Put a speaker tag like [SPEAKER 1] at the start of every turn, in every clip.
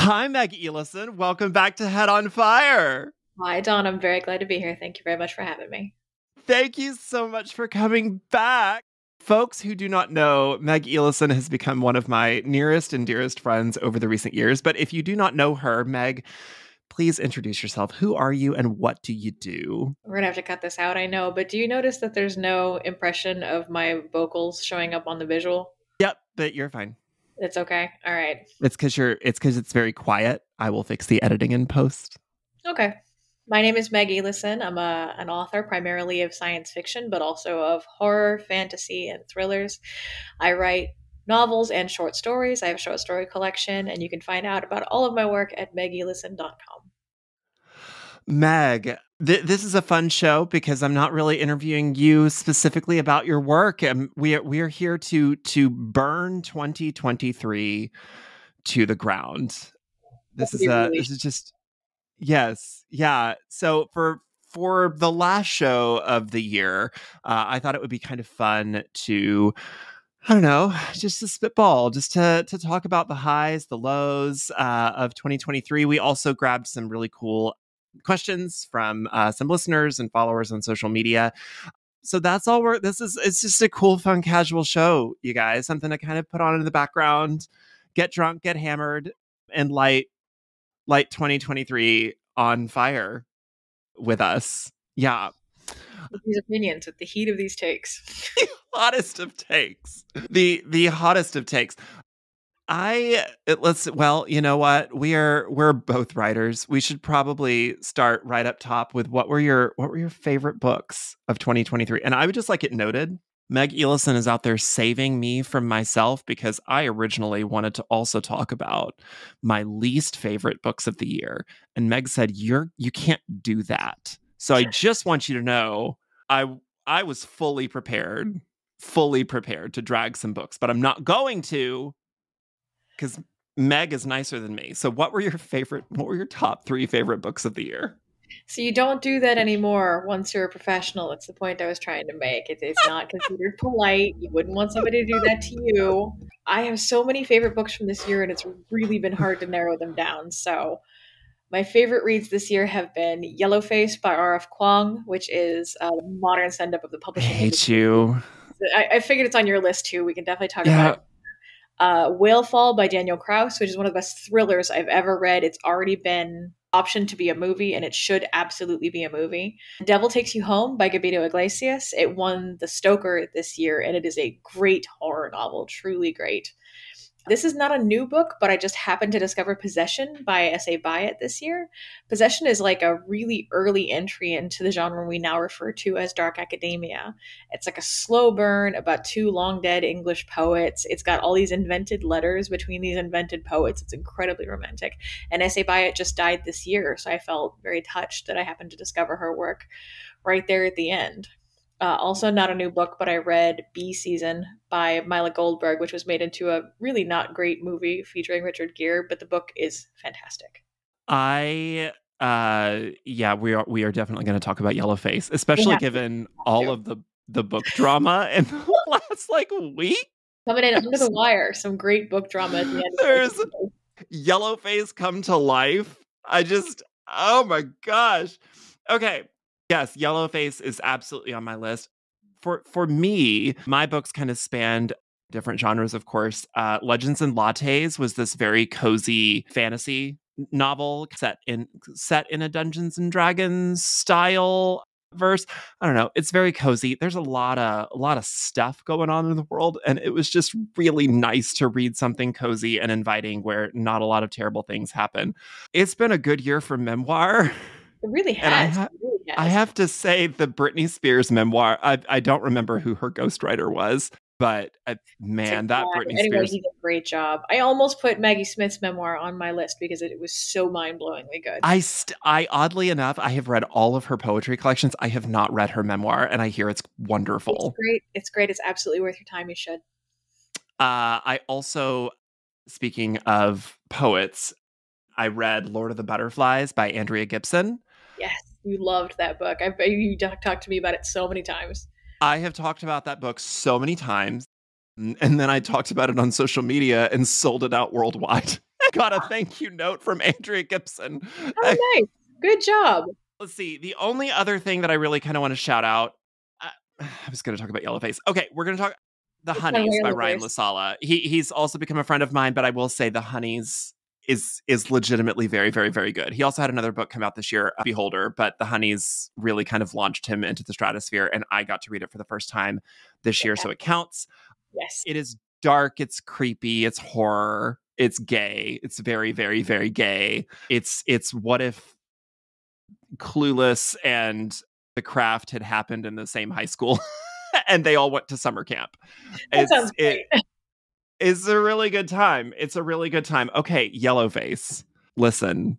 [SPEAKER 1] Hi, Meg Elison. Welcome back to Head on Fire.
[SPEAKER 2] Hi, Dawn. I'm very glad to be here. Thank you very much for having me.
[SPEAKER 1] Thank you so much for coming back. Folks who do not know, Meg Elison has become one of my nearest and dearest friends over the recent years. But if you do not know her, Meg, please introduce yourself. Who are you and what do you do?
[SPEAKER 2] We're gonna have to cut this out, I know, but do you notice that there's no impression of my vocals showing up on the visual?
[SPEAKER 1] Yep, but you're fine.
[SPEAKER 2] It's okay. All right.
[SPEAKER 1] It's because it's very quiet. I will fix the editing in post.
[SPEAKER 2] Okay. My name is Meg Elison. I'm an author primarily of science fiction, but also of horror, fantasy, and thrillers. I write novels and short stories. I have a short story collection, and you can find out about all of my work at megelison.com.
[SPEAKER 1] Meg, this is a fun show because I'm not really interviewing you specifically about your work, and we are here to burn 2023 to the ground. This is just yes, yeah. So for the last show of the year, I thought it would be kind of fun to, I don't know, just to spitball, just to talk about the highs, the lows of 2023. We also grabbed some really cool questions from some listeners and followers on social media. So that's all it's just a cool, fun, casual show, you guys. Something to kind of put on in the background, get drunk, get hammered, and light 2023 on fire with us. Yeah.
[SPEAKER 2] With these opinions, with the heat of these takes.
[SPEAKER 1] Hottest of takes. The hottest of takes. Well, you know what? We're both writers. We should probably start right up top with what were your favorite books of 2023? And I would just like it noted, Meg Elison is out there saving me from myself because I originally wanted to also talk about my least favorite books of the year. And Meg said, you can't do that. So I just want you to know I was fully prepared to drag some books, but I'm not going to, because Meg is nicer than me. So what were your top 3 favorite books of the year?
[SPEAKER 2] So you don't do that anymore once you're a professional. That's the point I was trying to make. It's not considered polite. You wouldn't want somebody to do that to you. I have so many favorite books from this year, and it's really been hard to narrow them down. So my favorite reads this year have been Yellowface by R.F. Kuang, which is a modern send-up of the publishing industry.
[SPEAKER 1] You.
[SPEAKER 2] I figured it's on your list, too. We can definitely talk about it. Whalefall by Daniel Kraus, which is one of the best thrillers I've ever read. It's already been optioned to be a movie, and it should absolutely be a movie. Devil Takes You Home by Gabito Iglesias. It won the Stoker this year, and it is a great horror novel, truly great. This is not a new book, but I just happened to discover Possession by S.A. Byatt this year. Possession is like a really early entry into the genre we now refer to as dark academia. It's like a slow burn about 2 long dead English poets. It's got all these invented letters between these invented poets. It's incredibly romantic. And S.A. Byatt just died this year, so I felt very touched that I happened to discover her work right there at the end. Also, not a new book, but I read Bee Season by Mila Goldberg, which was made into a really not great movie featuring Richard Gere, but the book is fantastic.
[SPEAKER 1] We are definitely going to talk about Yellowface, especially given all of the book drama in the last week.
[SPEAKER 2] Coming in under the wire, some great book drama at the end.
[SPEAKER 1] There's Yellowface come to life. Oh my gosh. Okay. Yes, Yellowface is absolutely on my list. For me, my books kind of spanned different genres, of course. Legends and Lattes was this very cozy fantasy novel set in a Dungeons and Dragons style verse. I don't know. It's very cozy. There's a lot of stuff going on in the world, and it was just really nice to read something cozy and inviting where not a lot of terrible things happen. It's been a good year for memoir.
[SPEAKER 2] It really has.
[SPEAKER 1] I have to say the Britney Spears memoir, I don't remember who her ghostwriter was, but Britney Spears.
[SPEAKER 2] He did a great job. I almost put Maggie Smith's memoir on my list because it was so mind-blowingly good.
[SPEAKER 1] I oddly enough, I have read all of her poetry collections. I have not read her memoir, and I hear it's wonderful.
[SPEAKER 2] It's great. It's absolutely worth your time. You should.
[SPEAKER 1] I also, speaking of poets, I read Lord of the Butterflies by Andrea Gibson.
[SPEAKER 2] Yes, you loved that book. You talked to me about it so many times.
[SPEAKER 1] I have talked about that book so many times, and then I talked about it on social media and sold it out worldwide. Got a thank you note from Andrea Gibson.
[SPEAKER 2] Oh, nice. Good job.
[SPEAKER 1] Let's see. The only other thing that I really kind of want to shout out, I was going to talk about Yellowface. Okay, we're going to talk The Honeys by Ryan LaSala. He's also become a friend of mine, but I will say The Honeys is legitimately very, very, very good. He also had another book come out this year, Beholder, but The Honeys really kind of launched him into the stratosphere, and I got to read it for the first time this year, so it counts.
[SPEAKER 2] Yes.
[SPEAKER 1] It is dark, it's creepy, it's horror, it's gay. It's very, very, very gay. It's what if Clueless and The Craft had happened in the same high school and they all went to summer camp.
[SPEAKER 2] That sounds great.
[SPEAKER 1] It's a really good time. It's a really good time. Okay, Yellowface. Listen.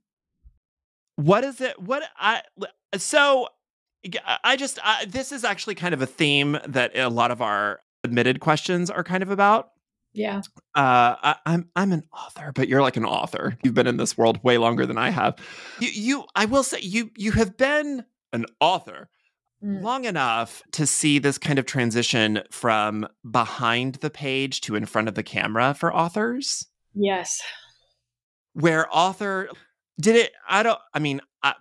[SPEAKER 1] What is it? This is actually kind of a theme that a lot of our admitted questions are kind of about.
[SPEAKER 2] Yeah.
[SPEAKER 1] I'm an author, but you're like an author. You've been in this world way longer than I have. I will say you have been an author long enough to see this kind of transition from behind the page to in front of the camera for authors.
[SPEAKER 2] Yes.
[SPEAKER 1] Where author did it.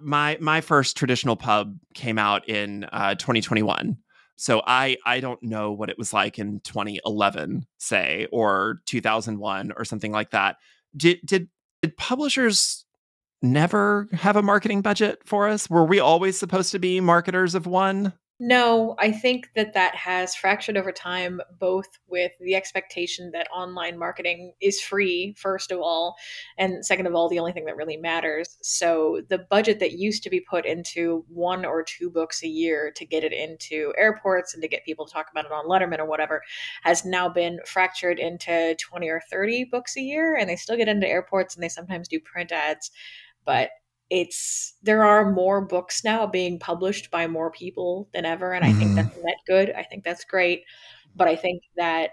[SPEAKER 1] My first traditional pub came out in 2021. So I don't know what it was like in 2011, say, or 2001 or something like that. Did publishers never have a marketing budget for us? Were we always supposed to be marketers of one?
[SPEAKER 2] No, I think that has fractured over time, both with the expectation that online marketing is free, first of all, and second of all, the only thing that really matters. So the budget that used to be put into 1 or 2 books a year to get it into airports and to get people to talk about it on Letterman or whatever has now been fractured into 20 or 30 books a year, and they still get into airports and they sometimes do print ads. But there are more books now being published by more people than ever, and I think that's net good. I think that's great, but I think that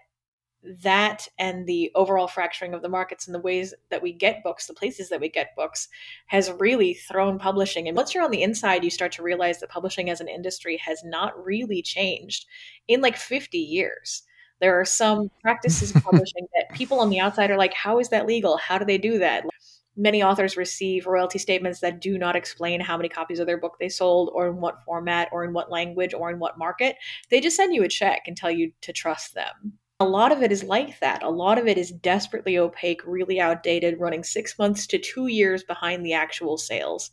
[SPEAKER 2] and the overall fracturing of the markets and the ways that we get books, the places that we get books, has really thrown publishing. And once you're on the inside, you start to realize that publishing as an industry has not really changed in like 50 years. There are some practices in publishing that people on the outside are like, how is that legal? How do they do that? Many authors receive royalty statements that do not explain how many copies of their book they sold, or in what format, or in what language, or in what market. They just send you a check and tell you to trust them. A lot of it is like that. A lot of it is desperately opaque, really outdated, running 6 months to 2 years behind the actual sales.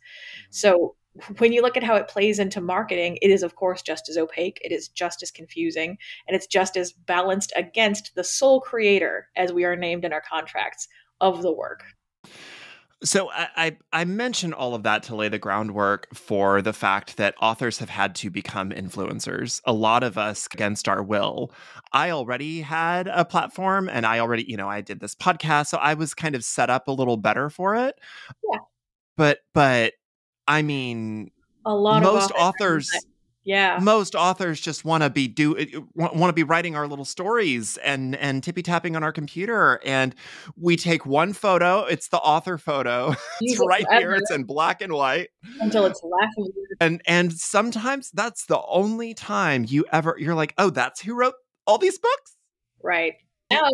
[SPEAKER 2] So when you look at how it plays into marketing, it is, of course, just as opaque. It is just as confusing, and it's just as balanced against the sole creator, as we are named in our contracts, of the work.
[SPEAKER 1] So I mention all of that to lay the groundwork for the fact that authors have had to become influencers. A lot of us against our will. I already had a platform and I already, I did this podcast. So I was kind of set up a little better for it.
[SPEAKER 2] Yeah.
[SPEAKER 1] But I mean,
[SPEAKER 2] a lot
[SPEAKER 1] most
[SPEAKER 2] of
[SPEAKER 1] authors.
[SPEAKER 2] Yeah.
[SPEAKER 1] Most authors just want to be writing our little stories and tippy tapping on our computer, and we take one photo. It's the author photo. It's right here. It's in black and white
[SPEAKER 2] until it's laughable.
[SPEAKER 1] And sometimes that's the only time you're like, oh, that's who wrote all these books,
[SPEAKER 2] right?
[SPEAKER 1] Now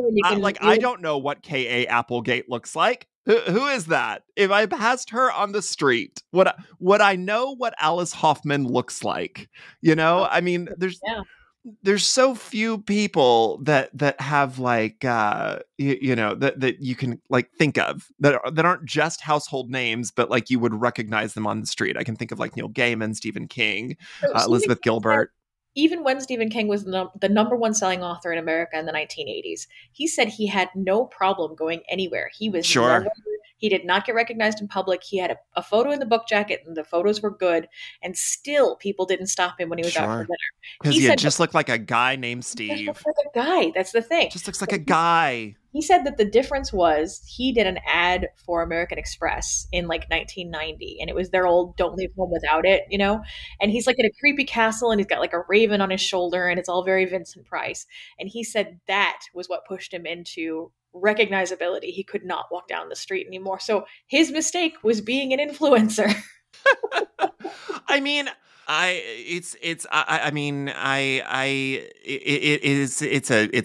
[SPEAKER 1] I don't know what K.A. Applegate looks like. Who is that? If I passed her on the street, would I know what Alice Hoffman looks like? I mean, there's so few people that have like that you can like think of that aren't just household names, but like you would recognize them on the street. I can think of like Neil Gaiman, Stephen King, Elizabeth Gilbert.
[SPEAKER 2] Even when Stephen King was the number one selling author in America in the 1980s, he said he had no problem going anywhere. He was
[SPEAKER 1] sure.
[SPEAKER 2] He did not get recognized in public. He had a photo in the book jacket, and the photos were good. And still, people didn't stop him when he was out for dinner.
[SPEAKER 1] Because he just looked like a guy named Steve.
[SPEAKER 2] Just looks like a guy. That's the thing.
[SPEAKER 1] Just looks like a guy.
[SPEAKER 2] He said that the difference was he did an ad for American Express in like 1990, and it was their old "Don't Leave Home Without It," And he's like in a creepy castle, and he's got like a raven on his shoulder, and it's all very Vincent Price. And he said that was what pushed him into recognizability. He could not walk down the street anymore. So his mistake was being an influencer.
[SPEAKER 1] I mean, it's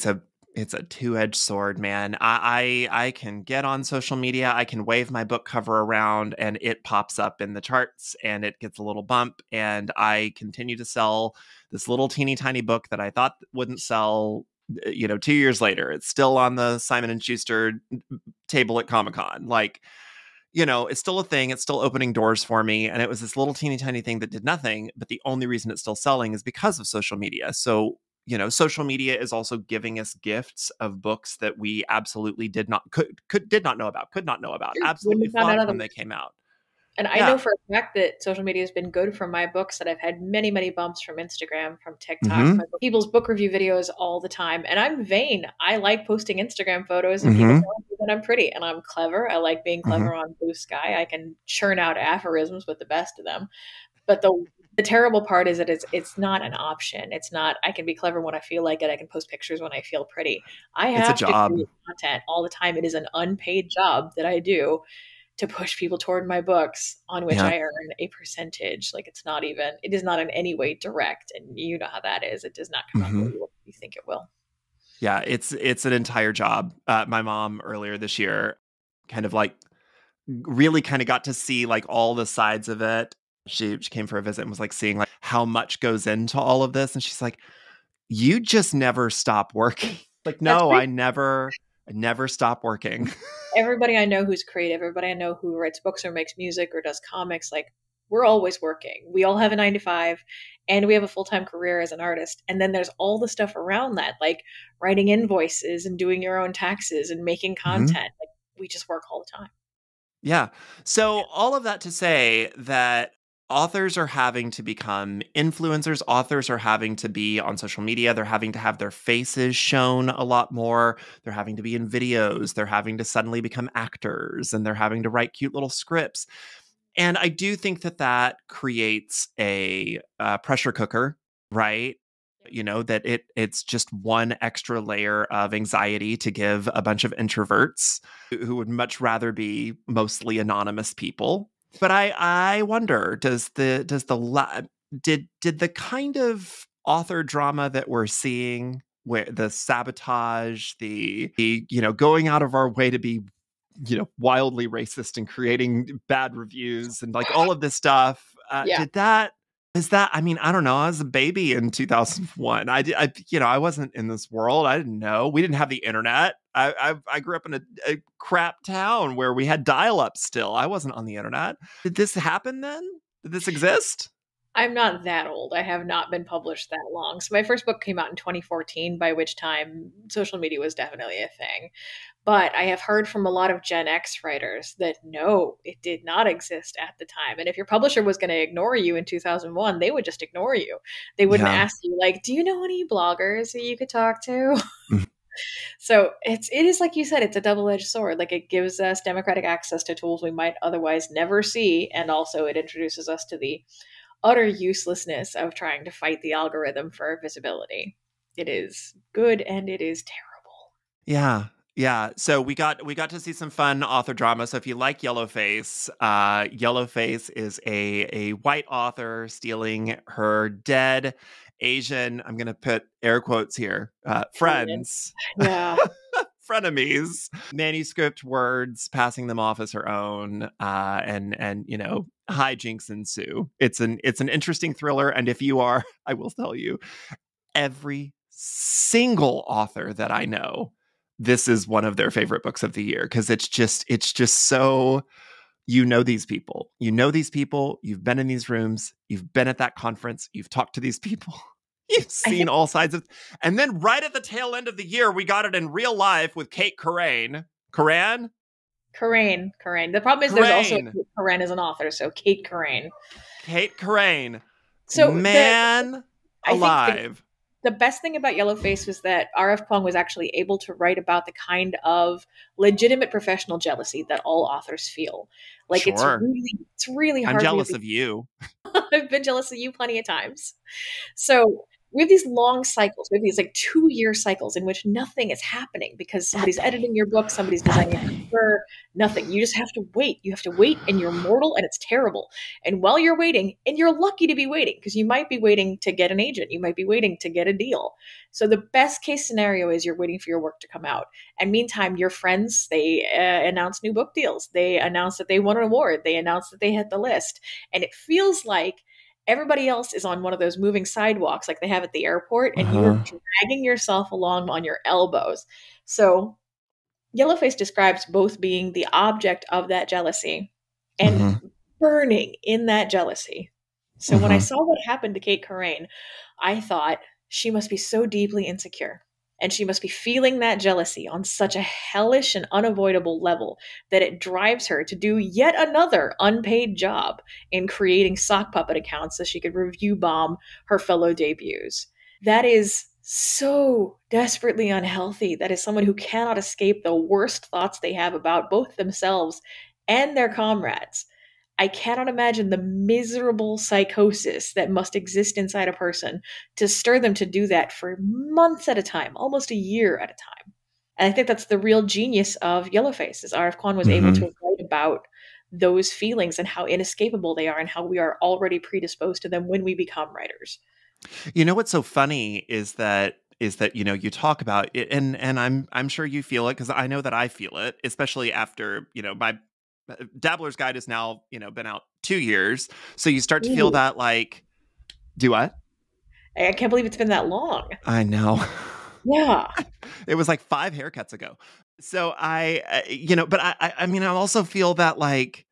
[SPEAKER 1] a It's a two-edged sword, man. I can get on social media, I can wave my book cover around, and it pops up in the charts, and it gets a little bump, and I continue to sell this little teeny tiny book that I thought wouldn't sell. 2 years later, it's still on the Simon and Schuster table at Comic-Con. Like, it's still a thing. It's still opening doors for me. And it was this little teeny tiny thing that did nothing. But the only reason it's still selling is because of social media. So, social media is also giving us gifts of books that we absolutely did not know about, could not know about, absolutely flopped when they came out.
[SPEAKER 2] And I know for a fact that social media has been good for my books, that I've had many, many bumps from Instagram, from TikTok, people's book review videos all the time. And I'm vain. I like posting Instagram photos and people telling me that I'm pretty and I'm clever. I like being clever on Blue Sky. I can churn out aphorisms with the best of them. But the terrible part is that it's not an option. It's not, I can be clever when I feel like it. I can post pictures when I feel pretty. I have to create content all the time. It is an unpaid job that I do to push people toward my books, on which I earn a percentage. Like, it is not in any way direct. And you know how that is. It does not come out what you think it will.
[SPEAKER 1] Yeah, it's an entire job. My mom earlier this year kind of like really kind of got to see like all the sides of it. She came for a visit and was like seeing like how much goes into all of this. And she's like, you just never stop working. Like, no, I never stop working.
[SPEAKER 2] Everybody I know who's creative, everybody I know who writes books or makes music or does comics, like, we're always working. We all have a 9-to-5 and we have a full-time career as an artist. And then there's all the stuff around that, like writing invoices and doing your own taxes and making content. Like, we just work all the time.
[SPEAKER 1] Yeah. So all of that to say that authors are having to become influencers. Authors are having to be on social media. They're having to have their faces shown a lot more. They're having to be in videos. They're having to suddenly become actors, and they're having to write cute little scripts. And I do think that creates a pressure cooker, right? That it's just one extra layer of anxiety to give a bunch of introverts who would much rather be mostly anonymous people. But I wonder, did the kind of author drama that we're seeing, where the sabotage, the going out of our way to be wildly racist and creating bad reviews and like all of this stuff, I mean, I don't know. I was a baby in 2001. I wasn't in this world. I didn't know. We didn't have the internet. I grew up in a crap town where we had dial-up still. I wasn't on the internet. Did this happen then? Did this exist?
[SPEAKER 2] I'm not that old. I have not been published that long. So my first book came out in 2014, by which time social media was definitely a thing. But I have heard from a lot of Gen X writers that no, it did not exist at the time. And if your publisher was going to ignore you in 2001, they would just ignore you. They wouldn't ask you, like, do you know any bloggers that you could talk to? So it is like you said, it's a double-edged sword. Like, it gives us democratic access to tools we might otherwise never see. And also it introduces us to the utter uselessness of trying to fight the algorithm for visibility. It is good and it is terrible.
[SPEAKER 1] Yeah. Yeah, so we got to see some fun author drama. So if you like Yellowface, Yellowface is a white author stealing her dead Asian, I'm going to put air quotes here, friends.
[SPEAKER 2] Yeah.
[SPEAKER 1] Frenemies, manuscript words, passing them off as her own, and hijinks ensue. It's an interesting thriller, and if you are, I will tell you, every single author that I know, this is one of their favorite books of the year, because it's just so, these people, you've been in these rooms, you've been at that conference, you've talked to these people. You've seen all sides of, and then right at the tail end of the year, we got it in real life with Kate Corain.
[SPEAKER 2] Corain. The problem is there's also Corain as an author, so Kate Corain.
[SPEAKER 1] So man, alive.
[SPEAKER 2] The best thing about Yellowface was that R.F. Kuang was actually able to write about the kind of legitimate professional jealousy that all authors feel. Like, it's really hard.
[SPEAKER 1] I'm jealous of you.
[SPEAKER 2] I've been jealous of you plenty of times. So we have these long cycles. We have these like 2-year cycles in which nothing is happening because somebody's editing your book, somebody's designing a cover, nothing. You just have to wait. You have to wait, and you're mortal, and it's terrible. And while you're waiting, and you're lucky to be waiting, because you might be waiting to get an agent, you might be waiting to get a deal. So the best case scenario is you're waiting for your work to come out. And meantime, your friends, they announce new book deals. They announce that they won an award. They announce that they hit the list. And it feels like everybody else is on one of those moving sidewalks like they have at the airport, and you're dragging yourself along on your elbows. So Yellowface describes both being the object of that jealousy and burning in that jealousy. So when I saw what happened to Kate Corain, I thought she must be so deeply insecure. And she must be feeling that jealousy on such a hellish and unavoidable level that it drives her to do yet another unpaid job in creating sock puppet accounts so she could review bomb her fellow debuts. That is so desperately unhealthy. That is someone who cannot escape the worst thoughts they have about both themselves and their comrades. I cannot imagine the miserable psychosis that must exist inside a person to stir them to do that for months at a time, almost a year at a time. And I think that's the real genius of Yellowface, is R.F. Kuang was able to write about those feelings and how inescapable they are and how we are already predisposed to them when we become writers.
[SPEAKER 1] You know what's so funny is that you know, you talk about it, and I'm sure you feel it, because I know that I feel it, especially after, you know, my Dabbler's Guide has now, you know, been out 2 years. So you start to feel that, like, do what?
[SPEAKER 2] I can't believe it's been that long.
[SPEAKER 1] I know.
[SPEAKER 2] Yeah.
[SPEAKER 1] It was like 5 haircuts ago. So you know, but I mean, I also feel that, like,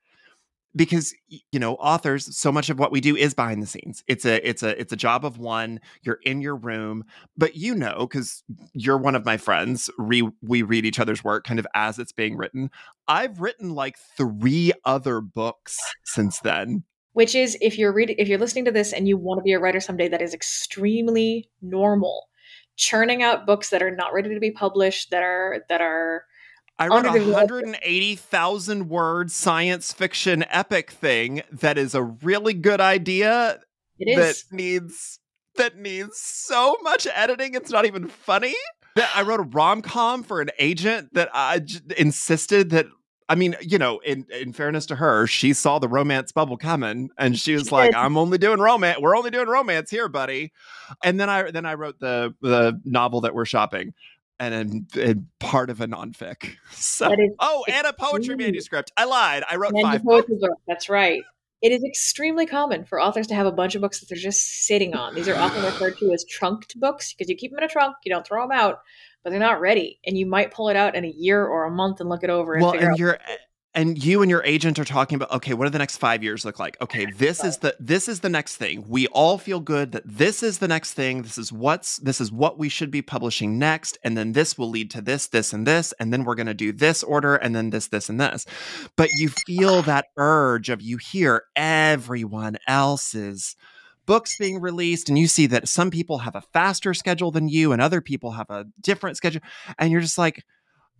[SPEAKER 1] because, you know, authors, so much of what we do is behind the scenes. It's a job of one. You're in your room, but, you know, because you're one of my friends, we read each other's work kind of as it's being written. I've written like 3 other books since then.
[SPEAKER 2] Which is, if you're listening to this and you want to be a writer someday, that is extremely normal. Churning out books that are not ready to be published, that are
[SPEAKER 1] I wrote a 180,000 word science fiction epic thing that is a really good idea.
[SPEAKER 2] It is.
[SPEAKER 1] That needs so much editing, it's not even funny. I wrote a rom-com for an agent that I insisted that, I mean, you know, in fairness to her, she saw the romance bubble coming, and she was like, "I'm only doing romance. We're only doing romance here, buddy." And then I wrote the novel that we're shopping, and part of a nonfic. So, and a poetry manuscript. I lied. I wrote 5 books.
[SPEAKER 2] That's right. It is extremely common for authors to have a bunch of books that they're just sitting on. These are often referred to as trunked books, because you keep them in a trunk, you don't throw them out, but they're not ready. And you might pull it out in a year or a month and look it over and figure out.
[SPEAKER 1] And you and your agent are talking about, okay, what do the next 5 years look like? Okay, this is the next thing. We all feel good that this is the next thing. This is what we should be publishing next, and then this will lead to this, this, and this, and then we're going to do this order, and then this, and this. But you feel that urge of, you hear everyone else's books being released, and you see that some people have a faster schedule than you, and other people have a different schedule, and you're just like,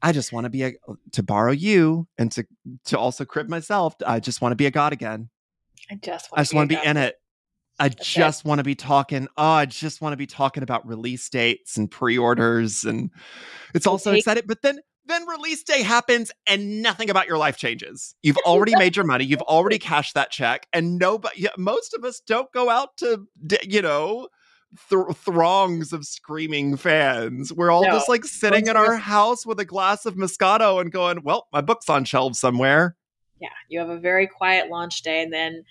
[SPEAKER 1] I just want to be to borrow you, and to also crib myself, I just want to be a god again.
[SPEAKER 2] I just
[SPEAKER 1] want to be in it. I just want to be talking. I just want to be talking about release dates and pre-orders, and it's all so exciting. But then release day happens, and nothing about your life changes. You've already made your money. You've already cashed that check, and most of us don't go out to, you know, throngs of screaming fans. We're all just like sitting in our house with a glass of Moscato and going, well, my book's on shelves somewhere.
[SPEAKER 2] Yeah, you have a very quiet launch day, and then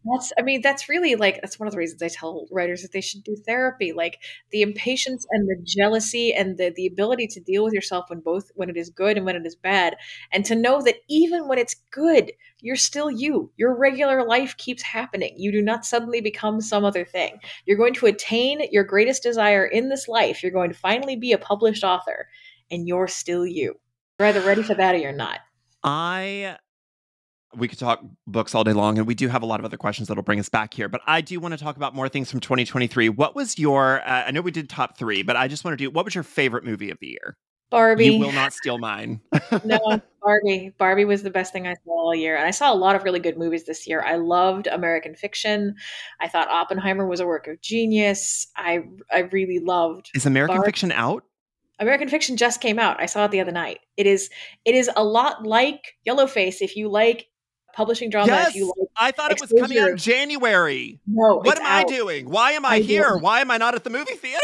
[SPEAKER 2] that's really, like, that's one of the reasons I tell writers that they should do therapy. Like, the impatience and the jealousy and the ability to deal with yourself when it is good and when it is bad, and to know that even when it's good, you're still you. Your regular life keeps happening. You do not suddenly become some other thing. You're going to attain your greatest desire in this life. You're going to finally be a published author, and you're still you. You're either ready for that or you're not.
[SPEAKER 1] We could talk books all day long, and we do have a lot of other questions that'll bring us back here. But I do want to talk about more things from 2023. What was your, I know we did top 3, but I just want to what was your favorite movie of the year? You
[SPEAKER 2] Barbie.
[SPEAKER 1] will not steal mine.
[SPEAKER 2] No, Barbie. Barbie was the best thing I saw all year. And I saw a lot of really good movies this year. I loved American Fiction. I thought Oppenheimer was a work of genius. I really loved
[SPEAKER 1] Is American
[SPEAKER 2] Barbie.
[SPEAKER 1] Fiction out?
[SPEAKER 2] American Fiction just came out. I saw it the other night. It is a lot like Yellowface if you like publishing drama, if you
[SPEAKER 1] Yes,
[SPEAKER 2] like
[SPEAKER 1] I thought it was coming out
[SPEAKER 2] exposure.
[SPEAKER 1] in January.
[SPEAKER 2] No,
[SPEAKER 1] What
[SPEAKER 2] it's
[SPEAKER 1] am I
[SPEAKER 2] out.
[SPEAKER 1] doing? Why am I
[SPEAKER 2] I
[SPEAKER 1] here?
[SPEAKER 2] know.
[SPEAKER 1] Why am I not at the movie theater?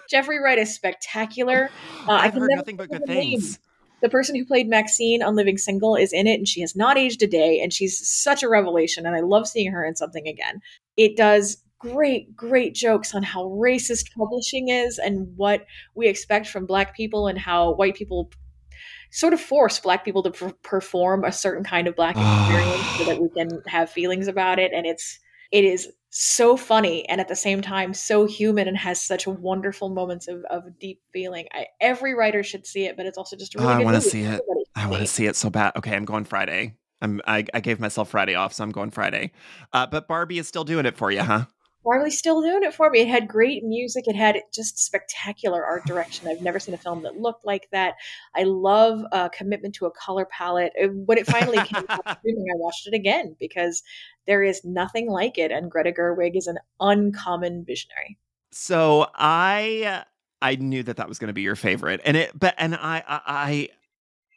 [SPEAKER 2] Jeffrey Wright is spectacular. I
[SPEAKER 1] I've
[SPEAKER 2] can
[SPEAKER 1] heard
[SPEAKER 2] never
[SPEAKER 1] nothing but
[SPEAKER 2] think
[SPEAKER 1] good
[SPEAKER 2] of her name.
[SPEAKER 1] things.
[SPEAKER 2] The person who played Maxine on Living Single is in it, and she has not aged a day, and she's such a revelation, and I love seeing her in something again. It does great, great jokes on how racist publishing is and what we expect from Black people and how white people sort of force Black people to perform a certain kind of Black experience so that we can have feelings about it. And it is so funny and at the same time so human and has such wonderful moments of deep feeling. Every writer should see it, but it's also just a really
[SPEAKER 1] I
[SPEAKER 2] good
[SPEAKER 1] want to
[SPEAKER 2] movie.
[SPEAKER 1] see it.
[SPEAKER 2] Everybody
[SPEAKER 1] I
[SPEAKER 2] should
[SPEAKER 1] want to
[SPEAKER 2] see.
[SPEAKER 1] see it so bad. Okay, I'm going Friday. I gave myself Friday off, so I'm going Friday. But Barbie is still doing it for you, huh?
[SPEAKER 2] Marley's still doing it for me. It had great music. It had just spectacular art direction. I've never seen a film that looked like that. I love a commitment to a color palette. When it finally came out streaming, I watched it again because there is nothing like it. And Greta Gerwig is an uncommon visionary.
[SPEAKER 1] So I knew that was going to be your favorite, and I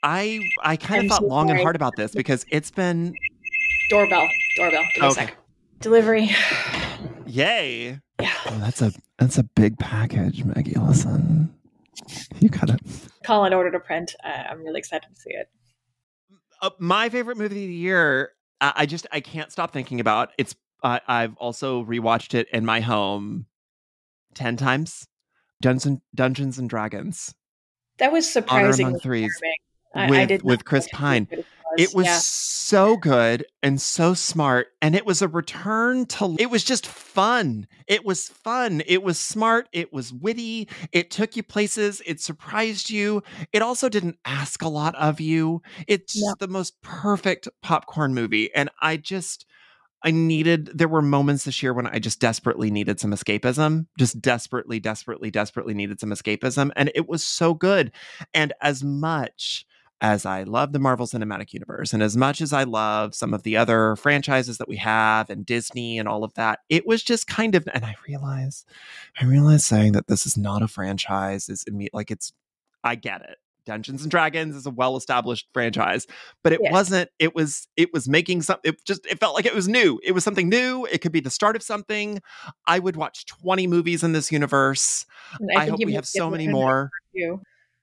[SPEAKER 1] kind of
[SPEAKER 2] I'm
[SPEAKER 1] thought
[SPEAKER 2] so
[SPEAKER 1] long and
[SPEAKER 2] sorry.
[SPEAKER 1] hard about this because it's been
[SPEAKER 2] Doorbell. Give me a
[SPEAKER 1] okay.
[SPEAKER 2] sec. Delivery.
[SPEAKER 1] Yay!
[SPEAKER 2] Yeah.
[SPEAKER 1] Oh, that's a big package, Meg Elison. You got it.
[SPEAKER 2] Call an order to print. I'm really excited to see it.
[SPEAKER 1] My favorite movie of the year. I can't stop thinking about. It's. I've also rewatched it in my home 10 times. Dungeons and Dragons.
[SPEAKER 2] That was
[SPEAKER 1] Honor Among
[SPEAKER 2] surprisingly
[SPEAKER 1] Threes
[SPEAKER 2] charming. I did not
[SPEAKER 1] with Chris
[SPEAKER 2] expect it to be
[SPEAKER 1] Pine.
[SPEAKER 2] as good as
[SPEAKER 1] It was
[SPEAKER 2] Yeah.
[SPEAKER 1] so good and so smart, and it was a return to. It was just fun. It was fun. It was smart. It was witty. It took you places. It surprised you. It also didn't ask a lot of you. It's
[SPEAKER 2] No.
[SPEAKER 1] just the most perfect popcorn movie, and there were moments this year when I just desperately needed some escapism, just desperately, desperately, desperately needed some escapism. And it was so good. And as much as I love the Marvel Cinematic Universe and as much as I love some of the other franchises that we have and Disney and all of that, it was just kind of, and I realize saying that this is not a franchise I get it. Dungeons and Dragons is a well-established franchise, but it
[SPEAKER 2] Yes.
[SPEAKER 1] wasn't. It was making something. It felt like it was new. It was something new. It could be the start of something. I would watch 20 movies in this universe. I hope we have so many more.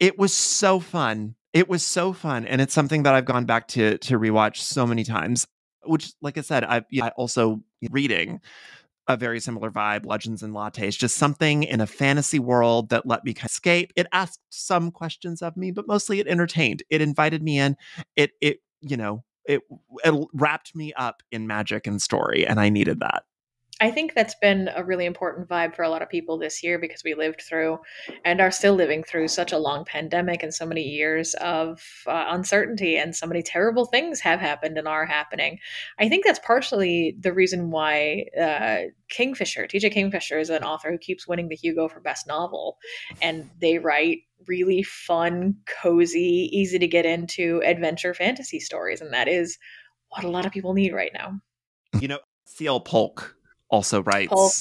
[SPEAKER 1] It was so fun. It was so fun, and it's something that I've gone back to rewatch so many times. Which, like I said, I also reading a very similar vibe, Legends and Lattes, just something in a fantasy world that let me escape. It asked some questions of me, but mostly it entertained. It invited me in. It wrapped me up in magic and story, and I needed that.
[SPEAKER 2] I think that's been a really important vibe for a lot of people this year because we lived through and are still living through such a long pandemic and so many years of uncertainty, and so many terrible things have happened and are happening. I think that's partially the reason why TJ Kingfisher is an author who keeps winning the Hugo for Best Novel, and they write really fun, cozy, easy to get into adventure fantasy stories, and that is what a lot of people need right now.
[SPEAKER 1] C.L. Polk also writes
[SPEAKER 2] Polk.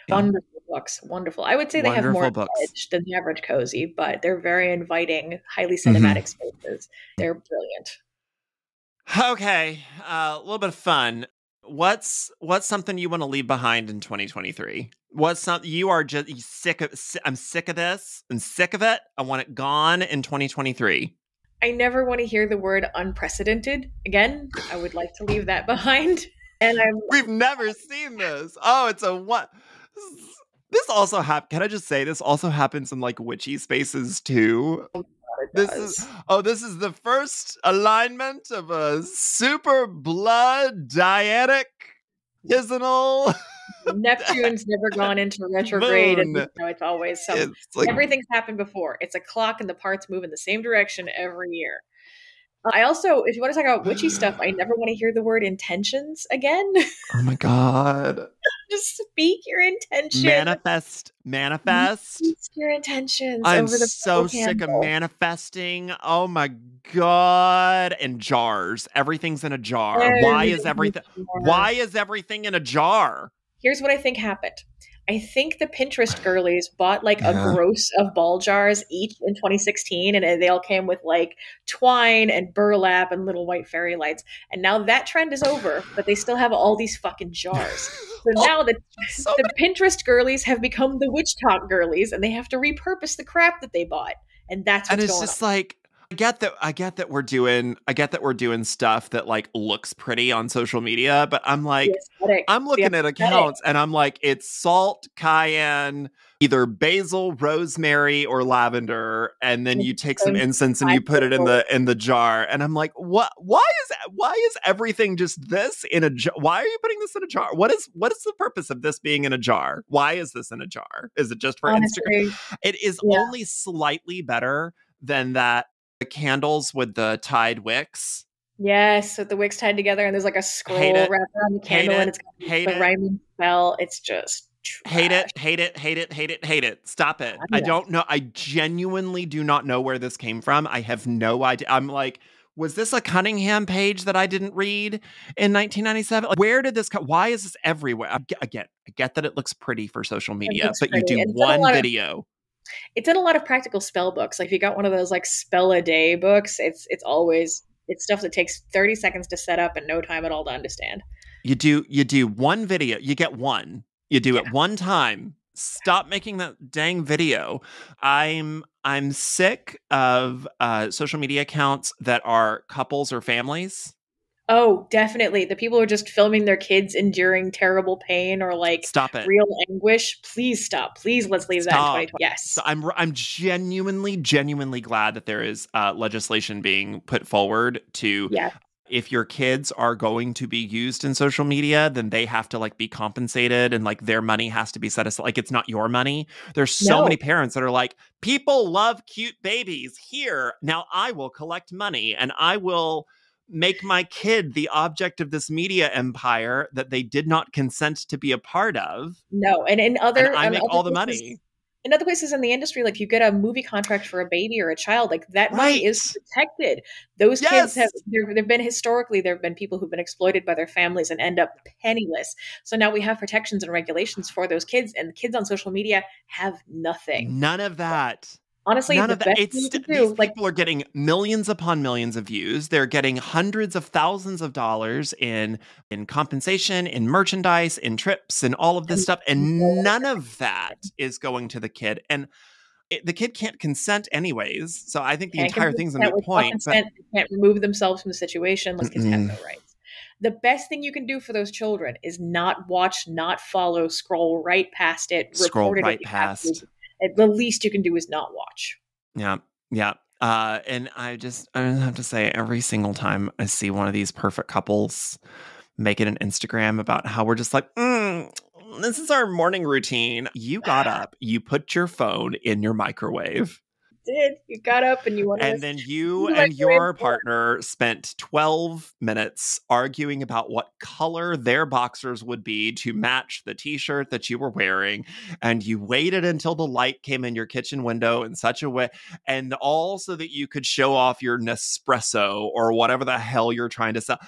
[SPEAKER 2] Wonderful books. Wonderful. I would say they have more edge than the average cozy, but they're very inviting, highly cinematic spaces. They're brilliant.
[SPEAKER 1] Okay. A little bit of fun. What's something you want to leave behind in 2023? What's something you are just sick of? I'm sick of this. I'm sick of it. I want it gone in 2023.
[SPEAKER 2] I never want to hear the word unprecedented again. I would like to leave that behind. And
[SPEAKER 1] we've never seen this. Oh, it's a what? This also happens. Can I just say this also happens in like witchy spaces too? This is the first alignment of a super blood dyadic isnal.
[SPEAKER 2] Neptune's never gone into retrograde, and it's always everything's happened before. It's a clock, and the parts move in the same direction every year. I also, if you want to talk about witchy stuff, I never want to hear the word intentions again.
[SPEAKER 1] Oh my God.
[SPEAKER 2] just speak your intention.
[SPEAKER 1] Manifest.
[SPEAKER 2] Speak your intentions
[SPEAKER 1] I'm
[SPEAKER 2] over the
[SPEAKER 1] so sick of
[SPEAKER 2] candle.
[SPEAKER 1] manifesting. Oh my God. And jars. Everything's in a jar.
[SPEAKER 2] Everything is
[SPEAKER 1] Why
[SPEAKER 2] more.
[SPEAKER 1] is everything in a jar?
[SPEAKER 2] Here's what I think happened. I think the Pinterest girlies bought like a
[SPEAKER 1] Yeah.
[SPEAKER 2] gross of ball jars each in 2016, and they all came with like twine and burlap and little white fairy lights. And now that trend is over, but they still have all these fucking jars. So
[SPEAKER 1] Oh,
[SPEAKER 2] now
[SPEAKER 1] so
[SPEAKER 2] the Pinterest girlies have become the witch talk girlies, and they have to repurpose the crap that they bought. And that's
[SPEAKER 1] and
[SPEAKER 2] what's
[SPEAKER 1] it's
[SPEAKER 2] going on.
[SPEAKER 1] just like I get that we're doing stuff that like looks pretty on social media, but I'm
[SPEAKER 2] The
[SPEAKER 1] like
[SPEAKER 2] aesthetic.
[SPEAKER 1] I'm
[SPEAKER 2] The
[SPEAKER 1] looking at
[SPEAKER 2] aesthetic.
[SPEAKER 1] accounts and I'm like it's salt, cayenne, either basil, rosemary, or lavender, and then you take some
[SPEAKER 2] Same
[SPEAKER 1] incense and you
[SPEAKER 2] five
[SPEAKER 1] put it
[SPEAKER 2] circles.
[SPEAKER 1] in the jar, and I'm like, what? Why is everything just this in a jar? Why are you putting this in a jar? What is the purpose of this being in a jar? Why is this in a jar? Is it just for Instagram?
[SPEAKER 2] Honestly,
[SPEAKER 1] It is
[SPEAKER 2] yeah.
[SPEAKER 1] only slightly better than that the candles with the tied wicks.
[SPEAKER 2] Yes, with the wicks tied together, and there's like a
[SPEAKER 1] Hate
[SPEAKER 2] scroll
[SPEAKER 1] it.
[SPEAKER 2] wrapped around the
[SPEAKER 1] Hate
[SPEAKER 2] candle, and
[SPEAKER 1] it.
[SPEAKER 2] it's got
[SPEAKER 1] Hate
[SPEAKER 2] the
[SPEAKER 1] it.
[SPEAKER 2] rhyming spell. It's just
[SPEAKER 1] Hate
[SPEAKER 2] trash.
[SPEAKER 1] it, hate it, hate it, hate it, hate it. Stop it.
[SPEAKER 2] I
[SPEAKER 1] I
[SPEAKER 2] know.
[SPEAKER 1] don't know. I genuinely do not know where this came from. I have no idea. I'm like, was this a Cunningham page that I didn't read in 1997? Like, where did this come? Why is this everywhere? I get that it looks pretty for social
[SPEAKER 2] It
[SPEAKER 1] media,
[SPEAKER 2] looks
[SPEAKER 1] but you
[SPEAKER 2] pretty,
[SPEAKER 1] do
[SPEAKER 2] and
[SPEAKER 1] one video.
[SPEAKER 2] it's in a lot of practical spell books. Like if you got one of those like spell a day books, it's stuff that takes 30 seconds to set up and no time at all to understand.
[SPEAKER 1] You do one video. You get one. You do
[SPEAKER 2] Yeah.
[SPEAKER 1] it one time. Stop making that dang video. I'm sick of social media accounts that are couples or families.
[SPEAKER 2] Oh, definitely. The people who are just filming their kids enduring terrible pain or like
[SPEAKER 1] Stop it.
[SPEAKER 2] real anguish. Please stop. Please let's leave that in
[SPEAKER 1] Stop.
[SPEAKER 2] 2020. Yes.
[SPEAKER 1] So I'm genuinely glad that there is legislation being put forward to
[SPEAKER 2] Yeah.
[SPEAKER 1] if your kids are going to be used in social media, then they have to like be compensated and like their money has to be set aside. Like it's not your money. There's so
[SPEAKER 2] No.
[SPEAKER 1] many parents that are like, people love cute babies here. Now I will collect money and I will make my kid the object of this media empire that they did not consent to be a part of.
[SPEAKER 2] No. And
[SPEAKER 1] And I make all the money.
[SPEAKER 2] in other places in the industry, like you get a movie contract for a baby or a child, like that money is
[SPEAKER 1] Right.
[SPEAKER 2] protected. Those kids
[SPEAKER 1] Yes.
[SPEAKER 2] there've been historically, there have been people who've been exploited by their families and end up penniless. So now we have protections and regulations for those kids, and the kids on social media have nothing.
[SPEAKER 1] None of that.
[SPEAKER 2] Honestly,
[SPEAKER 1] None
[SPEAKER 2] the
[SPEAKER 1] of that.
[SPEAKER 2] best
[SPEAKER 1] It's
[SPEAKER 2] thing you can
[SPEAKER 1] these
[SPEAKER 2] do, like
[SPEAKER 1] people are getting millions upon millions of views. They're getting hundreds of thousands of dollars in compensation, in merchandise, in trips, and all of this stuff, and none of that is going to the kid. And the kid can't consent anyways. So I think the
[SPEAKER 2] can't
[SPEAKER 1] entire thing's a
[SPEAKER 2] consent
[SPEAKER 1] moot
[SPEAKER 2] without
[SPEAKER 1] point. But
[SPEAKER 2] consent, they can't remove themselves from the situation unless kids have no
[SPEAKER 1] mm-mm.
[SPEAKER 2] rights. The best thing you can do for those children is not watch, not follow, scroll right past it,
[SPEAKER 1] Scroll
[SPEAKER 2] report it if
[SPEAKER 1] right
[SPEAKER 2] you have to.
[SPEAKER 1] past.
[SPEAKER 2] The least you can do is not watch.
[SPEAKER 1] Yeah, yeah. And I have to say, every single time I see one of these perfect couples making an Instagram about how we're just like, this is our morning routine. You got up, you put your phone in your microwave.
[SPEAKER 2] You got up and you wanted
[SPEAKER 1] And
[SPEAKER 2] us
[SPEAKER 1] then you
[SPEAKER 2] to
[SPEAKER 1] and your
[SPEAKER 2] microwave
[SPEAKER 1] partner spent 12 minutes arguing about what color their boxers would be to match the t-shirt that you were wearing. And you waited until the light came in your kitchen window in such a way, and all so that you could show off your Nespresso or whatever the hell you're trying to sell.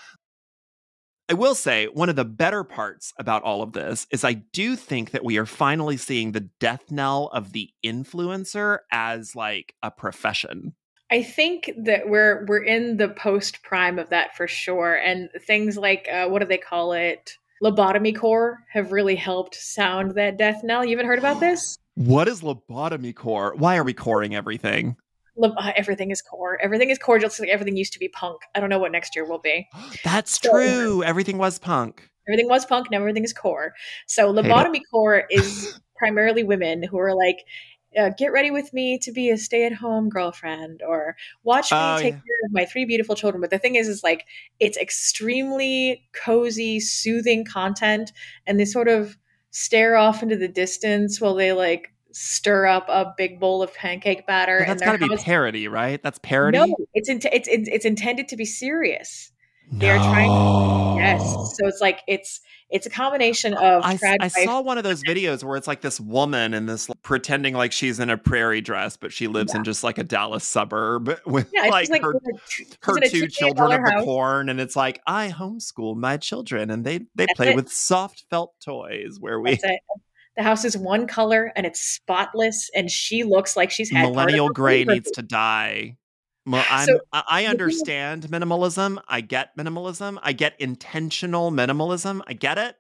[SPEAKER 1] I will say one of the better parts about all of this is I do think that we are finally seeing the death knell of the influencer as like a profession.
[SPEAKER 2] I think that we're in the post prime of that for sure, and things like what do they call it? Lobotomy core have really helped sound that death knell. You haven't heard about this?
[SPEAKER 1] What is lobotomy core? Why are we coring everything?
[SPEAKER 2] Everything is core. Everything is core, just like everything used to be punk. I don't know what next year will be.
[SPEAKER 1] That's
[SPEAKER 2] So,
[SPEAKER 1] true. Everything was punk.
[SPEAKER 2] everything was punk, now everything is core. So
[SPEAKER 1] Hate it.
[SPEAKER 2] lobotomy core is primarily women who are like, get ready with me to be a stay-at-home girlfriend, or watch me take
[SPEAKER 1] Yeah.
[SPEAKER 2] care of my 3 beautiful children. But the thing is like it's extremely cozy, soothing content, and they sort of stare off into the distance while they like stir up a big bowl of pancake batter
[SPEAKER 1] But
[SPEAKER 2] in
[SPEAKER 1] that's
[SPEAKER 2] their
[SPEAKER 1] got to be
[SPEAKER 2] house.
[SPEAKER 1] parody, right? That's
[SPEAKER 2] No,
[SPEAKER 1] parody.
[SPEAKER 2] it's intended to be serious. They are trying. Yes.
[SPEAKER 1] No.
[SPEAKER 2] So it's like it's a combination of trad
[SPEAKER 1] I
[SPEAKER 2] wife.
[SPEAKER 1] saw one of those videos where it's like this woman and this pretending like she's in a prairie dress, but she lives in just like a Dallas suburb with
[SPEAKER 2] Yeah, she's
[SPEAKER 1] like
[SPEAKER 2] like she's
[SPEAKER 1] her
[SPEAKER 2] in a
[SPEAKER 1] two children
[SPEAKER 2] $2 million
[SPEAKER 1] of the
[SPEAKER 2] house.
[SPEAKER 1] corn, and it's like I homeschool my children and they
[SPEAKER 2] That's
[SPEAKER 1] play
[SPEAKER 2] it.
[SPEAKER 1] with soft felt toys where
[SPEAKER 2] That's
[SPEAKER 1] we
[SPEAKER 2] it. The house is one color and it's spotless, and she looks like she's had part of
[SPEAKER 1] millennial
[SPEAKER 2] her
[SPEAKER 1] gray
[SPEAKER 2] puberty.
[SPEAKER 1] needs to die. Well,
[SPEAKER 2] So
[SPEAKER 1] I
[SPEAKER 2] the thing is,
[SPEAKER 1] understand minimalism. I get minimalism. I get intentional minimalism. I get it.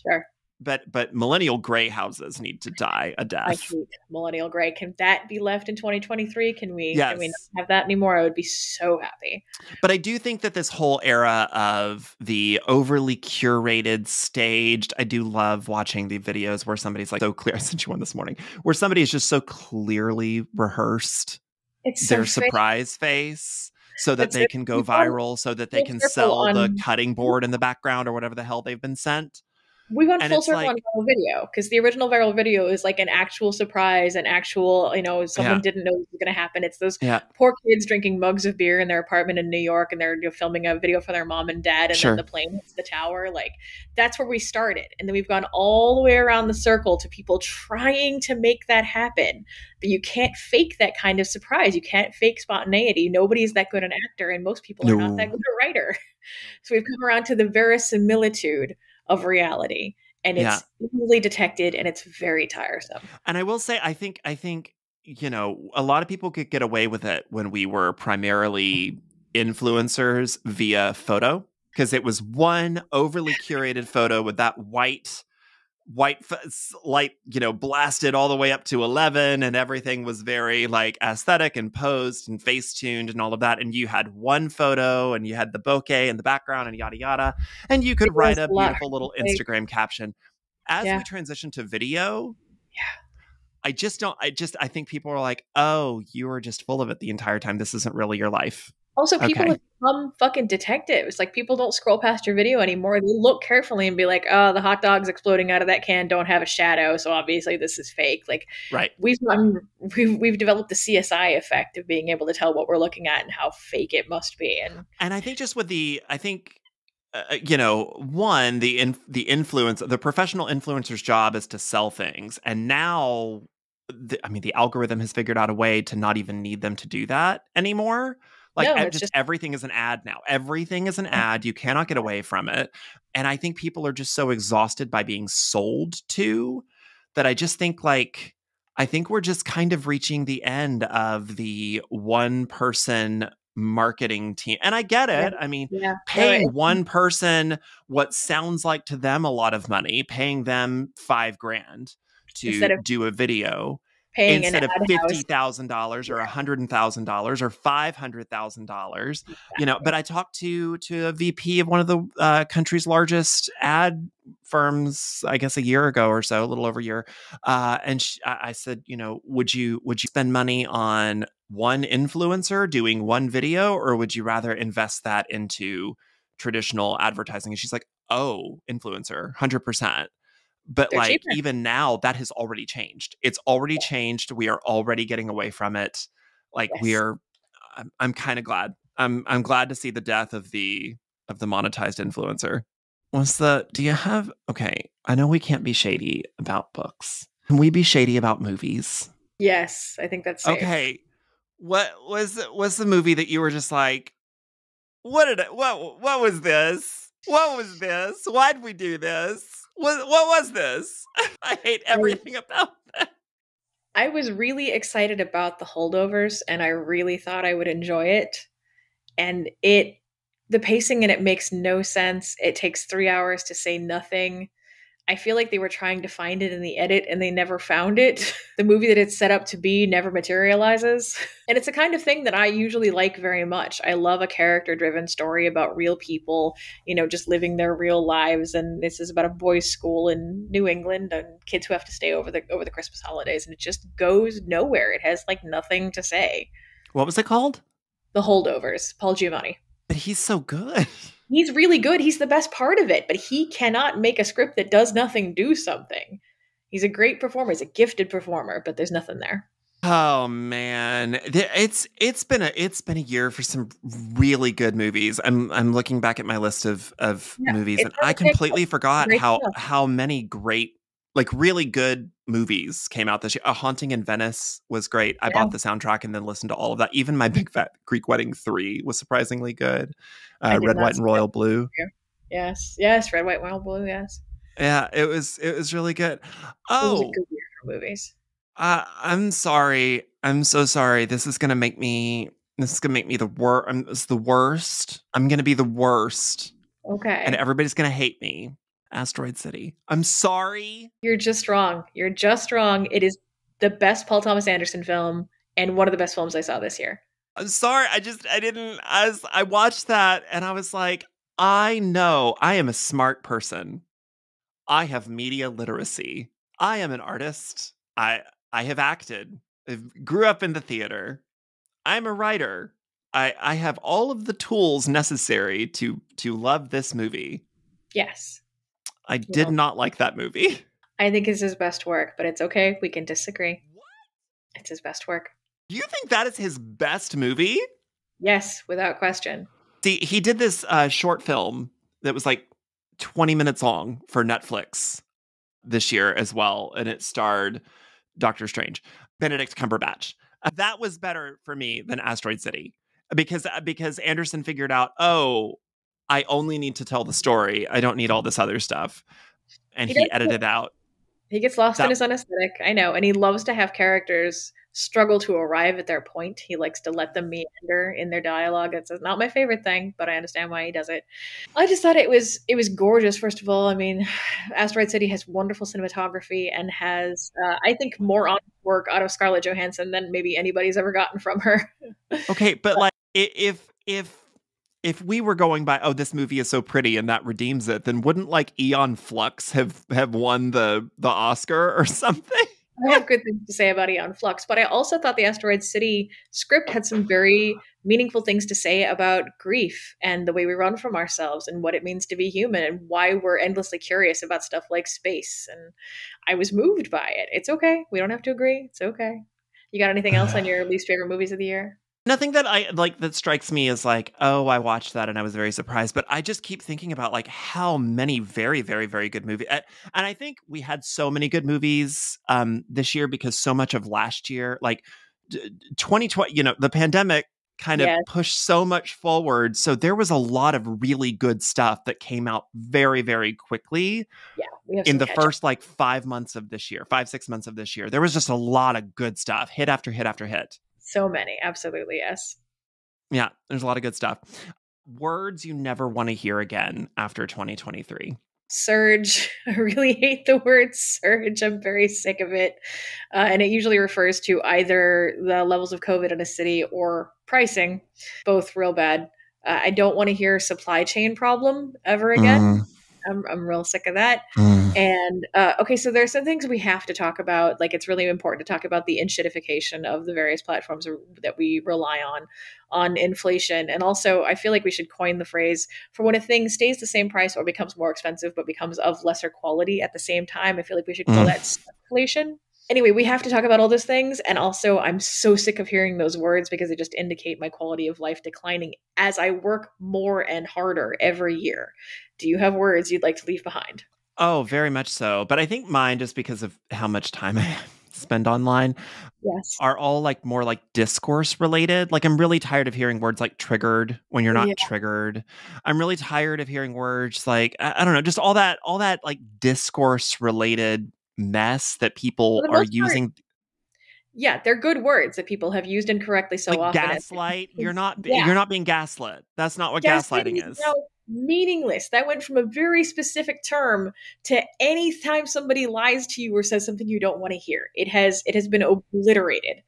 [SPEAKER 2] sure,
[SPEAKER 1] But millennial gray houses need to die a
[SPEAKER 2] I
[SPEAKER 1] death.
[SPEAKER 2] hate millennial gray. Can that be left in 2023? Can we
[SPEAKER 1] Yes.
[SPEAKER 2] not have that anymore? I would be so happy.
[SPEAKER 1] But I do think that this whole era of the overly curated, staged, I do love watching the videos where somebody's like so clear. I sent you one this morning where somebody is just so clearly rehearsed
[SPEAKER 2] It's so
[SPEAKER 1] their
[SPEAKER 2] fake.
[SPEAKER 1] surprise face so that
[SPEAKER 2] That's
[SPEAKER 1] they
[SPEAKER 2] it.
[SPEAKER 1] can go
[SPEAKER 2] We've gone
[SPEAKER 1] viral, so that they
[SPEAKER 2] full
[SPEAKER 1] can
[SPEAKER 2] circle
[SPEAKER 1] sell the
[SPEAKER 2] on
[SPEAKER 1] cutting board in the background or whatever the hell they've been sent.
[SPEAKER 2] we went
[SPEAKER 1] And
[SPEAKER 2] full
[SPEAKER 1] it's
[SPEAKER 2] circle on
[SPEAKER 1] like,
[SPEAKER 2] viral video because the original viral video is like an actual surprise, an actual, someone
[SPEAKER 1] yeah,
[SPEAKER 2] didn't know this was going to happen. It's those
[SPEAKER 1] yeah,
[SPEAKER 2] poor kids drinking mugs of beer in their apartment in New York, and they're filming a video for their mom and dad, and then the
[SPEAKER 1] sure.
[SPEAKER 2] plane hits the tower. Like that's where we started, and then we've gone all the way around the circle to people trying to make that happen. But you can't fake that kind of surprise. You can't fake spontaneity. Nobody's that good an actor, and most people are not that
[SPEAKER 1] No.
[SPEAKER 2] good a writer. So we've come around to the verisimilitude of reality, and
[SPEAKER 1] Yeah.
[SPEAKER 2] it's easily detected, and it's very tiresome.
[SPEAKER 1] And I will say, I think, a lot of people could get away with it when we were primarily influencers via photo, because it was one overly curated photo with that light, blasted all the way up to 11, and everything was very like aesthetic and posed and face tuned and all of that. And you had one photo and you had the bokeh in the background and yada yada, and you could
[SPEAKER 2] It was
[SPEAKER 1] write a
[SPEAKER 2] a lot.
[SPEAKER 1] beautiful little
[SPEAKER 2] Like,
[SPEAKER 1] Instagram caption. As
[SPEAKER 2] yeah,
[SPEAKER 1] we transition to video,
[SPEAKER 2] yeah.
[SPEAKER 1] I think people are like, oh, you were just full of it the entire time. This isn't really your life.
[SPEAKER 2] Also, people
[SPEAKER 1] Okay.
[SPEAKER 2] have become fucking detectives. Like, people don't scroll past your video anymore. They look carefully and be like, "Oh, the hot dogs exploding out of that can don't have a shadow, so obviously this is fake." Like,
[SPEAKER 1] Right.
[SPEAKER 2] we've developed the CSI effect of being able to tell what we're looking at and how fake it must be.
[SPEAKER 1] And I think just with one, the influence, the professional influencer's job is to sell things. And now, the algorithm has figured out a way to not even need them to do that anymore. Like,
[SPEAKER 2] No, it's
[SPEAKER 1] just
[SPEAKER 2] just
[SPEAKER 1] everything is an ad now. Everything is an ad. You cannot get away from it. And I think people are just so exhausted by being sold to that I just think I think we're just kind of reaching the end of the one person marketing team. And I get
[SPEAKER 2] yeah,
[SPEAKER 1] it. I mean,
[SPEAKER 2] yeah. No,
[SPEAKER 1] paying one person what sounds like to them a lot of money, paying them $5,000 to
[SPEAKER 2] instead of
[SPEAKER 1] do a video
[SPEAKER 2] paying an
[SPEAKER 1] instead of
[SPEAKER 2] ad house.
[SPEAKER 1] $50,000 or $100,000 or $500,000, But I talked to a VP of one of the country's largest ad firms, I guess a year ago or so, a little over a year, and I said, would you spend money on one influencer doing one video, or would you rather invest that into traditional advertising? And she's like, oh, influencer, 100%. But
[SPEAKER 2] They're cheaper.
[SPEAKER 1] even now, that has already changed. It's already changed. We are already getting away from it.
[SPEAKER 2] Yes.
[SPEAKER 1] I'm kind of glad. I'm glad to see the death of the monetized influencer. Okay, I know we can't be shady about books. Can we be shady about movies?
[SPEAKER 2] Yes, I think that's safe.
[SPEAKER 1] Okay. What was the movie that you were just like, what was this? What was this? Why'd we do this? What was this? I hate everything about that.
[SPEAKER 2] I was really excited about The Holdovers, and I really thought I would enjoy it. And the pacing in it makes no sense. It takes 3 hours to say nothing. I feel like they were trying to find it in the edit and they never found it. The movie that it's set up to be never materializes. And it's the kind of thing that I usually like very much. I love a character-driven story about real people, just living their real lives. And this is about a boys' school in New England and kids who have to stay over the Christmas holidays. And it just goes nowhere. It has nothing to say.
[SPEAKER 1] What was it called?
[SPEAKER 2] The Holdovers, Paul Giamatti.
[SPEAKER 1] But he's so good.
[SPEAKER 2] He's really good. He's the best part of it, but he cannot make a script that does nothing do something. He's a great performer. He's a gifted performer, but there's nothing there.
[SPEAKER 1] Oh man, it's been a year for some really good movies. I'm looking back at my list of
[SPEAKER 2] Yeah,
[SPEAKER 1] movies,
[SPEAKER 2] it's
[SPEAKER 1] and
[SPEAKER 2] hard
[SPEAKER 1] I
[SPEAKER 2] to pick, but
[SPEAKER 1] completely forgot
[SPEAKER 2] great
[SPEAKER 1] how
[SPEAKER 2] stuff.
[SPEAKER 1] how many great, like really good movies came out this year. A Haunting in Venice was great. I
[SPEAKER 2] Yeah,
[SPEAKER 1] bought the soundtrack and then listened to all of that. Even My Big Fat Greek Wedding 3 was surprisingly good.
[SPEAKER 2] I did
[SPEAKER 1] Red,
[SPEAKER 2] not
[SPEAKER 1] White,
[SPEAKER 2] see
[SPEAKER 1] and
[SPEAKER 2] that.
[SPEAKER 1] Royal Blue.
[SPEAKER 2] Yes, yes, red, white, wild, blue. Yes,
[SPEAKER 1] Yeah, it was really good.
[SPEAKER 2] it was a
[SPEAKER 1] Oh,
[SPEAKER 2] good year for movies.
[SPEAKER 1] I'm sorry. I'm so sorry. This is gonna make me the worst. It's the worst. I'm gonna be the worst, and
[SPEAKER 2] Okay,
[SPEAKER 1] everybody's gonna hate me. Asteroid City. I'm sorry.
[SPEAKER 2] you're just wrong. You're just wrong. It is the best Paul Thomas Anderson film and one of the best films I saw this year.
[SPEAKER 1] I'm sorry. I didn't. I watched that and I was like, I know I am a smart person. I have media literacy. I am an artist. I have acted. I grew up in the theater. I'm a writer. I have all of the tools necessary to love this movie.
[SPEAKER 2] Yes.
[SPEAKER 1] I did
[SPEAKER 2] Well,
[SPEAKER 1] not like that movie.
[SPEAKER 2] I think it's his best work, but it's okay. We can disagree. It's his best work.
[SPEAKER 1] You think that is his best movie?
[SPEAKER 2] Yes, without question.
[SPEAKER 1] See, he did this short film that was like 20 minutes long for Netflix this year as well, and it starred Doctor Strange, Benedict Cumberbatch. That was better for me than Asteroid City because Anderson figured out, oh, I only need to tell the story. I don't need all this other stuff, and
[SPEAKER 2] He
[SPEAKER 1] he
[SPEAKER 2] does.
[SPEAKER 1] edited out
[SPEAKER 2] He gets lost in
[SPEAKER 1] that.
[SPEAKER 2] his own aesthetic. I know. And he loves to have characters struggle to arrive at their point. He likes to let them meander in their dialogue. It's not my favorite thing, but I understand why he does it. I just thought it was gorgeous, first of all. I mean, Asteroid City has wonderful cinematography and has, I think, more honest work out of Scarlett Johansson than maybe anybody's ever gotten from her.
[SPEAKER 1] Okay, but like if we were going by, oh, this movie is so pretty and that redeems it, then wouldn't like Eon Flux have won the Oscar or something?
[SPEAKER 2] I have good things to say about Eon Flux, but I also thought the Asteroid City script had some very meaningful things to say about grief and the way we run from ourselves and what it means to be human and why we're endlessly curious about stuff like space. And I was moved by it. It's okay. We don't have to agree. It's okay. You got anything else on your least favorite movies of the year?
[SPEAKER 1] Nothing that I like that strikes me as like, oh, I watched that and I was very surprised. But I just keep thinking about like how many very, very, very good movies. And I think we had so many good movies this year because so much of last year, like 2020, the pandemic kind of
[SPEAKER 2] Yes.
[SPEAKER 1] pushed so much forward. So there was a lot of really good stuff that came out very, very quickly
[SPEAKER 2] Yeah. We have
[SPEAKER 1] in
[SPEAKER 2] some
[SPEAKER 1] the
[SPEAKER 2] catch up.
[SPEAKER 1] first like 5 months of this year, 5, 6 months of this year. There was just a lot of good stuff, hit after hit after hit.
[SPEAKER 2] So many. Absolutely. Yes.
[SPEAKER 1] Yeah, there's a lot of good stuff. Words you never want to hear again after 2023.
[SPEAKER 2] Surge. I really hate the word surge. I'm very sick of it. And it usually refers to either the levels of COVID in a city or pricing, both real bad. I don't want to hear supply chain problem ever again.
[SPEAKER 1] Mm,
[SPEAKER 2] I'm real sick of that.
[SPEAKER 1] mm,
[SPEAKER 2] And okay, so there's some things we have to talk about. Like it's really important to talk about the inshitification of the various platforms that we rely on inflation. And also, I feel like we should coin the phrase for when a thing stays the same price or becomes more expensive, but becomes of lesser quality at the same time. I feel like we should call
[SPEAKER 1] mm.
[SPEAKER 2] that stagflation. Anyway, we have to talk about all those things. And also, I'm so sick of hearing those words because they just indicate my quality of life declining as I work more and harder every year. Do you have words you'd like to leave behind?
[SPEAKER 1] Oh, very much so. But I think mine, just because of how much time I spend online,
[SPEAKER 2] Yes.
[SPEAKER 1] are all like more like discourse related. Like I'm really tired of hearing words like triggered when you're
[SPEAKER 2] Yeah.
[SPEAKER 1] not triggered. I'm really tired of hearing words like I don't know, just all that like discourse related mess that
[SPEAKER 2] For
[SPEAKER 1] people
[SPEAKER 2] the
[SPEAKER 1] are
[SPEAKER 2] most part,
[SPEAKER 1] using.
[SPEAKER 2] yeah, they're good words that people have used incorrectly so
[SPEAKER 1] Like
[SPEAKER 2] often.
[SPEAKER 1] gaslight, you're not
[SPEAKER 2] Yeah,
[SPEAKER 1] you're not being gaslit. That's not what
[SPEAKER 2] gaslighting
[SPEAKER 1] gaslighting
[SPEAKER 2] is now
[SPEAKER 1] is.
[SPEAKER 2] meaningless. That went from a very specific term to any time somebody lies to you or says something you don't want to hear. It has been obliterated.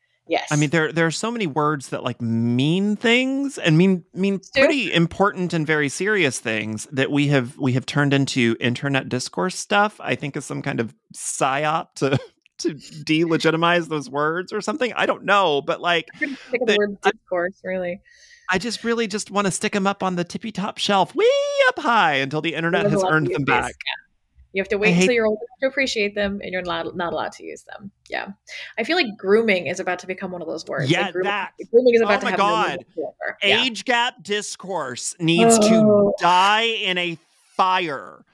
[SPEAKER 1] I mean,
[SPEAKER 2] Yes.
[SPEAKER 1] there are so many words that like mean things and mean
[SPEAKER 2] Stu?
[SPEAKER 1] pretty important and very serious things that we have turned into internet discourse stuff. I think is some kind of psyop to delegitimize those words or something. I don't know, but like
[SPEAKER 2] I'm pretty sick of the
[SPEAKER 1] the,
[SPEAKER 2] word discourse, really.
[SPEAKER 1] I just really just want to stick them up on the tippy top shelf, way up high until the
[SPEAKER 2] They
[SPEAKER 1] internet
[SPEAKER 2] live a
[SPEAKER 1] has
[SPEAKER 2] lot
[SPEAKER 1] earned
[SPEAKER 2] these
[SPEAKER 1] them
[SPEAKER 2] days.
[SPEAKER 1] back.
[SPEAKER 2] You have to
[SPEAKER 1] I
[SPEAKER 2] wait until
[SPEAKER 1] hate
[SPEAKER 2] you're old enough to appreciate them, and you're not allowed to use them. Yeah, I feel like grooming is about to become one of those words. Like
[SPEAKER 1] yeah, that.
[SPEAKER 2] grooming is
[SPEAKER 1] Oh
[SPEAKER 2] about to
[SPEAKER 1] my
[SPEAKER 2] have no meaning
[SPEAKER 1] God.
[SPEAKER 2] whatsoever. Yeah.
[SPEAKER 1] Age gap discourse needs to
[SPEAKER 2] Oh,
[SPEAKER 1] die in a fire.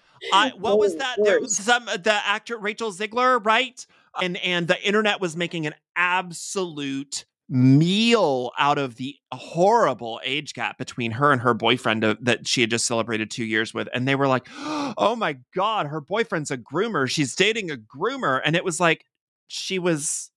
[SPEAKER 1] What was
[SPEAKER 2] oh,
[SPEAKER 1] that? There was
[SPEAKER 2] words.
[SPEAKER 1] the actor Rachel Ziegler, right? And the internet was making an absolute meal out of the horrible age gap between her and her boyfriend that she had just celebrated 2 years with. And they were like, oh my God, her boyfriend's a groomer. She's dating a groomer. And it was like, she was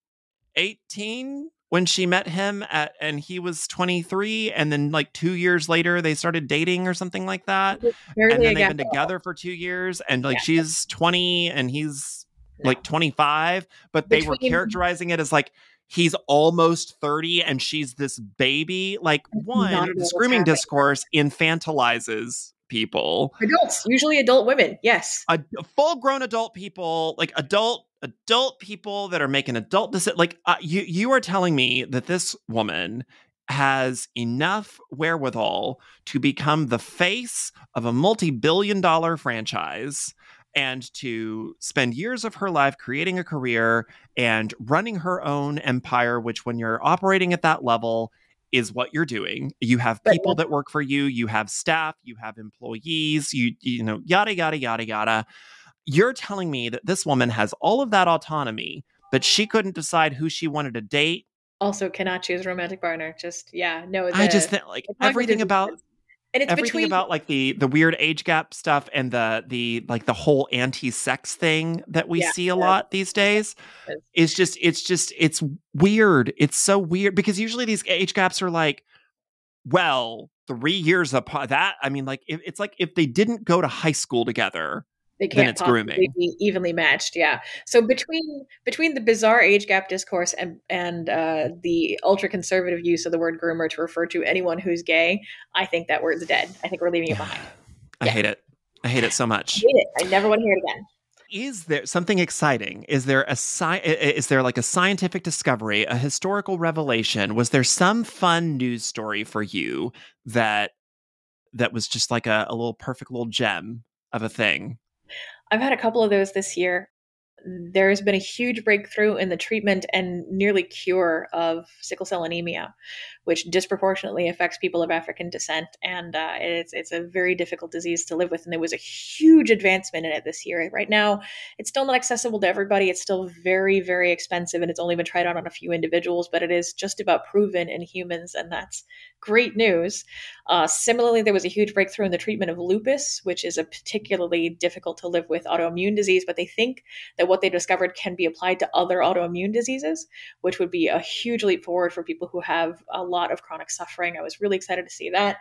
[SPEAKER 1] 18 when she met him and he was 23, and then like 2 years later they started dating or something like that, and
[SPEAKER 2] Barely
[SPEAKER 1] then
[SPEAKER 2] a
[SPEAKER 1] they've
[SPEAKER 2] gap
[SPEAKER 1] been
[SPEAKER 2] at all.
[SPEAKER 1] together for 2 years, and like
[SPEAKER 2] Yeah,
[SPEAKER 1] she's 20 and he's like
[SPEAKER 2] no.
[SPEAKER 1] 25, but they were
[SPEAKER 2] Between
[SPEAKER 1] characterizing it as like he's almost 30 and she's this baby. Like,
[SPEAKER 2] not
[SPEAKER 1] one,
[SPEAKER 2] at
[SPEAKER 1] this
[SPEAKER 2] all what's
[SPEAKER 1] grooming
[SPEAKER 2] happening.
[SPEAKER 1] discourse infantilizes people,
[SPEAKER 2] Adults, usually adult women. Yes,
[SPEAKER 1] a full grown adult people, like adult people that are making adult decisions. Like, you are telling me that this woman has enough wherewithal to become the face of a multi-billion-dollar franchise and to spend years of her life creating a career and running her own empire, which, when you're operating at that level, is what you're doing. You have
[SPEAKER 2] but
[SPEAKER 1] people that work for you, you have staff, you have employees, you know, yada yada yada yada. You're telling me that this woman has all of that autonomy, but she couldn't decide who she wanted to date.
[SPEAKER 2] also cannot choose a romantic partner. Just yeah, no,
[SPEAKER 1] I just think, like,
[SPEAKER 2] the cognitive dissonance. And it's
[SPEAKER 1] everything
[SPEAKER 2] between
[SPEAKER 1] about like the weird age gap stuff and the like the whole anti-sex thing that we
[SPEAKER 2] yeah,
[SPEAKER 1] see a
[SPEAKER 2] the,
[SPEAKER 1] lot these days
[SPEAKER 2] the-
[SPEAKER 1] is just it's weird. It's so weird because usually these age gaps are like, well, 3 years apart. That, I mean, like, it's like if they didn't go to high school together,
[SPEAKER 2] they
[SPEAKER 1] then
[SPEAKER 2] can't
[SPEAKER 1] it's
[SPEAKER 2] possibly
[SPEAKER 1] grooming.
[SPEAKER 2] be evenly matched. Yeah. So between the bizarre age gap discourse and the ultra conservative use of the word groomer to refer to anyone who's gay, I think that word's dead. I think we're leaving it behind.
[SPEAKER 1] I
[SPEAKER 2] Yeah.
[SPEAKER 1] hate it. I hate it so
[SPEAKER 2] I
[SPEAKER 1] much.
[SPEAKER 2] hate it. I never want to hear it again.
[SPEAKER 1] Is there something exciting? Is there is there like a scientific discovery, a historical revelation? Was there some fun news story for you that was just like a little perfect little gem of a thing?
[SPEAKER 2] I've had a couple of those this year. There has been a huge breakthrough in the treatment and nearly cure of sickle cell anemia, which disproportionately affects people of African descent, and it's a very difficult disease to live with. And there was a huge advancement in it this year. Right now, it's still not accessible to everybody. It's still very, very expensive, and it's only been tried out on a few individuals. But it is just about proven in humans, and that's great news. Similarly, there was a huge breakthrough in the treatment of lupus, which is a particularly difficult to live with autoimmune disease. But they think that what they discovered can be applied to other autoimmune diseases, which would be a huge leap forward for people who have a lot of chronic suffering. I was really excited to see that.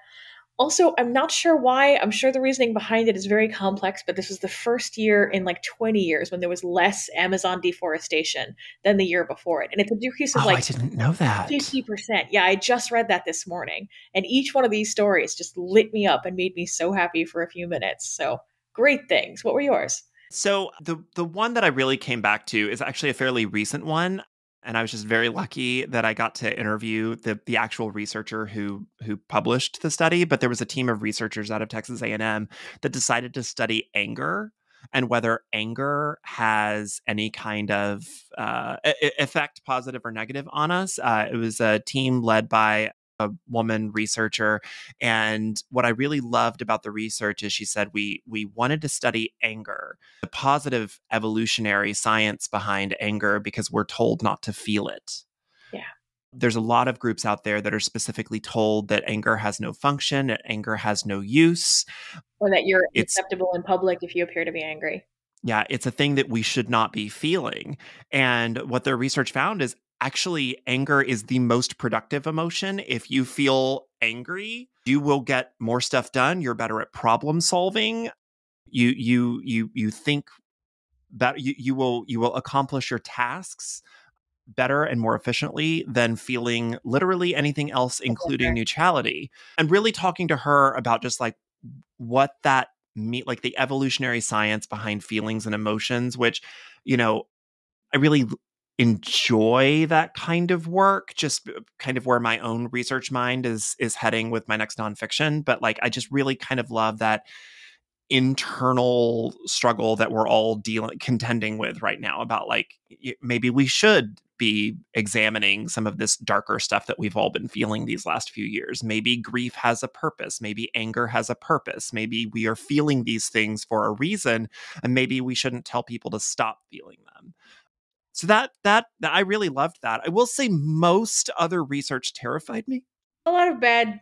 [SPEAKER 2] Also, I'm not sure why. I'm sure the reasoning behind it is very complex, but this was the first year in like 20 years when there was less Amazon deforestation than the year before it. And it's a decrease of
[SPEAKER 1] Oh, I
[SPEAKER 2] like
[SPEAKER 1] didn't know that.
[SPEAKER 2] 50%. Yeah, I just read that this morning. And each one of these stories just lit me up and made me so happy for a few minutes. So great things. What were yours?
[SPEAKER 1] So the one that I really came back to is actually a fairly recent one, and I was just very lucky that I got to interview the actual researcher who published the study. But there was a team of researchers out of Texas A&M that decided to study anger and whether anger has any kind of effect, positive or negative, on us. It was a team led by a woman researcher, and what I really loved about the research is she said we wanted to study anger, the positive evolutionary science behind anger, because we're told not to feel it.
[SPEAKER 2] Yeah.
[SPEAKER 1] There's a lot of groups out there that are specifically told that anger has no function, that anger has no use.
[SPEAKER 2] Or that you're
[SPEAKER 1] It's
[SPEAKER 2] unacceptable in public if you appear to be angry.
[SPEAKER 1] Yeah, it's a thing that we should not be feeling. And what their research found is actually anger is the most productive emotion. If you feel angry, you will get more stuff done. You're better at problem solving. You think that you will accomplish your tasks better and more efficiently than feeling literally anything else, including neutrality. And really talking to her about just like what that mean, like the evolutionary science behind feelings and emotions, which, you know, I really enjoy that kind of work, just kind of where my own research mind is heading with my next nonfiction. But like, I just really kind of love that internal struggle that we're all contending with right now about like maybe we should be examining some of this darker stuff that we've all been feeling these last few years. Maybe grief has a purpose. Maybe anger has a purpose. Maybe we are feeling these things for a reason, and maybe we shouldn't tell people to stop feeling them. So that I really loved that. I will say most other research terrified me.
[SPEAKER 2] A lot of bad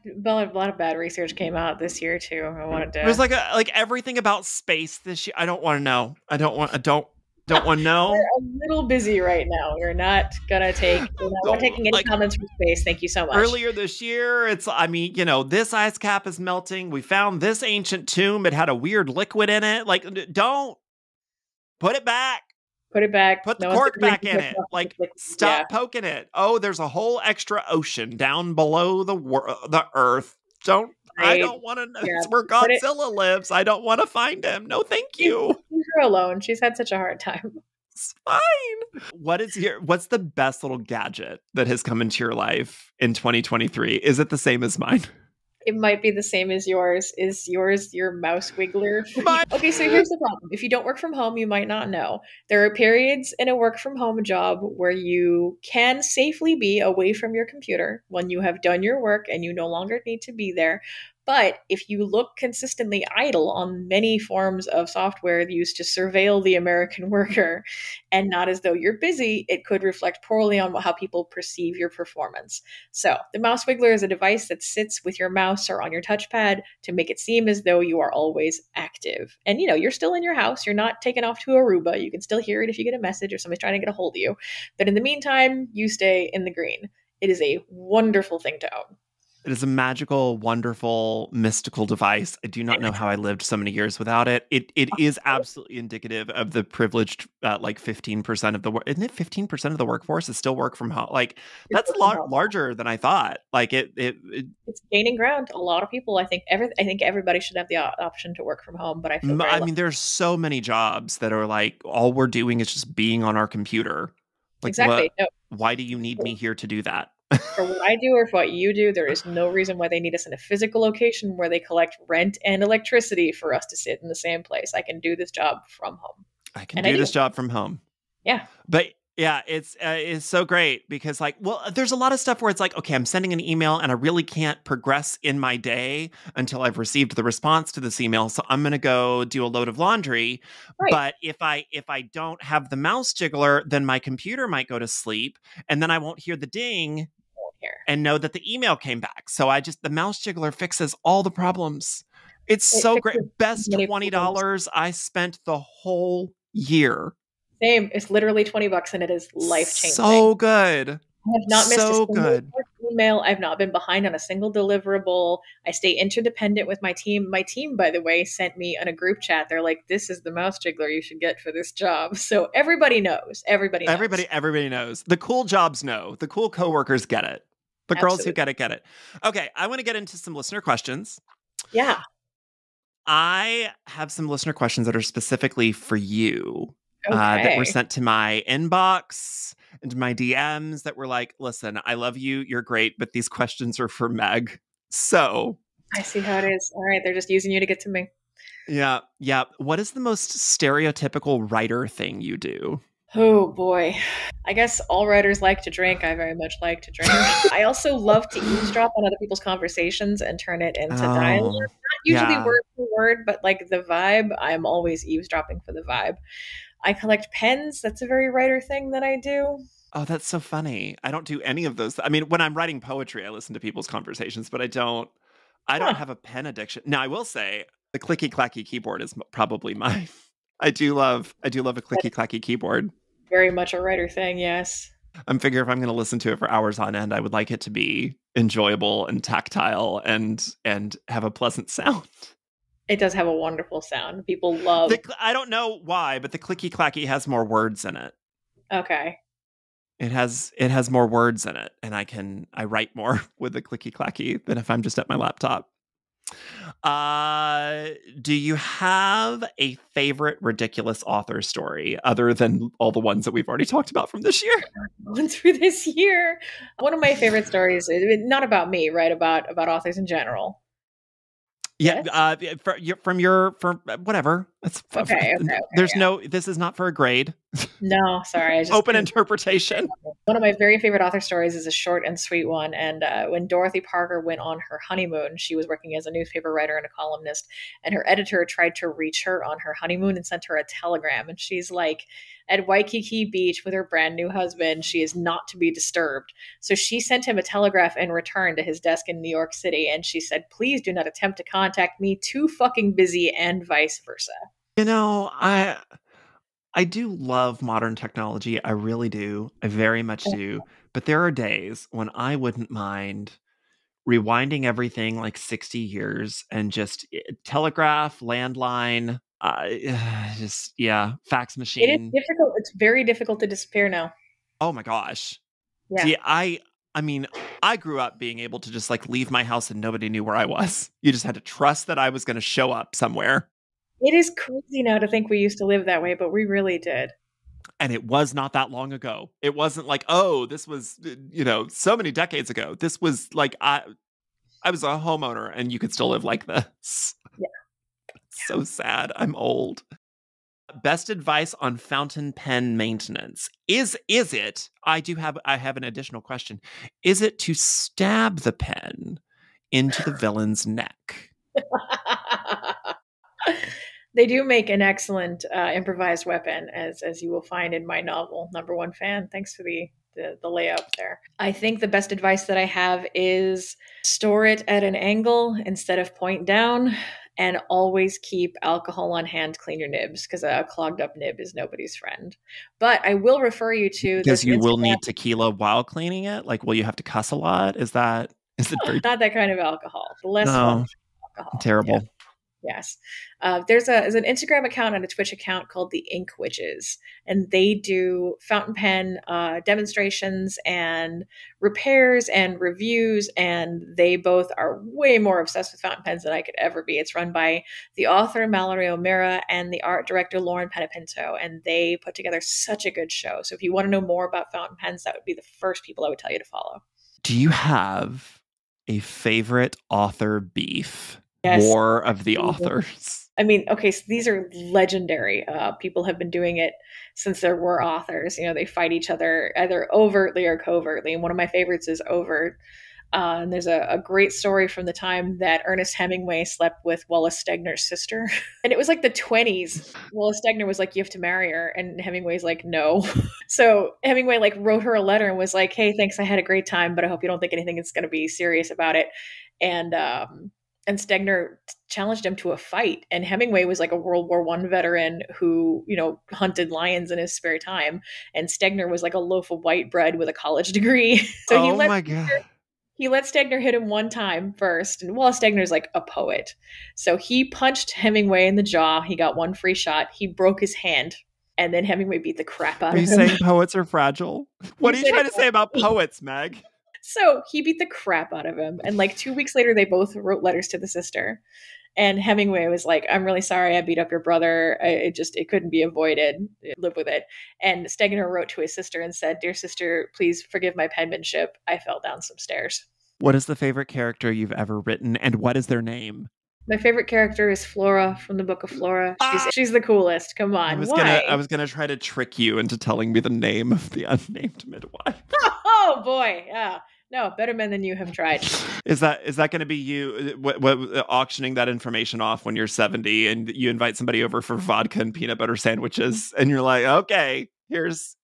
[SPEAKER 2] research came out this year too. I wanted to.
[SPEAKER 1] There's like everything about space this year. I don't want to know. I don't want to know.
[SPEAKER 2] We're a little busy right now. We're not taking any comments from space. Thank you so much.
[SPEAKER 1] Earlier this year, this ice cap is melting. We found this ancient tomb. It had a weird liquid in it. Like, don't put it back.
[SPEAKER 2] Put it back.
[SPEAKER 1] Put the cork back in it. Like, stop poking it. Oh, there's a whole extra ocean down below the earth. I don't want to know. It's where Godzilla lives. I don't want to find him. No, thank you.
[SPEAKER 2] Leave her alone. She's had such a hard time.
[SPEAKER 1] It's fine. What's the best little gadget that has come into your life in 2023? Is it the same as mine?
[SPEAKER 2] It might be the same as yours. Is yours your mouse wiggler? Okay, so here's the problem. If you don't work from home, you might not know. There are periods in a work from home job where you can safely be away from your computer when you have done your work and you no longer need to be there. But if you look consistently idle on many forms of software used to surveil the American worker and not as though you're busy, it could reflect poorly on how people perceive your performance. So the mouse wiggler is a device that sits with your mouse or on your touchpad to make it seem as though you are always active. And you're still in your house. You're not taken off to Aruba. You can still hear it if you get a message or somebody's trying to get a hold of you. But in the meantime, you stay in the green. It is a wonderful thing to own.
[SPEAKER 1] It is a magical, wonderful, mystical device. I do not know how I lived so many years without it. It is absolutely indicative of the privileged, 15% of the work. Isn't it 15% of the workforce is still work from home? Like, that's larger than I thought. Like
[SPEAKER 2] it's gaining ground. A lot of people, I think everybody should have the option to work from home. But I mean,
[SPEAKER 1] there's so many jobs that are like all we're doing is just being on our computer. Like,
[SPEAKER 2] exactly.
[SPEAKER 1] Why do you need me here to do that?
[SPEAKER 2] For what I do or for what you do, there is no reason why they need us in a physical location where they collect rent and electricity for us to sit in the same place. I can do this job from home.
[SPEAKER 1] I can do this job from home.
[SPEAKER 2] Yeah.
[SPEAKER 1] But yeah, it's so great because there's a lot of stuff where it's like, okay, I'm sending an email and I really can't progress in my day until I've received the response to this email. So I'm going to go do a load of laundry. Right. But if I don't have the mouse jiggler, then my computer might go to sleep and then I won't hear the ding and know that the email came back. So the mouse jiggler fixes all the problems. It's so great. Best $20 I spent the whole year.
[SPEAKER 2] Same. It's literally $20 and it is life-changing.
[SPEAKER 1] So good.
[SPEAKER 2] I have not missed a single email. I've not been behind on a single deliverable. I stay interdependent with my team. My team, by the way, sent me in a group chat. They're like, this is the mouse jiggler you should get for this job. So everybody knows. Everybody
[SPEAKER 1] knows. The cool jobs know. The cool coworkers get it. The girls who get it. Okay, I want to get into some listener questions.
[SPEAKER 2] Yeah.
[SPEAKER 1] I have some listener questions that are specifically for you. That were sent to my inbox and my DMs that were like, listen, I love you. You're great. But these questions are for Meg. So
[SPEAKER 2] I see how it is. All right. They're just using you to get to me.
[SPEAKER 1] Yeah. Yeah. What is the most stereotypical writer thing you do?
[SPEAKER 2] Oh, boy. I guess all writers like to drink. I very much like to drink. I also love to eavesdrop on other people's conversations and turn it into dialogue. Not usually word for word, but like the vibe. I'm always eavesdropping for the vibe. I collect pens. That's a very writer thing that I do.
[SPEAKER 1] Oh, that's so funny. I don't do any of those. I mean, when I'm writing poetry, I listen to people's conversations, but I don't have a pen addiction. Now, I will say the clicky clacky keyboard is probably mine. I do love a clicky clacky keyboard.
[SPEAKER 2] Very much a writer thing, yes.
[SPEAKER 1] I'm figuring if I'm going to listen to it for hours on end, I would like it to be enjoyable and tactile and have a pleasant sound.
[SPEAKER 2] It does have a wonderful sound. People love.
[SPEAKER 1] I don't know why, but the clicky clacky has more words in it.
[SPEAKER 2] Okay.
[SPEAKER 1] It has more words in it, and I write more with the clicky clacky than if I'm just at my laptop. Do you have a favorite ridiculous author story other than all the ones that we've already talked about from this year?
[SPEAKER 2] Ones for this year. One of my favorite stories, not about me, right? About authors in general.
[SPEAKER 1] Yeah,
[SPEAKER 2] Yes.
[SPEAKER 1] from whatever. It's
[SPEAKER 2] Okay. Okay.
[SPEAKER 1] there's no. This is not for a grade.
[SPEAKER 2] No, sorry. I just
[SPEAKER 1] Open
[SPEAKER 2] couldn't.
[SPEAKER 1] interpretation.
[SPEAKER 2] One of my very favorite author stories is a short and sweet one. And when Dorothy Parker went on her honeymoon, she was working as a newspaper writer and a columnist. And her editor tried to reach her on her honeymoon and sent her a telegram. And she's like, at Waikiki Beach with her brand new husband, she is not to be disturbed. So she sent him a telegraph in return to his desk in New York City. And she said, please do not attempt to contact me. Too fucking busy, and vice versa.
[SPEAKER 1] You know, I do love modern technology. I really do. I very much do. But there are days when I wouldn't mind rewinding everything like 60 years and just telegraph, landline, just, yeah, fax
[SPEAKER 2] It is
[SPEAKER 1] machine.
[SPEAKER 2] difficult. It's very difficult to disappear now.
[SPEAKER 1] Oh my gosh.
[SPEAKER 2] Yeah.
[SPEAKER 1] See, I mean, I grew up being able to just like leave my house and nobody knew where I was. You just had to trust that I was going to show up somewhere.
[SPEAKER 2] It is crazy now to think we used to live that way, but we really did.
[SPEAKER 1] And it was not that long ago. It wasn't like, oh, this was, so many decades ago. This was like, I was a homeowner and you could still live like this.
[SPEAKER 2] Yeah.
[SPEAKER 1] So sad. I'm old. Best advice on fountain pen maintenance. Is it, I have an additional question. Is it to stab the pen into the villain's neck?
[SPEAKER 2] They do make an excellent improvised weapon, as you will find in my novel, Number One Fan. Thanks for the layup there. I think the best advice that I have is store it at an angle instead of point down, and always keep alcohol on hand. Clean your nibs, because a clogged up nib is nobody's friend. But I will refer you to
[SPEAKER 1] because
[SPEAKER 2] this
[SPEAKER 1] you
[SPEAKER 2] Instagram.
[SPEAKER 1] Will need tequila while cleaning it. Like, will you have to cuss a lot? Is it very...
[SPEAKER 2] Not that kind of alcohol? The less
[SPEAKER 1] no,
[SPEAKER 2] alcohol.
[SPEAKER 1] terrible.
[SPEAKER 2] Yeah. Yes. There's an Instagram account and a Twitch account called the Ink Witches, and they do fountain pen demonstrations and repairs and reviews, and they both are way more obsessed with fountain pens than I could ever be. It's run by the author Mallory O'Meara and the art director Lauren Penapinto, and they put together such a good show. So if you want to know more about fountain pens, that would be the first people I would tell you to follow.
[SPEAKER 1] Do you have a favorite author beef?
[SPEAKER 2] Yes.
[SPEAKER 1] War of the authors.
[SPEAKER 2] I mean, okay, so these are legendary. People have been doing it since there were authors. They fight each other either overtly or covertly. And one of my favorites is overt. And there's a great story from the time that Ernest Hemingway slept with Wallace Stegner's sister. And it was like the 20s. Wallace Stegner was like, you have to marry her. And Hemingway's like, no. So Hemingway like wrote her a letter and was like, hey, thanks, I had a great time, but I hope you don't think anything is going to be serious about it. And Stegner challenged him to a fight. And Hemingway was like a World War I veteran who, hunted lions in his spare time. And Stegner was like a loaf of white bread with a college degree. So
[SPEAKER 1] my God.
[SPEAKER 2] He let Stegner hit him one time first. And Wallace Stegner's like a poet. So he punched Hemingway in the jaw. He got one free shot. He broke his hand. And then Hemingway beat the crap out of him.
[SPEAKER 1] Are you saying poets are fragile? What are you trying to say about poets, Meg?
[SPEAKER 2] So he beat the crap out of him. And like 2 weeks later, they both wrote letters to the sister. And Hemingway was like, I'm really sorry I beat up your brother. It couldn't be avoided. Live with it. And Stegner wrote to his sister and said, dear sister, please forgive my penmanship. I fell down some stairs.
[SPEAKER 1] What is the favorite character you've ever written, and what is their name?
[SPEAKER 2] My favorite character is Flora from the Book of Flora. She's the coolest. Come on.
[SPEAKER 1] I was gonna try to trick you into telling me the name of the unnamed midwife.
[SPEAKER 2] Oh boy. Yeah. No, better men than you have tried.
[SPEAKER 1] Is that going to be you auctioning that information off when you're 70 and you invite somebody over for vodka and peanut butter sandwiches and you're like, okay, here's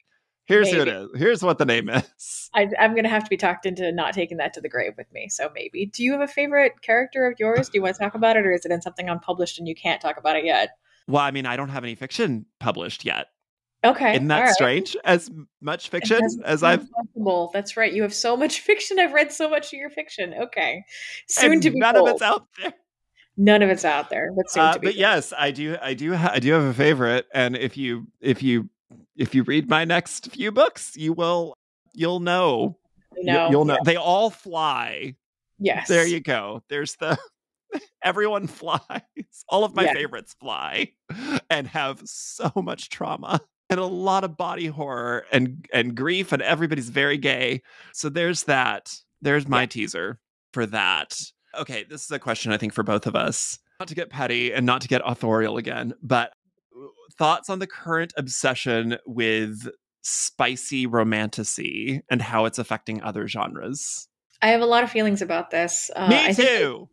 [SPEAKER 1] who it is. Here's what the name is.
[SPEAKER 2] I'm going to have to be talked into not taking that to the grave with me. So maybe. Do you have a favorite character of yours? Do you want to talk about it, or is it in something unpublished and you can't talk about it yet?
[SPEAKER 1] Well, I mean, I don't have any fiction published yet.
[SPEAKER 2] Okay.
[SPEAKER 1] Isn't that strange? As much fiction as I've...
[SPEAKER 2] Possible. That's right. You have so much fiction. I've read so much of your fiction. Okay. Soon to be
[SPEAKER 1] none
[SPEAKER 2] told.
[SPEAKER 1] of it's out there.
[SPEAKER 2] None of it's out there, but soon to be.
[SPEAKER 1] But yes, I do have a favorite. And if you read my next few books, you'll know. You'll know.
[SPEAKER 2] Yeah.
[SPEAKER 1] They all fly.
[SPEAKER 2] Yes.
[SPEAKER 1] There you go. There's the... Everyone flies. All of my favorites fly and have so much trauma and a lot of body horror and grief, and everybody's very gay. So there's that. There's my teaser for that. Okay, this is a question I think for both of us. Not to get petty and not to get authorial again, but thoughts on the current obsession with spicy romantasy and how it's affecting other genres?
[SPEAKER 2] I have a lot of feelings about this.
[SPEAKER 1] Me
[SPEAKER 2] I think
[SPEAKER 1] too.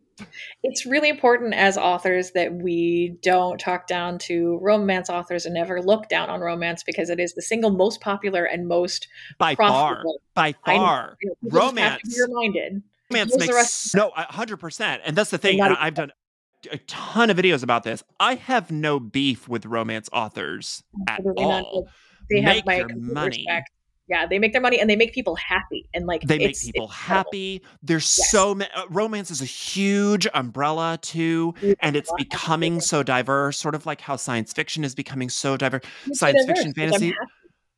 [SPEAKER 2] it's really important as authors that we don't talk down to romance authors and never look down on romance because it is the single most popular and most
[SPEAKER 1] By far,
[SPEAKER 2] profitable.
[SPEAKER 1] by
[SPEAKER 2] I know.
[SPEAKER 1] far,
[SPEAKER 2] People just have to be
[SPEAKER 1] romance.
[SPEAKER 2] reminded.
[SPEAKER 1] Romance
[SPEAKER 2] Here's the rest.
[SPEAKER 1] makes no 100%, and that's the
[SPEAKER 2] They're
[SPEAKER 1] thing.
[SPEAKER 2] not
[SPEAKER 1] And
[SPEAKER 2] even
[SPEAKER 1] I've done a ton of videos about this. I have no beef with romance authors at
[SPEAKER 2] absolutely not.
[SPEAKER 1] all.
[SPEAKER 2] They have
[SPEAKER 1] Make
[SPEAKER 2] my
[SPEAKER 1] your
[SPEAKER 2] complete
[SPEAKER 1] money.
[SPEAKER 2] respect. Yeah, they make their money and they make people happy, and like
[SPEAKER 1] They make
[SPEAKER 2] it's
[SPEAKER 1] people
[SPEAKER 2] incredible.
[SPEAKER 1] happy. There's
[SPEAKER 2] Yes,
[SPEAKER 1] so many. Romance is a huge umbrella too, and it's becoming so diverse. Sort of like how science fiction is becoming so diverse.
[SPEAKER 2] it's so
[SPEAKER 1] Science
[SPEAKER 2] diverse.
[SPEAKER 1] fiction,
[SPEAKER 2] Like I'm
[SPEAKER 1] fantasy.
[SPEAKER 2] happy.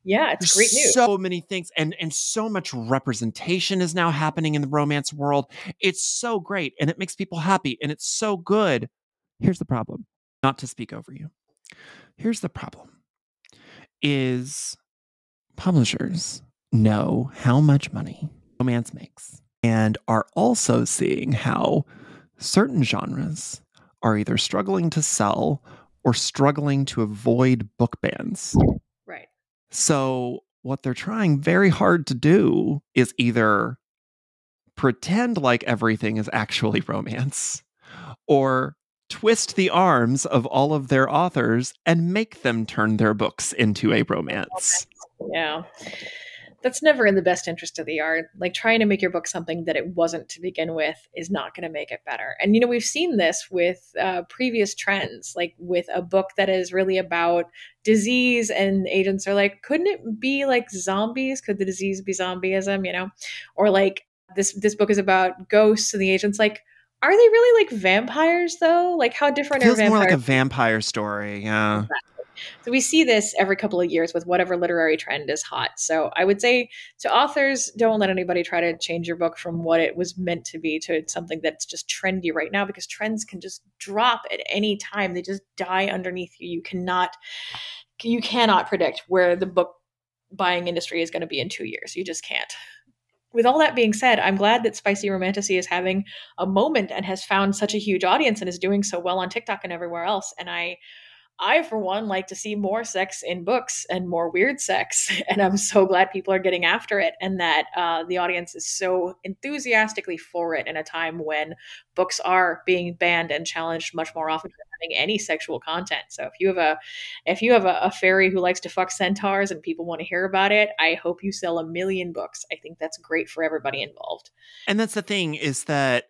[SPEAKER 2] Yeah, it's
[SPEAKER 1] There's
[SPEAKER 2] great news.
[SPEAKER 1] so many things, and so much representation is now happening in the romance world. It's so great, and it makes people happy, and it's so good. Here's the problem. Not to speak over you. Here's the problem: is publishers know how much money romance makes and are also seeing how certain genres are either struggling to sell or struggling to avoid book bans.
[SPEAKER 2] Right.
[SPEAKER 1] So, what they're trying very hard to do is either pretend like everything is actually romance or twist the arms of all of their authors and make them turn their books into a romance.
[SPEAKER 2] Yeah. That's never in the best interest of the art. Like trying to make your book something that it wasn't to begin with is not going to make it better. And, you know, we've seen this with previous trends, like with a book that is really about disease, and agents are like, couldn't it be like zombies? Could the disease be zombieism, you know? Or like this book is about ghosts, and the agent's like, are they really like vampires though? Like how different are
[SPEAKER 1] Feels more like
[SPEAKER 2] vampires?
[SPEAKER 1] a vampire story. Yeah.
[SPEAKER 2] So we see this every couple of years with whatever literary trend is hot. So I would say to authors, don't let anybody try to change your book from what it was meant to be to something that's just trendy right now, because trends can just drop at any time. They just die underneath you. You cannot predict where the book buying industry is going to be in 2 years. You just can't. With all that being said, I'm glad that Spicy Romantasy is having a moment and has found such a huge audience and is doing so well on TikTok and everywhere else. And I, for one, like to see more sex in books and more weird sex. And I'm so glad people are getting after it, and that the audience is so enthusiastically for it in a time when books are being banned and challenged much more often for having any sexual content. So if you have a fairy who likes to fuck centaurs and people want to hear about it, I hope you sell 1 million books. I think that's great for everybody involved.
[SPEAKER 1] And that's the thing, is that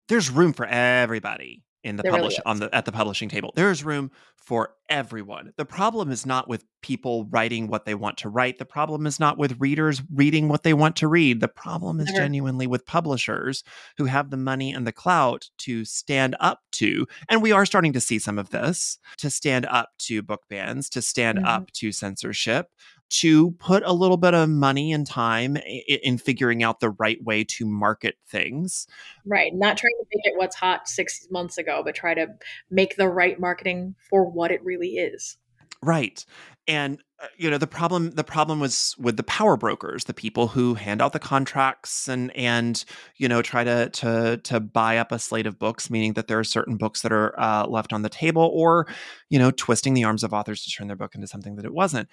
[SPEAKER 1] there's room for everybody in the
[SPEAKER 2] There really is.
[SPEAKER 1] at the publishing table. There's room for everyone. The problem is not with people writing what they want to write. The problem is not with readers reading what they want to read. The problem is
[SPEAKER 2] Never.
[SPEAKER 1] genuinely with publishers who have the money and the clout to stand up to, and we are starting to see some of this, to stand up to book bans, to stand
[SPEAKER 2] Mhm.
[SPEAKER 1] up to censorship, to put a little bit of money and time in figuring out the right way to market things.
[SPEAKER 2] Right. Not trying to make it what's hot 6 months ago, but try to make the right marketing for what it really is.
[SPEAKER 1] Right. And you know, the problem was with the power brokers, the people who hand out the contracts and you know, try to buy up a slate of books, meaning that there are certain books that are left on the table, or you know, twisting the arms of authors to turn their book into something that it wasn't.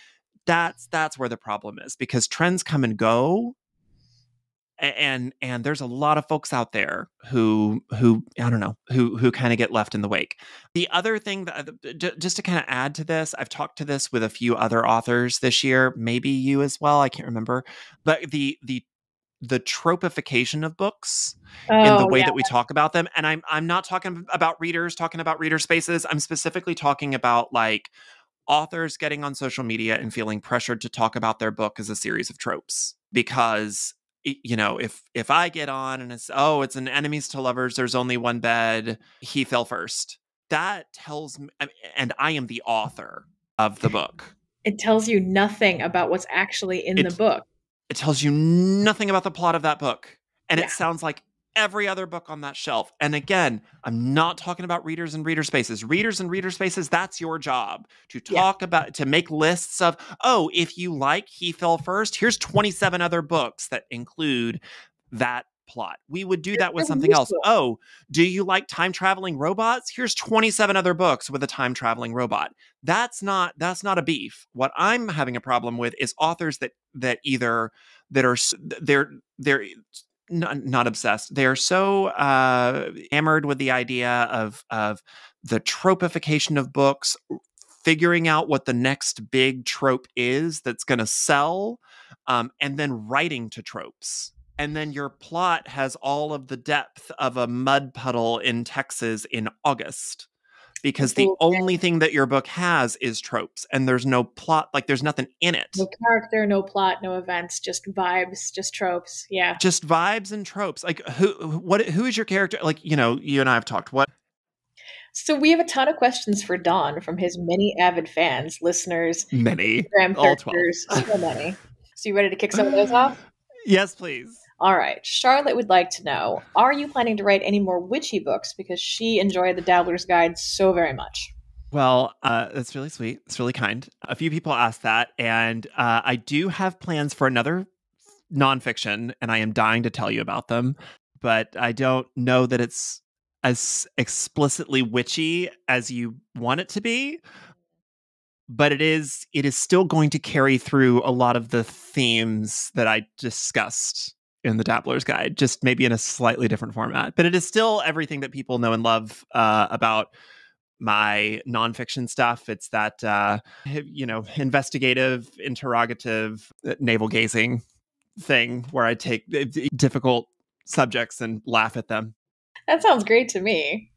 [SPEAKER 1] That's where the problem is, because trends come and go, and there's a lot of folks out there who I don't know, who kind of get left in the wake. The other thing that just to kind of add to this, I've talked to this with a few other authors this year, maybe you as well, I can't remember, but the tropification of books in the
[SPEAKER 2] Oh,
[SPEAKER 1] way
[SPEAKER 2] yeah.
[SPEAKER 1] that we talk about them, and I'm not talking about readers, talking about reader spaces. I'm specifically talking about like authors getting on social media and feeling pressured to talk about their book as a series of tropes, because you know, if I get on and it's an enemies to lovers, there's only one bed, he fell first, that tells me, and I am the author of the book,
[SPEAKER 2] It tells you nothing about what's actually in the
[SPEAKER 1] it
[SPEAKER 2] book.
[SPEAKER 1] it tells you nothing about the plot of that book, and it
[SPEAKER 2] Yeah.
[SPEAKER 1] sounds like every other book on that shelf. And again, I'm not talking about readers and reader spaces. Readers and reader spaces, that's your job, to
[SPEAKER 2] Yeah.
[SPEAKER 1] talk about, to make lists of, oh, if you like He Fell First, here's 27 other books that include that plot. We would do that with
[SPEAKER 2] They're
[SPEAKER 1] something else.
[SPEAKER 2] useful.
[SPEAKER 1] Oh, do you like time traveling robots? Here's 27 other books with a time traveling robot. That's not a beef. What I'm having a problem with is authors that either that are they're not obsessed. They are so enamored with the idea of the tropification of books, figuring out what the next big trope is that's going to sell, and then writing to tropes. And then your plot has all of the depth of a mud puddle in Texas in August. Because the only thing that your book has is tropes, and there's no plot, like there's nothing in it.
[SPEAKER 2] No character, no plot, no events, just vibes, just tropes. Yeah.
[SPEAKER 1] Just vibes and tropes. Like who is your character? Like, you know, you and I have talked. What?
[SPEAKER 2] So we have a ton of questions for Don from his many avid fans, listeners,
[SPEAKER 1] Many.
[SPEAKER 2] Instagram
[SPEAKER 1] All 12.
[SPEAKER 2] so many. So you ready to kick some of those off?
[SPEAKER 1] Yes, please.
[SPEAKER 2] All right. Charlotte would like to know, are you planning to write any more witchy books? Because she enjoyed the Dabbler's Guide so very much.
[SPEAKER 1] Well, that's really sweet. It's really kind. A few people asked that, and I do have plans for another nonfiction, and I am dying to tell you about them, but I don't know that it's as explicitly witchy as you want it to be. But it is still going to carry through a lot of the themes that I discussed in the Dabbler's Guide, just maybe in a slightly different format. But it is still everything that people know and love about my nonfiction stuff. It's that, investigative, interrogative, navel gazing thing where I take difficult subjects and laugh at them.
[SPEAKER 2] That sounds great to me.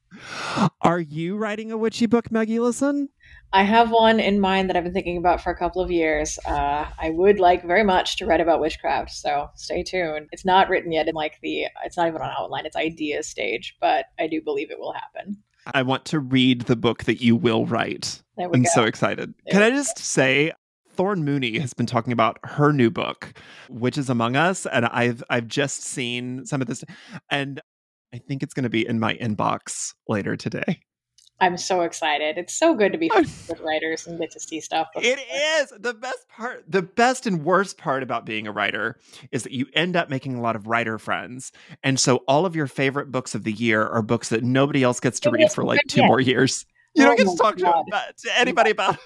[SPEAKER 1] Are you writing a witchy book, Meg Elison?
[SPEAKER 2] I have one in mind that I've been thinking about for a couple of years. I would like very much to write about witchcraft, so stay tuned. It's not written yet it's not even on outline, it's idea stage, but I do believe it will happen.
[SPEAKER 1] I want to read the book that you will write. I'm so excited. Can I just say, Thorn Mooney has been talking about her new book, Witches Among Us, and I've just seen some of this, and I think it's going to be in my inbox later today.
[SPEAKER 2] I'm so excited. It's so good to be with writers and get to see stuff.
[SPEAKER 1] It is. The best part, the best and worst part about being a writer is that you end up making a lot of writer friends. And so all of your favorite books of the year are books that nobody else gets to read for like 2 more years. You don't get to talk to anybody about.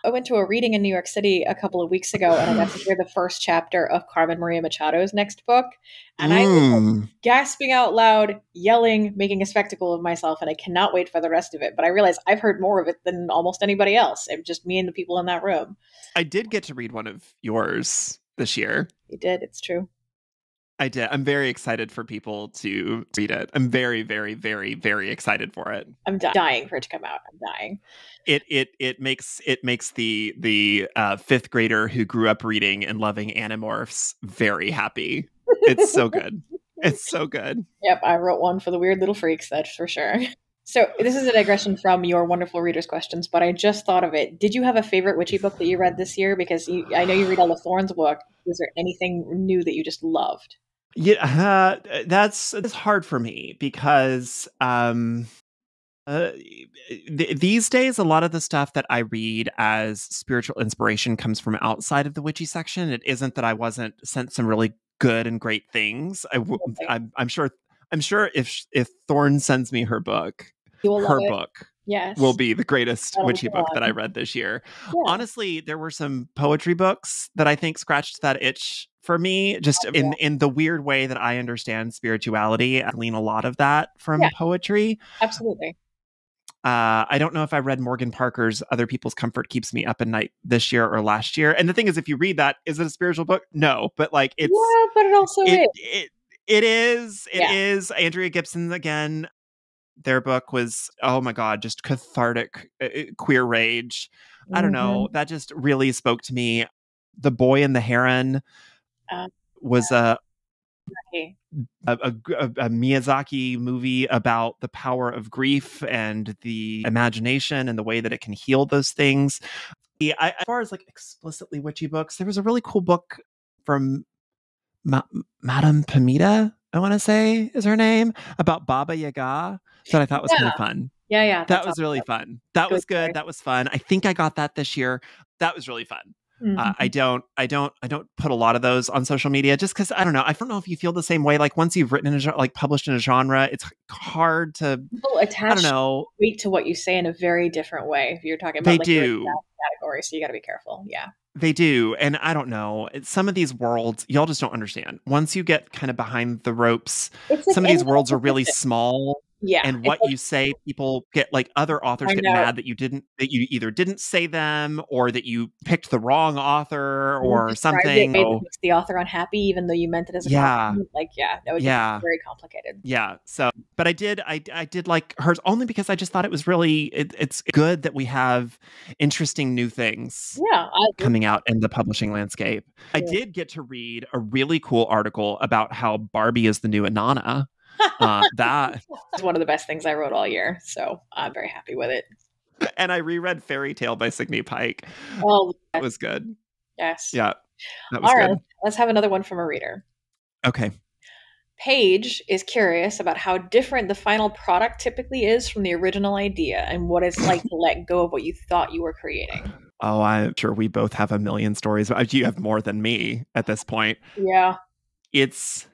[SPEAKER 2] I went to a reading in New York City a couple of weeks ago, and I got to hear the first chapter of Carmen Maria Machado's next book. And I was gasping out loud, yelling, making a spectacle of myself, and I cannot wait for the rest of it. But I realized I've heard more of it than almost anybody else. It's just me and the people in that room.
[SPEAKER 1] I did get to read one of yours this year.
[SPEAKER 2] You did. It's true.
[SPEAKER 1] I did. I'm very excited for people to read it. I'm very, very, very, very excited for it.
[SPEAKER 2] I'm dying for it to come out. I'm dying.
[SPEAKER 1] It makes the fifth grader who grew up reading and loving Animorphs very happy. It's so good. It's so good.
[SPEAKER 2] Yep, I wrote one for the weird little freaks, that's for sure. So this is a digression from your wonderful readers' questions, but I just thought of it. Did you have a favorite witchy book that you read this year? Because I know you read all the Thorns book. Was there anything new that you just loved?
[SPEAKER 1] Yeah, that's hard for me because these days, a lot of the stuff that I read as spiritual inspiration comes from outside of the witchy section. It isn't that I wasn't sent some really good and great things. I'm sure if Thorn sends me her book, yes, will be the greatest witchy book that I read this year. Yeah. Honestly, there were some poetry books that I think scratched that itch for me, just in the weird way that I understand spirituality. I glean a lot of that from poetry.
[SPEAKER 2] Absolutely.
[SPEAKER 1] I don't know if I read Morgan Parker's Other People's Comfort Keeps Me Up at Night this year or last year. And the thing is, if you read that, is it a spiritual book? No, but like it's...
[SPEAKER 2] Yeah, but it also is.
[SPEAKER 1] It is. It is. Andrea Gibson, again, their book was, oh my God, just cathartic queer rage. I don't know. That just really spoke to me. The Boy and the Heron was a Miyazaki movie about the power of grief and the imagination and the way that it can heal those things. As far as like explicitly witchy books, there was a really cool book from Madame Pamita, I want to say is her name, about Baba Yaga that I thought was kind of fun.
[SPEAKER 2] Yeah.
[SPEAKER 1] That was really fun. That was good. That was fun. I think I got that this year. That was really fun.
[SPEAKER 2] Mm-hmm.
[SPEAKER 1] I don't put a lot of those on social media just because I don't know. I don't know if you feel the same way. Like once you've written in like published in a genre, it's hard to,
[SPEAKER 2] People
[SPEAKER 1] I don't
[SPEAKER 2] attach
[SPEAKER 1] know.
[SPEAKER 2] weight to what you say in a very different way. If you're talking about
[SPEAKER 1] They
[SPEAKER 2] like your
[SPEAKER 1] do.
[SPEAKER 2] exact category, so you got to be careful. Yeah.
[SPEAKER 1] They do. And I don't know. Some of these worlds, y'all just don't understand. Once you get kind of behind the ropes,
[SPEAKER 2] It's like
[SPEAKER 1] some of
[SPEAKER 2] any
[SPEAKER 1] these worlds are really
[SPEAKER 2] competition.
[SPEAKER 1] small.
[SPEAKER 2] Yeah.
[SPEAKER 1] And
[SPEAKER 2] It's
[SPEAKER 1] what you say, people get like other authors
[SPEAKER 2] find
[SPEAKER 1] get
[SPEAKER 2] out
[SPEAKER 1] mad that that you either didn't say them or that you picked the wrong author
[SPEAKER 2] or
[SPEAKER 1] or
[SPEAKER 2] described it
[SPEAKER 1] something.
[SPEAKER 2] in a way that
[SPEAKER 1] Oh,
[SPEAKER 2] makes the author unhappy, even though you meant it as a
[SPEAKER 1] yeah.
[SPEAKER 2] compliment. Like, yeah, no, it gets
[SPEAKER 1] Yeah.
[SPEAKER 2] very complicated.
[SPEAKER 1] Yeah. So, but I did like hers only because I just thought it was really, it's good that we have interesting new things
[SPEAKER 2] Yeah, I agree.
[SPEAKER 1] coming out in the publishing landscape. I
[SPEAKER 2] Yeah.
[SPEAKER 1] did get to read a really cool article about how Barbie is the new Inanna. That,
[SPEAKER 2] It's one of the best things I wrote all year, so I'm very happy with it.
[SPEAKER 1] and I reread Fairy Tale by Signe Pike.
[SPEAKER 2] Oh,
[SPEAKER 1] That was good.
[SPEAKER 2] yes.
[SPEAKER 1] Yeah, that was
[SPEAKER 2] All right,
[SPEAKER 1] good.
[SPEAKER 2] let's have another one from a reader.
[SPEAKER 1] Okay.
[SPEAKER 2] Paige is curious about how different the final product typically is from the original idea and what it's like to let go of what you thought you were creating.
[SPEAKER 1] Oh, I'm sure we both have a million stories. You have more than me at this point.
[SPEAKER 2] Yeah.
[SPEAKER 1] It's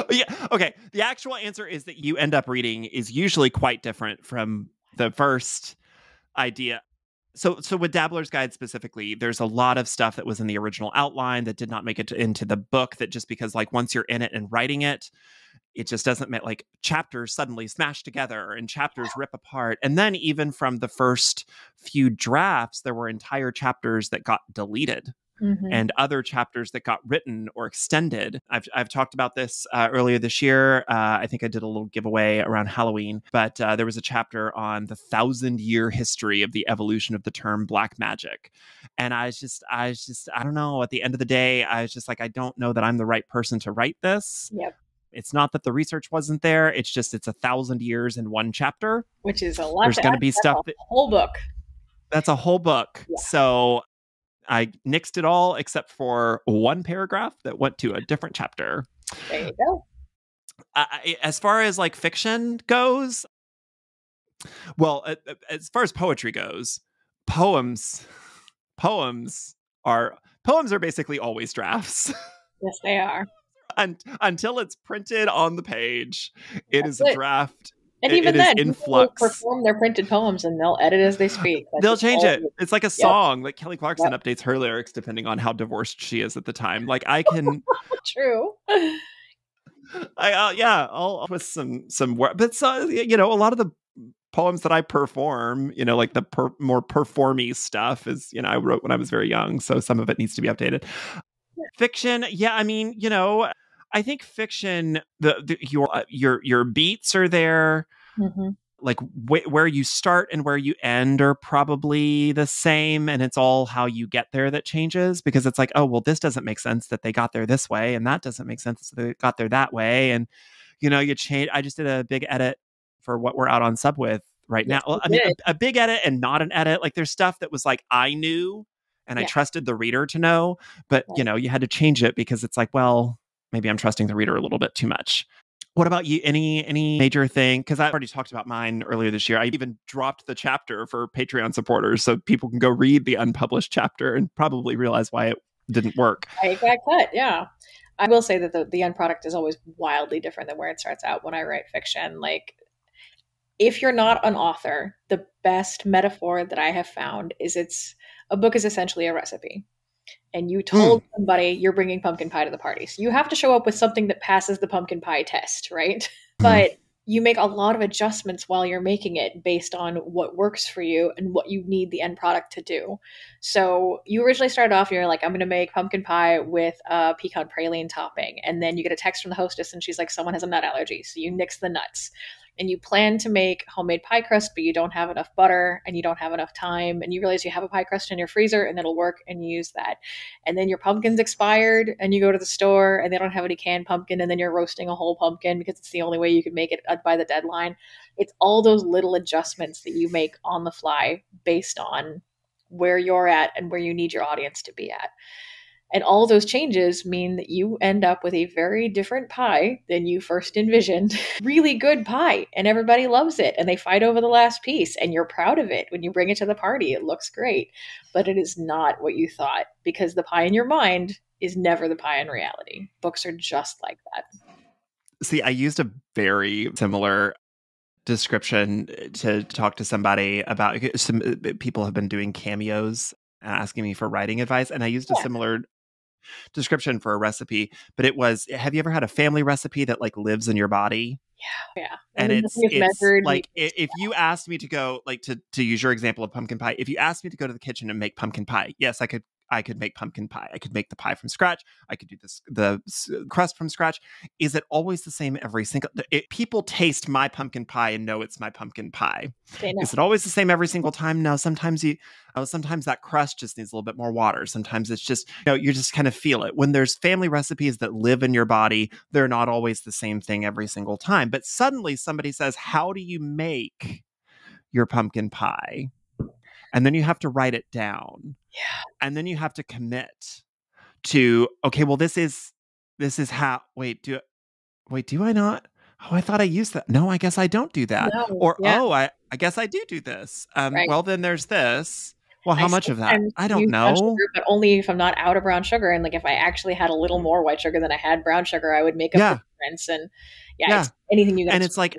[SPEAKER 1] yeah. Okay. The actual answer is that you end up reading is usually quite different from the first idea. So with Dabbler's Guide specifically, there's a lot of stuff that was in the original outline that did not make it into the book. That just because like once you're in it and writing it, it just doesn't make like chapters suddenly smash together and chapters rip apart. And then even from the first few drafts, there were entire chapters that got deleted.
[SPEAKER 2] Mm-hmm.
[SPEAKER 1] And other chapters that got written or extended. I've talked about this earlier this year. I think I did a little giveaway around Halloween, but there was a chapter on the 1,000-year history of the evolution of the term black magic. And I don't know. At the end of the day, I was just like, I don't know that I'm the right person to write this.
[SPEAKER 2] Yep.
[SPEAKER 1] It's not that the research wasn't there. It's just it's 1,000 years in one chapter,
[SPEAKER 2] Which is a lot.
[SPEAKER 1] There's going to be stuff
[SPEAKER 2] that whole book.
[SPEAKER 1] That's a whole book.
[SPEAKER 2] Yeah.
[SPEAKER 1] So I nixed it all except for one paragraph that went to a different chapter.
[SPEAKER 2] There you go.
[SPEAKER 1] As far as like fiction goes, well, as far as poetry goes, poems are basically always drafts.
[SPEAKER 2] Yes, they are.
[SPEAKER 1] Until it's printed on the page, it is a draft.
[SPEAKER 2] And even then,
[SPEAKER 1] in
[SPEAKER 2] people
[SPEAKER 1] flux.
[SPEAKER 2] will perform their printed poems and they'll edit as they speak.
[SPEAKER 1] They'll change it. It's like a song. Like Kelly Clarkson
[SPEAKER 2] Yep.
[SPEAKER 1] updates her lyrics depending on how divorced she is at the time. Like I can.
[SPEAKER 2] True.
[SPEAKER 1] I'll twist some work, but a lot of the poems that I perform, like the more performy stuff is, I wrote when I was very young, so some of it needs to be updated. Yeah. Fiction, I mean, I think fiction, your beats are there.
[SPEAKER 2] Mm-hmm.
[SPEAKER 1] Like where you start and where you end are probably the same, and it's all how you get there that changes, because it's like, oh, well, this doesn't make sense that they got there this way, and that doesn't make sense that they got there that way, and you change. I just did a big edit for what we're out on sub with right now. Well, I mean, a big edit and not an edit. Like there's stuff that was like I knew and I trusted the reader to know, but you had to change it because it's like, well, maybe I'm trusting the reader a little bit too much. What about you? Any major thing? Because I already talked about mine earlier this year. I even dropped the chapter for Patreon supporters so people can go read the unpublished chapter and probably realize why it didn't work.
[SPEAKER 2] I got cut, yeah. I will say that the end product is always wildly different than where it starts out when I write fiction. Like, if you're not an author, the best metaphor that I have found is a book is essentially a recipe. And you told somebody you're bringing pumpkin pie to the party. So you have to show up with something that passes the pumpkin pie test, right? But you make a lot of adjustments while you're making it based on what works for you and what you need the end product to do. So you originally started off, you're like, I'm going to make pumpkin pie with a pecan praline topping. And then you get a text from the hostess and she's like, someone has a nut allergy. So you nix the nuts. And you plan to make homemade pie crust, but you don't have enough butter and you don't have enough time. And you realize you have a pie crust in your freezer and it'll work, and you use that. And then your pumpkin's expired and you go to the store and they don't have any canned pumpkin. And then you're roasting a whole pumpkin because it's the only way you can make it by the deadline. It's all those little adjustments that you make on the fly based on where you're at and where you need your audience to be at. And all those changes mean that you end up with a very different pie than you first envisioned. Really good pie, and everybody loves it, and they fight over the last piece, and you're proud of it when you bring it to the party. It looks great, but it is not what you thought, because the pie in your mind is never the pie in reality. Books are just like that.
[SPEAKER 1] See, I used a very similar description to talk to somebody about. Some people have been doing cameos asking me for writing advice, and I used a similar description for a recipe, but it was, have you ever had a family recipe that like lives in your body?
[SPEAKER 2] Yeah.
[SPEAKER 1] And it's measured. Like if you asked me to go, like to use your example of pumpkin pie, if you asked me to go to the kitchen and make pumpkin pie, yes, I could make pumpkin pie. I could make the pie from scratch. I could do the crust from scratch. Is it always the same every single? People taste my pumpkin pie and know it's my pumpkin pie. Is it always the same every single time? No. Sometimes sometimes that crust just needs a little bit more water. Sometimes it's just, you just kind of feel it. When there's family recipes that live in your body, they're not always the same thing every single time. But suddenly somebody says, "How do you make your pumpkin pie?" And then you have to write it down.
[SPEAKER 2] Yeah.
[SPEAKER 1] And then you have to commit to, okay, well, this is how, do I not? Oh, I thought I used that. No, I guess I don't do that.
[SPEAKER 2] No,
[SPEAKER 1] or, I guess I do this.
[SPEAKER 2] Right.
[SPEAKER 1] Well, then there's this. Well, how much of that? I don't know.
[SPEAKER 2] Sugar, but only if I'm not out of brown sugar. And like if I actually had a little more white sugar than I had brown sugar, I would make a difference. And it's anything you.
[SPEAKER 1] And it's like,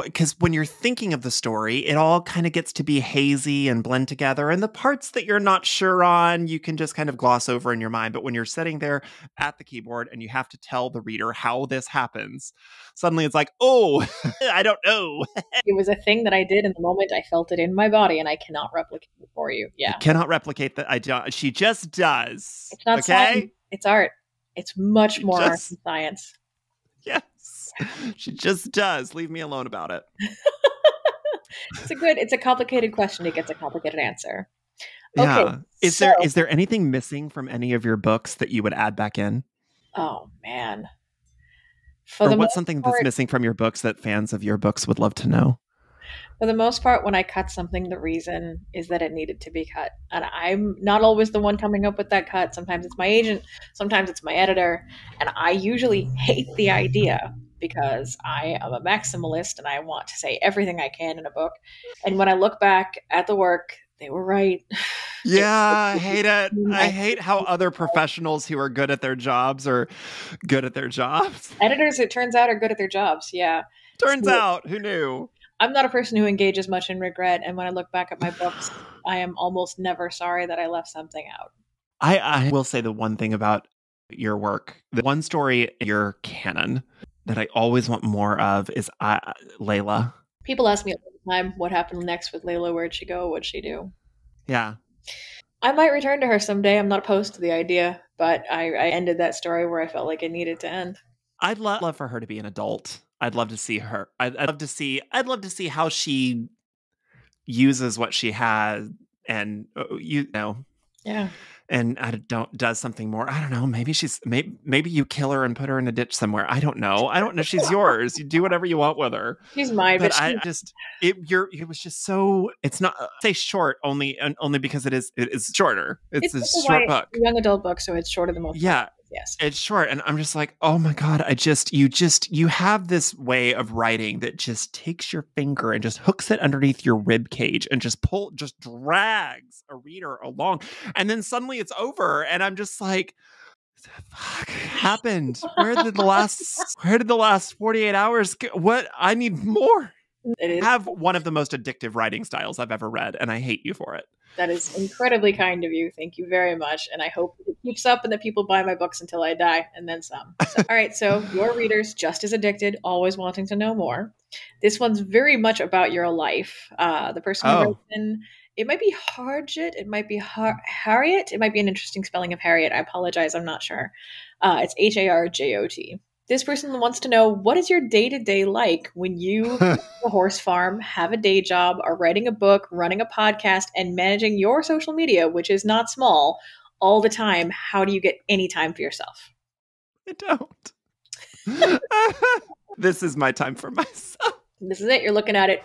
[SPEAKER 1] because when you're thinking of the story, it all kind of gets to be hazy and blend together. And the parts that you're not sure on, you can just kind of gloss over in your mind. But when you're sitting there at the keyboard and you have to tell the reader how this happens, suddenly it's like, oh, I don't know.
[SPEAKER 2] It was a thing that I did in the moment. I felt it in my body, and I cannot replicate it for you. Yeah,
[SPEAKER 1] you cannot replicate that. She just does.
[SPEAKER 2] It's not science. It's art. It's much more art than science.
[SPEAKER 1] Yes, she just does. Leave me alone about it.
[SPEAKER 2] It's a complicated question. It gets a complicated answer.
[SPEAKER 1] Okay, yeah. Is there anything missing from any of your books that you would add back in?
[SPEAKER 2] Oh man.
[SPEAKER 1] Or what's something that's missing from your books that fans of your books would love to know?
[SPEAKER 2] For the most part, when I cut something, the reason is that it needed to be cut. And I'm not always the one coming up with that cut. Sometimes it's my agent, sometimes it's my editor. And I usually hate the idea because I am a maximalist and I want to say everything I can in a book. And when I look back at the work, they were right.
[SPEAKER 1] Yeah, I hate it. I hate how other professionals who are good at their jobs are good at their jobs.
[SPEAKER 2] Editors, it turns out, are good at their jobs. Yeah.
[SPEAKER 1] Turns out. Who knew?
[SPEAKER 2] I'm not a person who engages much in regret. And when I look back at my books, I am almost never sorry that I left something out.
[SPEAKER 1] I will say the one thing about your work, the one story in your canon that I always want more of is Layla.
[SPEAKER 2] People ask me all the time, what happened next with Layla? Where'd she go? What'd she do?
[SPEAKER 1] Yeah.
[SPEAKER 2] I might return to her someday. I'm not opposed to the idea, but I ended that story where I felt like it needed to end.
[SPEAKER 1] I'd love for her to be an adult. I'd love to see her. I'd love to see how she uses what she has, and
[SPEAKER 2] yeah.
[SPEAKER 1] And does something more. I don't know. Maybe you kill her and put her in a ditch somewhere. I don't know. She's yours. You do whatever you want with her.
[SPEAKER 2] She's mine. But
[SPEAKER 1] it was just so. It's not say short only because it is shorter. It's a short book,
[SPEAKER 2] young adult book, so it's shorter than most.
[SPEAKER 1] Yeah.
[SPEAKER 2] Books. Yes.
[SPEAKER 1] It's short, and I'm just like, oh my God, you have this way of writing that just takes your finger and just hooks it underneath your rib cage and just drags a reader along, and then suddenly it's over, and I'm just like, fuck happened? Where did the last 48 hours go? What? I need more. I have one of the most addictive writing styles I've ever read, and I hate you for it.
[SPEAKER 2] That is incredibly kind of you. Thank you very much. And I hope it keeps up and that people buy my books until I die and then some. So, all right. So your readers, just as addicted, always wanting to know more. This one's very much about your life. The person who wrote in, it might be Harjit. It might be Harriet. It might be an interesting spelling of Harriet. I apologize. I'm not sure. It's Harjot. This person wants to know, what is your day-to-day like when you a horse farm, have a day job, are writing a book, running a podcast, and managing your social media, which is not small, all the time? How do you get any time for yourself?
[SPEAKER 1] I don't. This is my time for myself.
[SPEAKER 2] This is it. You're looking at it.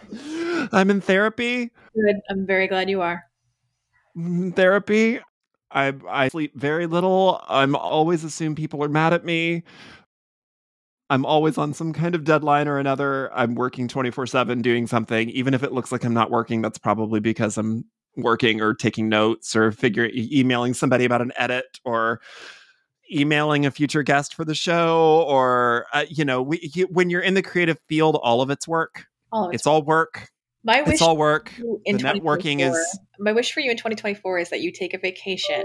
[SPEAKER 1] I'm in therapy.
[SPEAKER 2] Good. I'm very glad you are.
[SPEAKER 1] Therapy. I sleep very little. I'm always assume people are mad at me. I'm always on some kind of deadline or another. I'm working 24/7 doing something. Even if it looks like I'm not working, that's probably because I'm working or taking notes or emailing somebody about an edit or emailing a future guest for the show or when you're in the creative field, all of it's work.
[SPEAKER 2] All of it's
[SPEAKER 1] all work.
[SPEAKER 2] My wish
[SPEAKER 1] it's all work.
[SPEAKER 2] in
[SPEAKER 1] The networking is
[SPEAKER 2] my wish for you in 2024 is that you take a vacation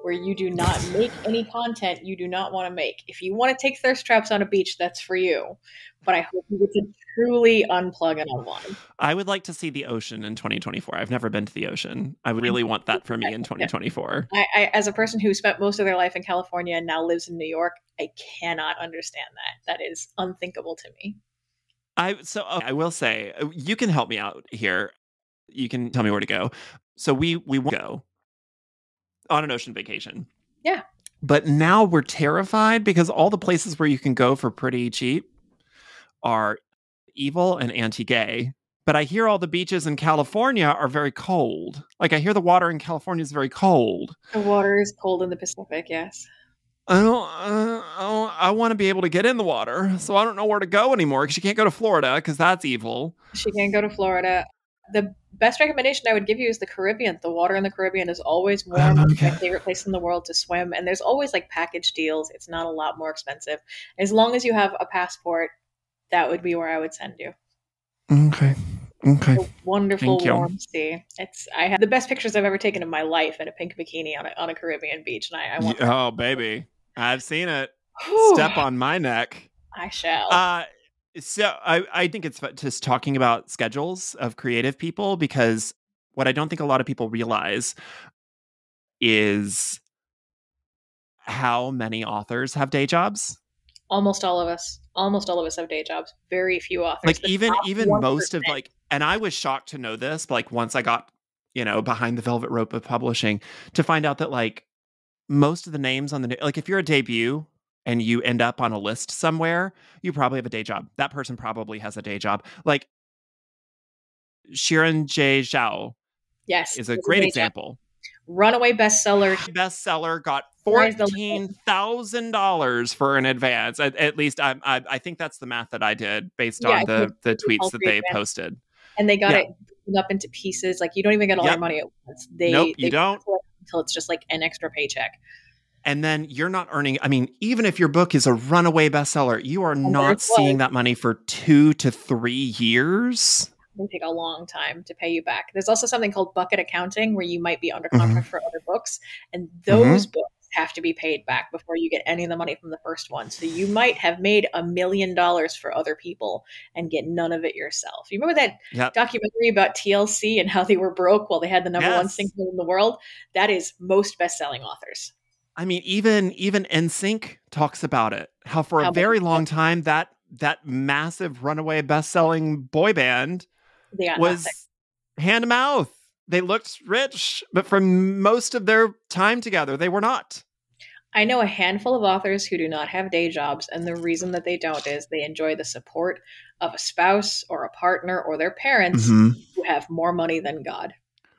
[SPEAKER 2] where you do not make any content you do not want to make. If you want to take thirst traps on a beach, that's for you. But I hope you get to truly unplug and unwind.
[SPEAKER 1] I would like to see the ocean in 2024. I've never been to the ocean. I would really want that for me in 2024.
[SPEAKER 2] I as a person who spent most of their life in California and now lives in New York, I cannot understand that. That is unthinkable to me.
[SPEAKER 1] I will say, you can help me out here. You can tell me where to go. So we go on an ocean vacation.
[SPEAKER 2] Yeah.
[SPEAKER 1] But now we're terrified because all the places where you can go for pretty cheap are evil and anti-gay. But I hear all the beaches in California are very cold. Like, I hear the water in California is very cold.
[SPEAKER 2] The water is cold in the Pacific, yes.
[SPEAKER 1] I want to be able to get in the water, so I don't know where to go anymore because you can't go to Florida because that's evil.
[SPEAKER 2] She can't go to Florida. The best recommendation I would give you is the Caribbean. The water in the Caribbean is always warm. It's my favorite place in the world to swim. And there's always like package deals. It's not a lot more expensive. As long as you have a passport, that would be where I would send you.
[SPEAKER 1] Okay.
[SPEAKER 2] A wonderful warm sea. I have the best pictures I've ever taken in my life in a pink bikini on a Caribbean beach. And I want
[SPEAKER 1] oh, baby. I've seen it.
[SPEAKER 2] Whew.
[SPEAKER 1] Step on my neck.
[SPEAKER 2] I shall.
[SPEAKER 1] So I think it's just talking about schedules of creative people, because what I don't think a lot of people realize is how many authors have day jobs.
[SPEAKER 2] Almost all of us have day jobs. Very few authors.
[SPEAKER 1] Like even most of and I was shocked to know this, but like once I got, behind the velvet rope of publishing, to find out that like most of the names on like if you're a debut and you end up on a list somewhere, you probably have a day job. That person probably has a day job. Like Shirin J. Zhao is a great example.
[SPEAKER 2] Runaway bestseller.
[SPEAKER 1] Bestseller got $14,000 for an advance. At least I think that's the math that I did based on the tweets that they posted.
[SPEAKER 2] And they got it up into pieces. Like you don't even get all their money at once.
[SPEAKER 1] Nope, you don't.
[SPEAKER 2] Until it's just like an extra paycheck.
[SPEAKER 1] And then you're not earning. I mean, even if your book is a runaway bestseller, you are not seeing that money for 2 to 3 years.
[SPEAKER 2] They take a long time to pay you back. There's also something called bucket accounting where you might be under contract for other books, and those books have to be paid back before you get any of the money from the first one. So you might have made $1 million for other people and get none of it yourself. You remember that documentary about TLC and how they were broke while they had the number one single in the world? That is most best-selling authors.
[SPEAKER 1] I mean, even NSYNC talks about it. How for a very long time that massive runaway best-selling boy band was hand to mouth. They looked rich, but for most of their time together, they were not.
[SPEAKER 2] I know a handful of authors who do not have day jobs, and the reason that they don't is they enjoy the support of a spouse or a partner or their parents who have more money than God.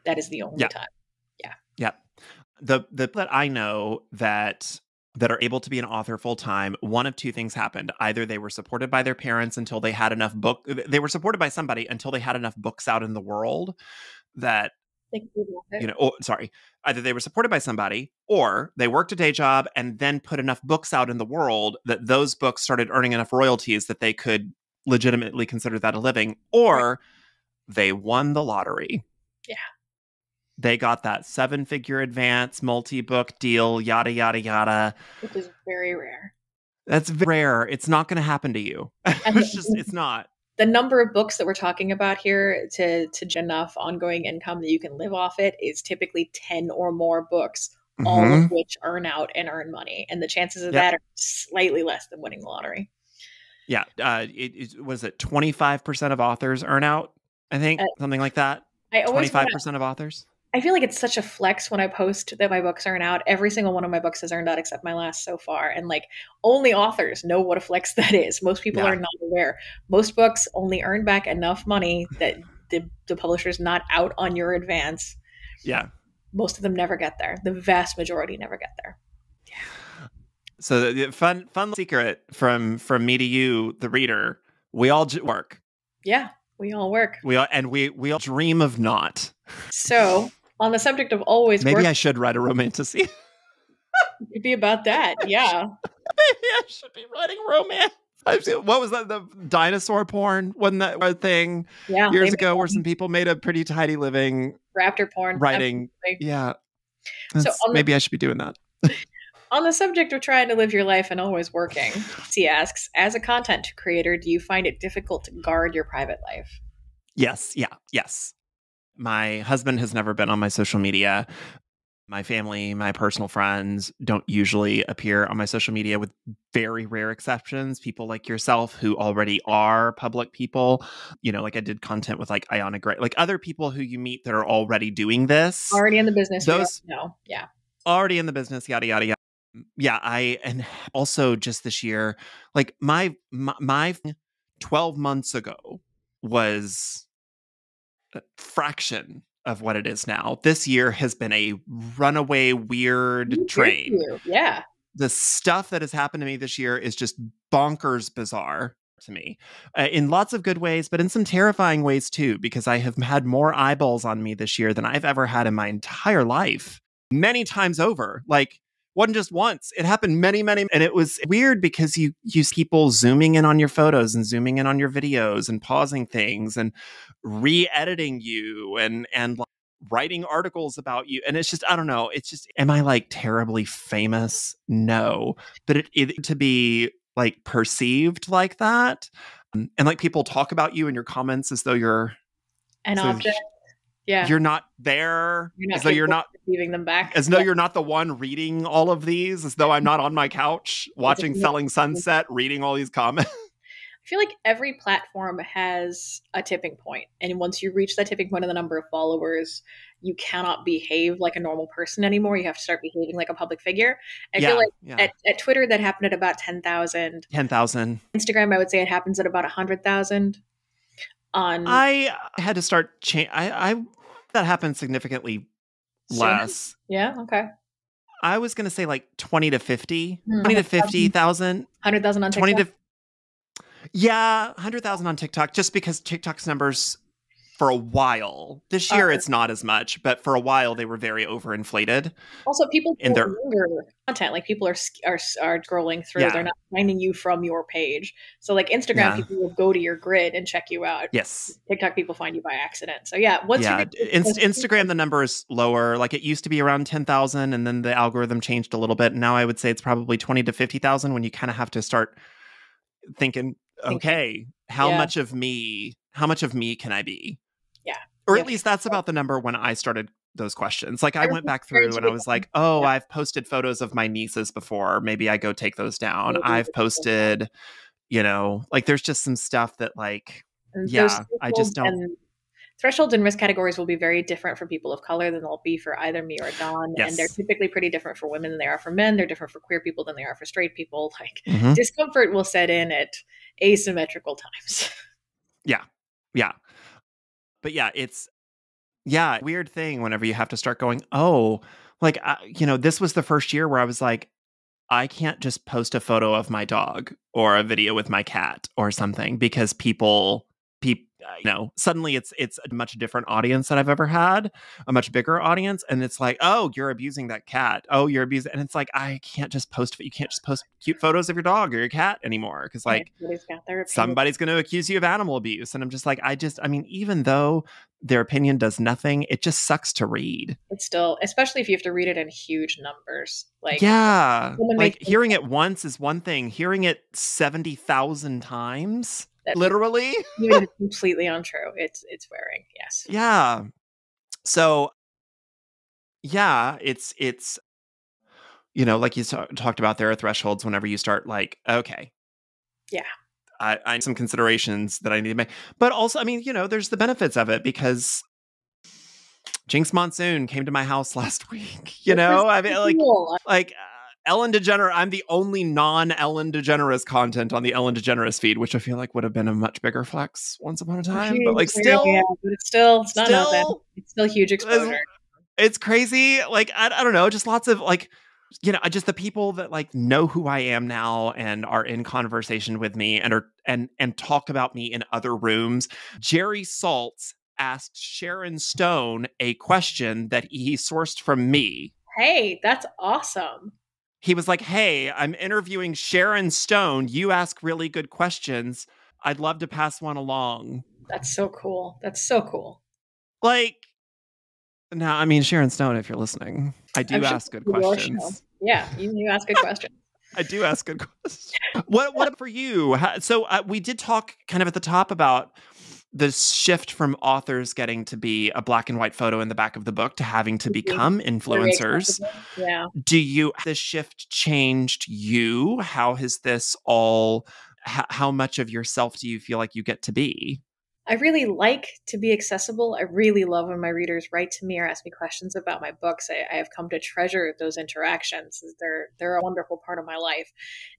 [SPEAKER 2] That is the only time.
[SPEAKER 1] Yeah. The that I know that are able to be an author full time, one of two things happened. Either they were supported by their parents until they had enough they were supported by somebody until they had enough books out in the world that either they were supported by somebody or they worked a day job and then put enough books out in the world that those books started earning enough royalties that they could legitimately consider that a living, or they won the lottery.
[SPEAKER 2] Yeah. They
[SPEAKER 1] got that 7-figure advance, multi-book deal, yada, yada, yada.
[SPEAKER 2] Which is very rare.
[SPEAKER 1] That's rare. It's not going to happen to you. It's not.
[SPEAKER 2] The number of books that we're talking about here to generate enough ongoing income that you can live off it is typically 10 or more books, all of which earn out and earn money. And the chances of that are slightly less than winning the lottery.
[SPEAKER 1] Yeah. Was it 25% of authors earn out? I think something like that. 25% of authors.
[SPEAKER 2] I feel like it's such a flex when I post that my books earn out. Every single one of my books has earned out except my last so far. And like only authors know what a flex that is. Most people are not aware. Most books only earn back enough money that the publisher's not out on your advance.
[SPEAKER 1] Yeah.
[SPEAKER 2] Most of them never get there. The vast majority never get there.
[SPEAKER 1] So the fun secret from me to you, the reader, we all work.
[SPEAKER 2] Yeah, we all work.
[SPEAKER 1] We all dream of not.
[SPEAKER 2] So on the subject of always
[SPEAKER 1] maybe
[SPEAKER 2] work,
[SPEAKER 1] I should write a romantasy.
[SPEAKER 2] It'd be about that. Yeah.
[SPEAKER 1] Maybe I should be writing romance. What was that? The dinosaur porn? Wasn't that a thing years ago where some people made a pretty tidy living?
[SPEAKER 2] Raptor porn.
[SPEAKER 1] Writing.
[SPEAKER 2] Absolutely.
[SPEAKER 1] Yeah.
[SPEAKER 2] So
[SPEAKER 1] maybe I should be doing that.
[SPEAKER 2] On the subject of trying to live your life and always working, he asks, as a content creator, do you find it difficult to guard your private life?
[SPEAKER 1] Yes. Yeah. Yes. My husband has never been on my social media. My family, my personal friends don't usually appear on my social media, with very rare exceptions. People like yourself who already are public people, like I did content with like Ayana Gray, like other people who you meet that are already doing this.
[SPEAKER 2] Already in the business.
[SPEAKER 1] Yeah. Already in the business, yada, yada, yada. Yeah. And also just this year, like my 12 months ago was a fraction of what it is now. This year has been a runaway weird train.
[SPEAKER 2] Yeah.
[SPEAKER 1] The stuff that has happened to me this year is just bonkers bizarre to me, in lots of good ways, but in some terrifying ways too, because I have had more eyeballs on me this year than I've ever had in my entire life, many times over. Like, wasn't just once, it happened many, many, and it was weird because you use people zooming in on your photos and zooming in on your videos and pausing things and re-editing you and like writing articles about you. And it's just, I don't know, it's just, am I like terribly famous? No, but it to be like perceived like that, and like people talk about you in your comments as though you're
[SPEAKER 2] an object. Yeah.
[SPEAKER 1] You're not there,
[SPEAKER 2] as though you're not receiving them back.
[SPEAKER 1] As though you're not the one reading all of these, as though I'm not on my couch watching Selling Sunset, reading all these comments.
[SPEAKER 2] I feel like every platform has a tipping point. And once you reach that tipping point of the number of followers, you cannot behave like a normal person anymore. You have to start behaving like a public figure. I feel like at Twitter, that happened at about 10,000. 10,000. Instagram, I would say it happens at about 100,000.
[SPEAKER 1] I had to start that happened significantly less.
[SPEAKER 2] Yeah. Okay.
[SPEAKER 1] I was going to say like 20 to 50, 20 to 50,000,
[SPEAKER 2] 100,000 on TikTok.
[SPEAKER 1] 20 to, 100,000 on TikTok, just because TikTok's numbers for a while this year, it's not as much, but for a while they were very overinflated.
[SPEAKER 2] Also, people in their content, like people are scrolling through. Yeah. They're not finding you from your page. So like Instagram, people will go to your grid and check you out.
[SPEAKER 1] Yes.
[SPEAKER 2] TikTok, people find you by accident. So yeah,
[SPEAKER 1] Instagram, the number is lower. Like it used to be around 10,000, and then the algorithm changed a little bit. And now I would say it's probably 20 to 50,000 when you kind of have to start thinking, okay, how much of me can I be?
[SPEAKER 2] Yeah.
[SPEAKER 1] Or at least that's about the number when I started those questions. Like I went back through and I was like, oh, I've posted photos of my nieces before. Maybe I go take those down. I've posted, like there's just some stuff that like, I just don't.
[SPEAKER 2] Thresholds and risk categories will be very different for people of color than they'll be for either me or Don. Yes. And they're typically pretty different for women than they are for men. They're different for queer people than they are for straight people. Like discomfort will set in at asymmetrical times. Yeah.
[SPEAKER 1] Yeah. But yeah, it's weird thing whenever you have to start going, oh, like, this was the first year where I was like, I can't just post a photo of my dog or a video with my cat or something because people, suddenly it's a much different audience than I've ever had, a much bigger audience. And it's like, oh, you're abusing that cat. Oh, you're abusing. And it's like, you can't just post cute photos of your dog or your cat anymore. Cause like somebody's going to accuse you of animal abuse. And I'm just like, even though their opinion does nothing, it just sucks to read.
[SPEAKER 2] It's still, especially if you have to read it in huge numbers. Like,
[SPEAKER 1] like hearing it once is one thing, hearing it 70,000 times. Literally,
[SPEAKER 2] even if it's completely untrue. It's wearing. Yes.
[SPEAKER 1] Yeah. So, yeah, it's like you talked about, there are thresholds whenever you start like, okay,
[SPEAKER 2] yeah,
[SPEAKER 1] I have some considerations that I need to make, but also, there's the benefits of it because Jinx Monsoon came to my house last week. Ellen DeGeneres, I'm the only non-Ellen DeGeneres content on the Ellen DeGeneres feed, which I feel like would have been a much bigger flex once upon a time. But like it's not nothing.
[SPEAKER 2] It's still huge exposure.
[SPEAKER 1] It's crazy. Like, I don't know, just lots of like, just the people that like know who I am now and are in conversation with me and and talk about me in other rooms. Jerry Saltz asked Sharon Stone a question that he sourced from me.
[SPEAKER 2] Hey, that's awesome.
[SPEAKER 1] He was like, "Hey, I'm interviewing Sharon Stone. You ask really good questions. I'd love to pass one along."
[SPEAKER 2] That's so cool. That's so cool.
[SPEAKER 1] Like, no, I mean, Sharon Stone, if you're listening, I do
[SPEAKER 2] I'm sure
[SPEAKER 1] ask good
[SPEAKER 2] your show.
[SPEAKER 1] questions.
[SPEAKER 2] Yeah, you ask good questions.
[SPEAKER 1] I do ask good questions. What for you? So we did talk kind of at the top about the shift from authors getting to be a black and white photo in the back of the book to having to become influencers.
[SPEAKER 2] Yeah.
[SPEAKER 1] This shift changed you? How has this all, how much of yourself do you feel like you get to be?
[SPEAKER 2] I really like to be accessible. I really love when my readers write to me or ask me questions about my books. I have come to treasure those interactions. They're a wonderful part of my life.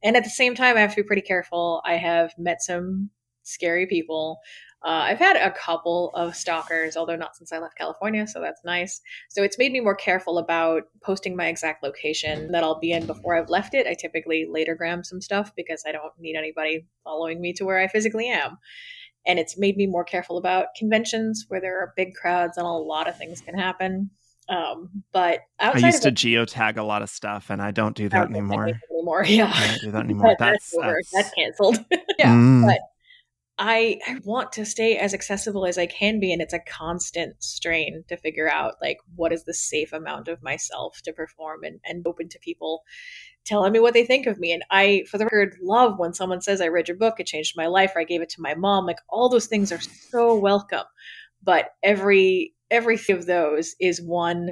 [SPEAKER 2] And at the same time, I have to be pretty careful. I have met some scary people. I've had a couple of stalkers, although not since I left California, so that's nice. So it's made me more careful about posting my exact location that I'll be in before I've left it. I typically latergram some stuff because I don't need anybody following me to where I physically am. And it's made me more careful about conventions where there are big crowds and a lot of things can happen. But outside
[SPEAKER 1] I used to geotag a lot of stuff, and I don't do that anymore.
[SPEAKER 2] Yeah,
[SPEAKER 1] I don't do that anymore.
[SPEAKER 2] That's over. That's canceled. Yeah, but I want to stay as accessible as I can be, and it's a constant strain to figure out like what is the safe amount of myself to perform and open to people telling me what they think of me. And I, for the record, love when someone says, I read your book, it changed my life, or I gave it to my mom. Like all those things are so welcome. But every of those is one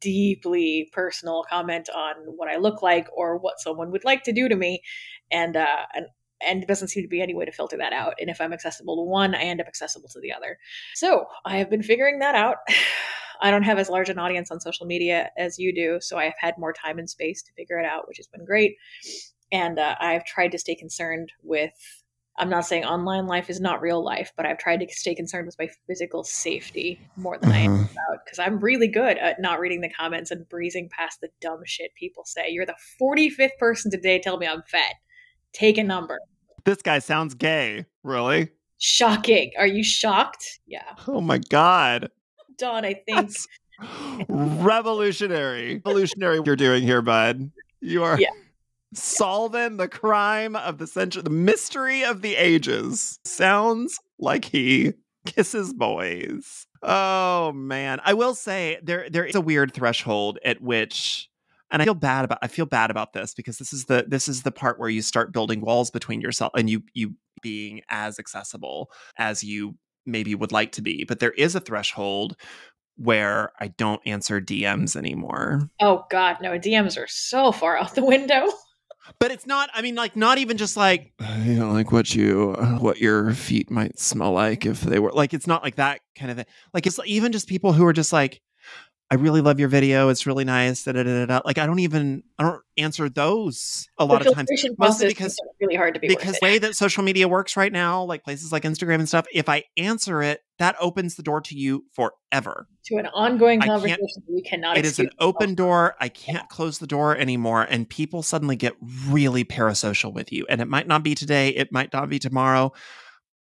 [SPEAKER 2] deeply personal comment on what I look like or what someone would like to do to me. And it doesn't seem to be any way to filter that out. And if I'm accessible to one, I end up accessible to the other. So I have been figuring that out. I don't have as large an audience on social media as you do, so I have had more time and space to figure it out, which has been great. And I've tried to stay concerned with, I'm not saying online life is not real life, but I've tried to stay concerned with my physical safety more than I am about, because I'm really good at not reading the comments and breezing past the dumb shit people say. You're the 45th person today tell me I'm fat. Take a number.
[SPEAKER 1] This guy sounds gay. Really?
[SPEAKER 2] Shocking. Are you shocked? Yeah.
[SPEAKER 1] Oh my God.
[SPEAKER 2] Dawn, I think.
[SPEAKER 1] That's revolutionary. Revolutionary you're doing here, bud. You are solving the crime of the century, the mystery of the ages. Sounds like he kisses boys. Oh man. I will say there is a weird threshold at which, and I feel bad about this because this is the part where you start building walls between yourself and you being as accessible as you maybe would like to be. But there is a threshold where I don't answer DMs anymore.
[SPEAKER 2] Oh God, no, DMs are so far out the window.
[SPEAKER 1] But it's not, I mean, like, not even just like, like what your feet might smell like if they were, like, it's not like that kind of thing. Like, it's even just people who are just like, I really love your video. It's really nice. Like, I don't answer those a lot of times. Mostly because
[SPEAKER 2] it's really hard to be
[SPEAKER 1] because the way that social media works right now, like places like Instagram and stuff, if I answer it, that opens the door to you forever.
[SPEAKER 2] To an ongoing conversation you cannot.
[SPEAKER 1] It is an open door. I can't close the door anymore. And people suddenly get really parasocial with you. And it might not be today. It might not be tomorrow.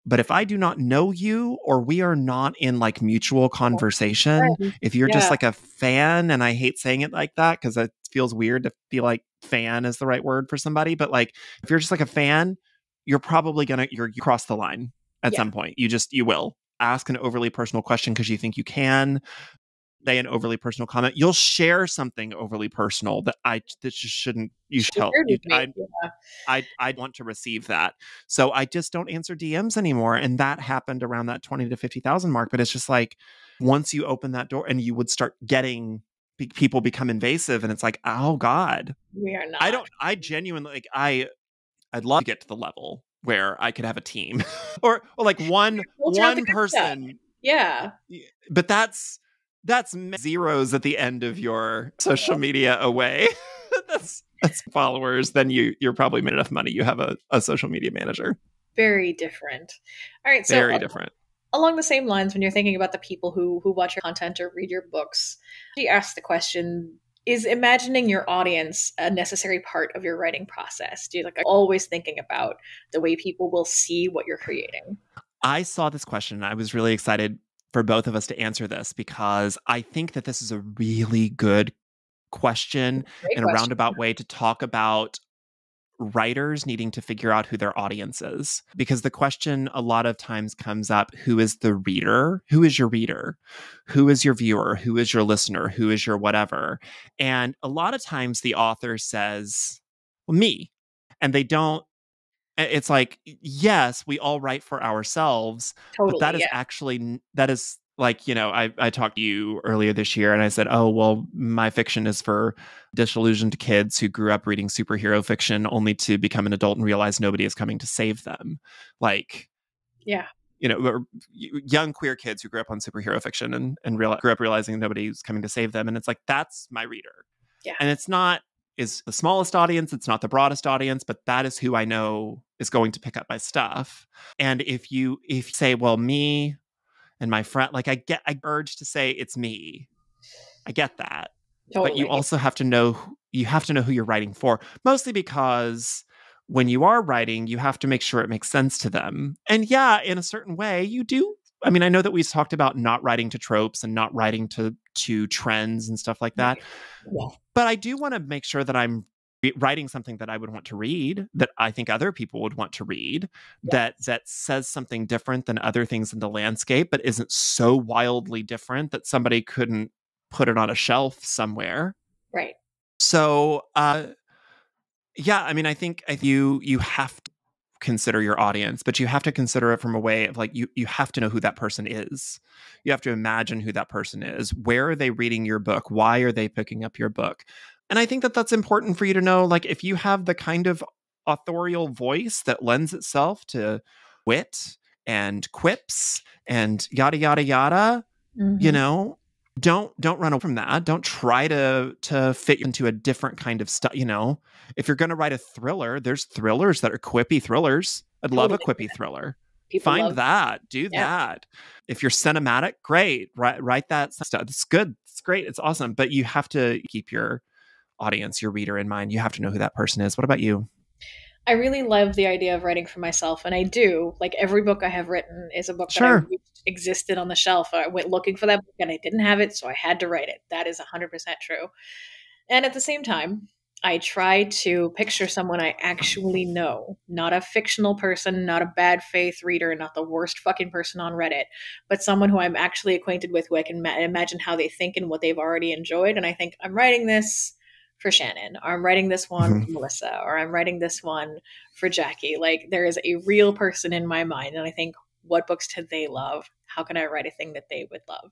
[SPEAKER 1] But if I do not know you or we are not in like mutual conversation, if you're just like a fan, and I hate saying it like that because it feels weird to feel like fan is the right word for somebody. But like, if you're just like a fan, you're probably you cross the line at some point. You will ask an overly personal question because you think you can. Say an overly personal comment. You'll share something overly personal that just shouldn't. You should tell. I want to receive that, so I just don't answer DMs anymore. And that happened around that 20 to 50,000 mark. But it's just like once you open that door, and you would start getting people become invasive, and it's like, oh God,
[SPEAKER 2] we are not.
[SPEAKER 1] I genuinely like. I'd love to get to the level where I could have a team, or like one person.
[SPEAKER 2] Yeah,
[SPEAKER 1] but that's zeros at the end of your social media away. that's followers. Then you're probably made enough money. You have a social media manager.
[SPEAKER 2] Very different. All right. So
[SPEAKER 1] very different.
[SPEAKER 2] along the same lines, when you're thinking about the people who watch your content or read your books, you ask the question, is imagining your audience a necessary part of your writing process? Do you like always thinking about the way people will see what you're creating?
[SPEAKER 1] I saw this question and I was really excited for both of us to answer this because I think that this is a really good question
[SPEAKER 2] Great
[SPEAKER 1] in a
[SPEAKER 2] question.
[SPEAKER 1] roundabout way to talk about writers needing to figure out who their audience is. Because the question a lot of times comes up, who is the reader? Who is your reader? Who is your viewer? Who is your listener? Who is your whatever? And a lot of times the author says, well, me. And they don't, it's like, yes, we all write for ourselves, but that
[SPEAKER 2] Totally,
[SPEAKER 1] is
[SPEAKER 2] yeah.
[SPEAKER 1] actually, that is like, I talked to you earlier this year and I said, oh, well, my fiction is for disillusioned kids who grew up reading superhero fiction only to become an adult and realize nobody is coming to save them. Like,
[SPEAKER 2] Yeah.
[SPEAKER 1] or young queer kids who grew up on superhero fiction and grew up realizing nobody's coming to save them. And it's like, that's my reader.
[SPEAKER 2] Yeah.
[SPEAKER 1] And it's not is the smallest audience, it's not the broadest audience, but that is who I know is going to pick up my stuff. And if you say, well, me and my friend, like I urge to say it's me. I get that. But you
[SPEAKER 2] Totally.
[SPEAKER 1] also have to know who you're writing for, mostly because when you are writing, you have to make sure it makes sense to them. And yeah, in a certain way, you do. I mean, I know that we've talked about not writing to tropes and not writing to trends and stuff like that.
[SPEAKER 2] Yeah.
[SPEAKER 1] But I do want to make sure that I'm writing something that I would want to read, that I think other people would want to read,
[SPEAKER 2] Yes.
[SPEAKER 1] that says something different than other things in the landscape, but isn't so wildly different that somebody couldn't put it on a shelf somewhere.
[SPEAKER 2] Right.
[SPEAKER 1] So, yeah, I mean, I think you have to consider your audience, but you have to consider it from a way of like, you have to know who that person is. You have to imagine who that person is. Where are they reading your book? Why are they picking up your book? And I think that that's important for you to know, like, if you have the kind of authorial voice that lends itself to wit and quips and yada, yada, yada,
[SPEAKER 2] Mm-hmm.
[SPEAKER 1] don't run away from that. Don't try to fit into a different kind of stuff. If you're going to write a thriller, there's thrillers that are quippy thrillers. I'd love a
[SPEAKER 2] Totally.
[SPEAKER 1] quippy thriller.
[SPEAKER 2] People
[SPEAKER 1] Find
[SPEAKER 2] love.
[SPEAKER 1] that. Do
[SPEAKER 2] Yeah.
[SPEAKER 1] that. If you're cinematic, great. Write that stuff. It's good. It's great. It's awesome. But you have to keep your audience, your reader in mind. You have to know who that person is. What about you?
[SPEAKER 2] I really love the idea of writing for myself, and I do. Like every book I have written is a book that I
[SPEAKER 1] Sure.
[SPEAKER 2] wished existed on the shelf. I went looking for that book and I didn't have it, so I had to write it. That is 100% true. And at the same time, I try to picture someone I actually know, not a fictional person, not a bad faith reader, not the worst fucking person on Reddit, but someone who I'm actually acquainted with, who I can imagine how they think and what they've already enjoyed. And I think I'm writing this for Shannon, or I'm writing this one for Melissa, or I'm writing this one for Jackie. Like there is a real person in my mind, and I think, what books do they love? How can I write a thing that they would love?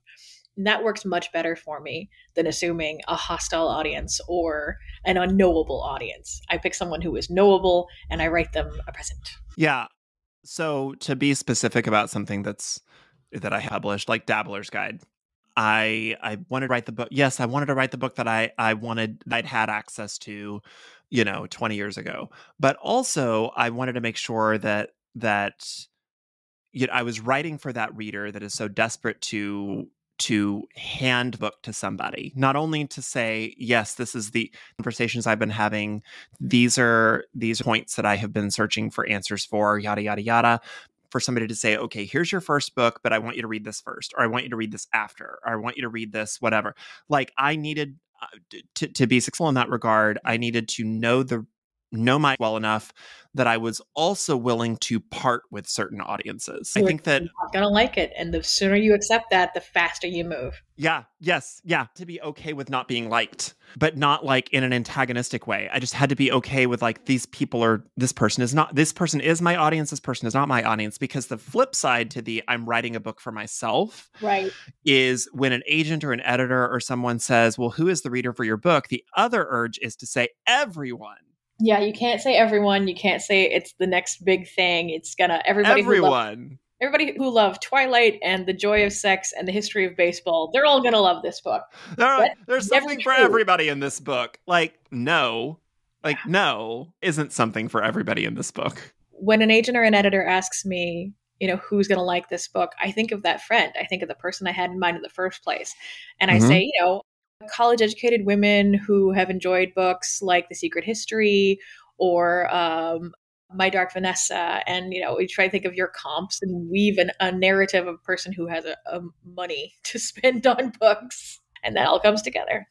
[SPEAKER 2] And that works much better for me than assuming a hostile audience or an unknowable audience. I pick someone who is knowable and I write them a present.
[SPEAKER 1] Yeah. So to be specific about something that I published, like Dabbler's Guide, I wanted to write the book. Yes, I wanted to write the book that I'd had access to, 20 years ago. But also I wanted to make sure that I was writing for that reader that is so desperate to hand book to somebody, not only to say, yes, this is the conversations I've been having. These are points that I have been searching for answers for, yada, yada, yada. For somebody to say, okay, here's your first book, but I want you to read this first, or I want you to read this after, or I want you to read this, whatever. Like I needed to be successful in that regard. I needed to know my well enough that I was also willing to part with certain audiences. I think that
[SPEAKER 2] You're not gonna like it, and the sooner you accept that, the faster you move.
[SPEAKER 1] to be okay with not being liked, but not like in an antagonistic way. I just had to be okay with like, this person is my audience, this person is not my audience, because the flip side to the I'm writing a book for myself
[SPEAKER 2] Right.
[SPEAKER 1] is when an agent or an editor or someone says, well, who is the reader for your book? The other urge is to say everyone.
[SPEAKER 2] Yeah, you can't say everyone. You can't say it's the next big thing. It's gonna everybody who loved Twilight and The Joy of Sex and The History of Baseball. They're all gonna love this book.
[SPEAKER 1] There's something for everybody in this book. No, isn't something for everybody in this book.
[SPEAKER 2] When an agent or an editor asks me, who's going to like this book, I think of that friend. I think of the person I had in mind in the first place. And I
[SPEAKER 1] Mhm.
[SPEAKER 2] say, college educated women who have enjoyed books like The Secret History or My Dark Vanessa. And, we try to think of your comps and weave a narrative of a person who has a money to spend on books. And that all comes together.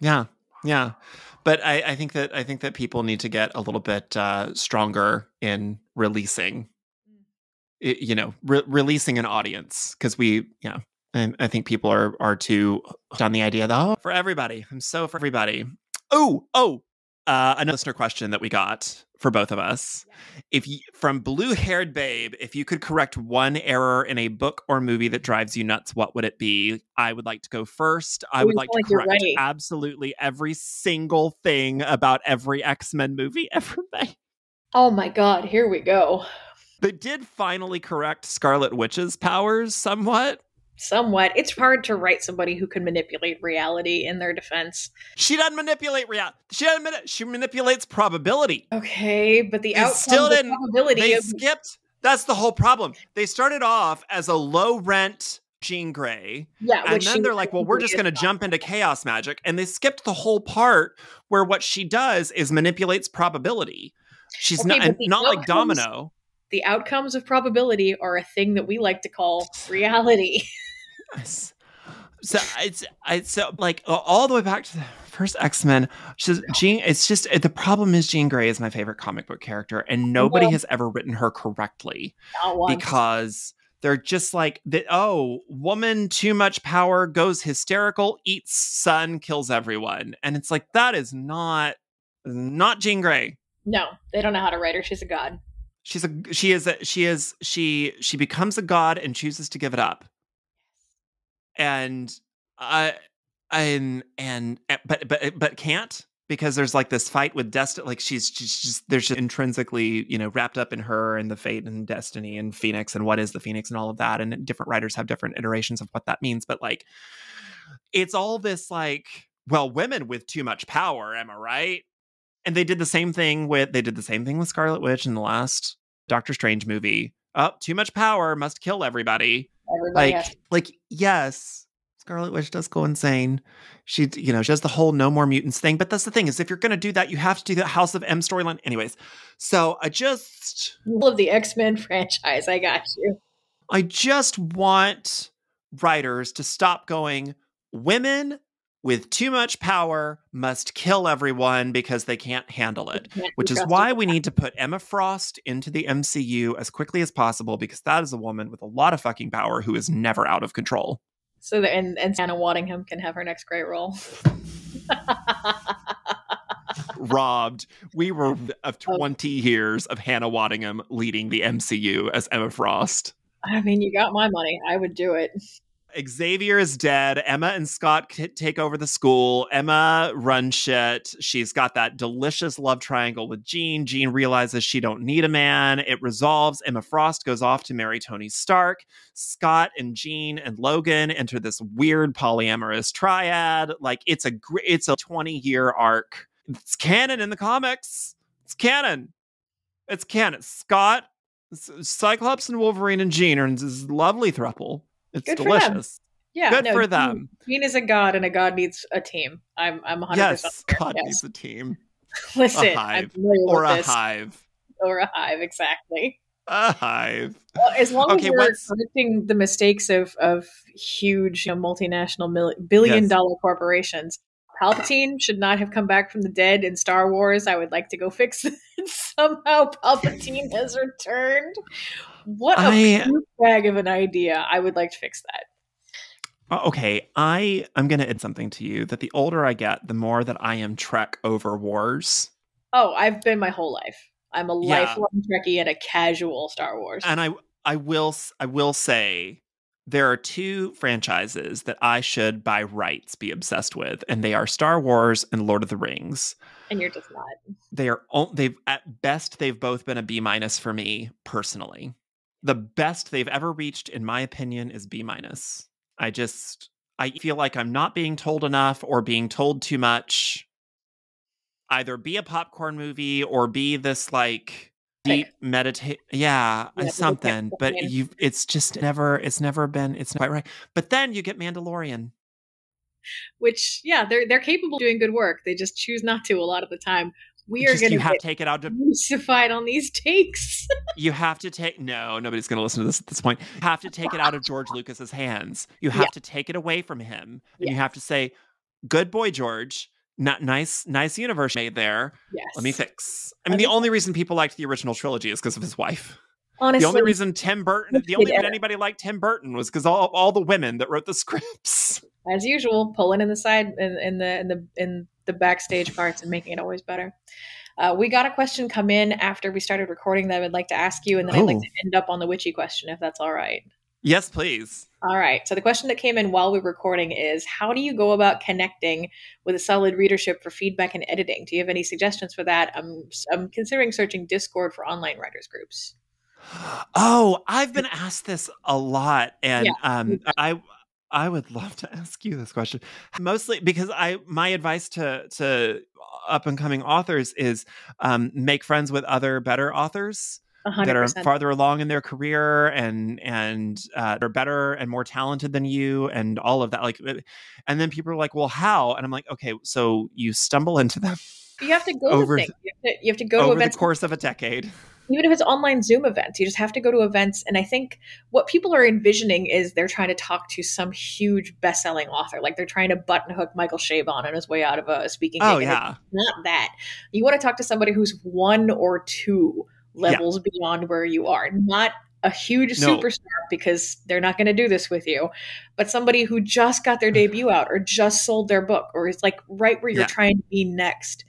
[SPEAKER 1] Yeah. Yeah. But I think that people need to get a little bit stronger in releasing, releasing an audience, because I think people are too hooked on the idea that, oh, for everybody, I'm so for everybody. Another listener question that we got for both of us. If you, from Blue Haired Babe, if you could correct one error in a book or movie that drives you nuts, what would it be? I would like to go first. I would like to
[SPEAKER 2] You're
[SPEAKER 1] correct
[SPEAKER 2] right.
[SPEAKER 1] absolutely every single thing about every X-Men movie ever made.
[SPEAKER 2] Oh my God, here we go.
[SPEAKER 1] They did finally correct Scarlet Witch's powers somewhat.
[SPEAKER 2] Somewhat. It's hard to write somebody who can manipulate reality in their defense.
[SPEAKER 1] She doesn't manipulate reality. She manipulates probability.
[SPEAKER 2] Okay, but the outcome
[SPEAKER 1] still
[SPEAKER 2] the
[SPEAKER 1] didn't.
[SPEAKER 2] probability
[SPEAKER 1] They
[SPEAKER 2] of
[SPEAKER 1] skipped. That's the whole problem. They started off as a low rent Jean Grey. And then they're like, well, we're just going to jump into chaos magic. And they skipped the whole part where what she does is manipulates probability. She's not like Domino.
[SPEAKER 2] The outcomes of probability are a thing that we like to call reality.
[SPEAKER 1] So it's like all the way back to the first X-Men. It's just the problem is Jean Grey is my favorite comic book character, and nobody has ever written her correctly because they're just like, woman, too much power, goes hysterical, eats son, kills everyone, and it's like that is not Jean Grey.
[SPEAKER 2] No, they don't know how to write her. She's a god.
[SPEAKER 1] She becomes a god and chooses to give it up. And but can't, because there's like this fight with destiny. Like she's just there's just intrinsically wrapped up in her and the fate and destiny and Phoenix and what is the Phoenix and all of that, and different writers have different iterations of what that means. But like, it's all this like, well, women with too much power, am I right? And they did the same thing with Scarlet Witch in the last Doctor Strange movie. Oh, too much power must kill everybody. Yes, Scarlet Witch does go insane. She does the whole no more mutants thing. But that's the thing, is if you're going to do that, you have to do the House of M storyline. Anyways, so I
[SPEAKER 2] love the X-Men franchise. I got you.
[SPEAKER 1] I just want writers to stop going, women with too much power must kill everyone because they can't handle it, which is why we need to put Emma Frost into the MCU as quickly as possible, because that is a woman with a lot of fucking power who is never out of control.
[SPEAKER 2] So and Anna Waddingham can have her next great role.
[SPEAKER 1] Robbed. We were of 20 years of Hannah Waddingham leading the MCU as Emma Frost.
[SPEAKER 2] I mean, you got my money. I would do it.
[SPEAKER 1] Xavier is dead. Emma and Scott take over the school. Emma runs shit. She's got that delicious love triangle with Jean. Jean realizes she don't need a man. It resolves. Emma Frost goes off to marry Tony Stark. Scott and Jean and Logan enter this weird polyamorous triad. Like, it's a 20-year arc. It's canon in the comics. It's canon. Scott, Cyclops, and Wolverine and Jean are this lovely throuple. It's good delicious.
[SPEAKER 2] Yeah,
[SPEAKER 1] good for them.
[SPEAKER 2] Jean is a god, and a god needs a team. I'm 100%.
[SPEAKER 1] Yes, God needs a team.
[SPEAKER 2] Listen,
[SPEAKER 1] a hive. Or a hive.
[SPEAKER 2] Or a hive, exactly.
[SPEAKER 1] A hive.
[SPEAKER 2] Well, as long as you're predicting the mistakes of huge, multinational billion-dollar corporations, Palpatine should not have come back from the dead in Star Wars. I would like to go fix it. Somehow Palpatine has returned. What a bag of an idea. I would like to fix that.
[SPEAKER 1] Okay, I'm going to add something to you, that the older I get, the more that I am Trek over wars.
[SPEAKER 2] Oh, I've been my whole life. I'm a lifelong Trekkie and a casual Star Wars.
[SPEAKER 1] And I will say, there are two franchises that I should by rights be obsessed with, and they are Star Wars and Lord of the Rings.
[SPEAKER 2] And you're just not.
[SPEAKER 1] They've at best they've both been a B- for me personally. The best they've ever reached, in my opinion, is B-. I feel like I'm not being told enough or being told too much. Either be a popcorn movie or be this like deep meditate. Yeah,
[SPEAKER 2] Yeah, people can't
[SPEAKER 1] something. But
[SPEAKER 2] complain.
[SPEAKER 1] it's never been, it's not quite right. But then you get Mandalorian.
[SPEAKER 2] Which, yeah, they're capable of doing good work. They just choose not to a lot of the time. We are
[SPEAKER 1] Just
[SPEAKER 2] going to
[SPEAKER 1] you have
[SPEAKER 2] get
[SPEAKER 1] to take it out to
[SPEAKER 2] crucified on these takes.
[SPEAKER 1] you have to take no, nobody's going to listen to this at this point. You have to take it out of George Lucas's hands. You
[SPEAKER 2] Yeah,
[SPEAKER 1] have to take it away from him, and
[SPEAKER 2] yeah,
[SPEAKER 1] you have to say, "Good boy, George. Not nice universe made there. Let me
[SPEAKER 2] yes.
[SPEAKER 1] fix." I mean, the only reason people liked the original trilogy is because of his wife. The only
[SPEAKER 2] Honestly,
[SPEAKER 1] reason the only reason anybody liked Tim Burton was because all the women that wrote the scripts.
[SPEAKER 2] as usual, pulling in the side in the backstage parts and making it always better. We got a question come in after we started recording that I would like to ask you, and then I'd like to end up on the witchy question, if that's all right.
[SPEAKER 1] Yes, please.
[SPEAKER 2] All right. So the question that came in while we were recording is, how do you go about connecting with a solid readership for feedback and editing? Do you have any suggestions for that? I'm considering searching Discord for online writers groups.
[SPEAKER 1] Oh, I've been asked this a lot, and
[SPEAKER 2] Yeah.
[SPEAKER 1] I would love to ask you this question, mostly because my advice to up and coming authors is make friends with other better authors that are
[SPEAKER 2] 100%.
[SPEAKER 1] farther along in their career and are better and more talented than you and all of that. Like, and then people are like, "Well, how?" And I'm like, "Okay, so you stumble into them
[SPEAKER 2] You have to go to
[SPEAKER 1] over
[SPEAKER 2] things. You have to go to
[SPEAKER 1] over the
[SPEAKER 2] events.
[SPEAKER 1] course of a decade."
[SPEAKER 2] Even if it's online Zoom events, you just have to go to events. And I think what people are envisioning is they're trying to talk to some huge best-selling author, like they're trying to button hook Michael Chabon on his way out of a speaking
[SPEAKER 1] Oh
[SPEAKER 2] gig. And
[SPEAKER 1] yeah,
[SPEAKER 2] it's not that. You want to talk to somebody who's one or two
[SPEAKER 1] yeah.
[SPEAKER 2] levels beyond where you are, not a huge
[SPEAKER 1] No.
[SPEAKER 2] superstar, because they're not going to do this with you, but somebody who just got their debut out or just sold their book or is like right where you're
[SPEAKER 1] Yeah.
[SPEAKER 2] trying to be next.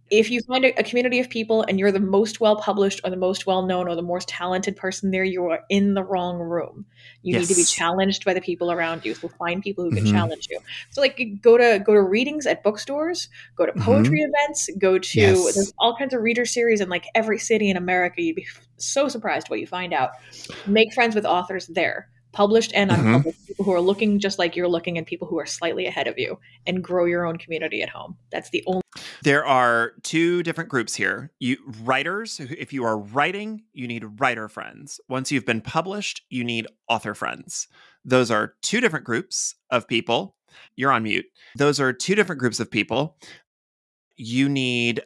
[SPEAKER 2] If you find a community of people and you're the most well published or the most well known or the most talented person there, you are in the wrong room. You need to be challenged by the people around you. So find people who can challenge you. So like go to readings at bookstores, go to poetry events, go to there's all kinds of reader series in like every city in America. You'd be so surprised what you find out. Make friends with authors there, published and unpublished, people who are looking just like you're looking and people who are slightly ahead of you, and grow your own community at home. That's the only.
[SPEAKER 1] There are two different groups here. Writers, if you are writing, you need writer friends. Once you've been published, you need author friends. Those are two different groups of people. You're on mute. Those are two different groups of people. You need,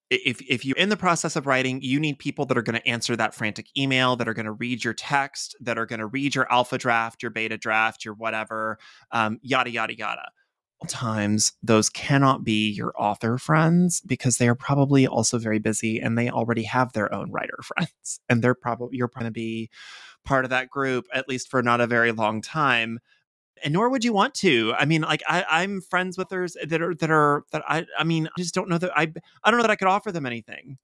[SPEAKER 1] if you're in the process of writing, you need people that are going to answer that frantic email, that are going to read your text, that are going to read your alpha draft, your beta draft, your whatever, yada, yada, yada. Times those cannot be your author friends because they are probably also very busy and they already have their own writer friends, and you're probably going to be part of that group at least for not a very long time, and nor would you want to. I mean, like I'm friends with others I mean, I just don't know that I don't know that I could offer them anything.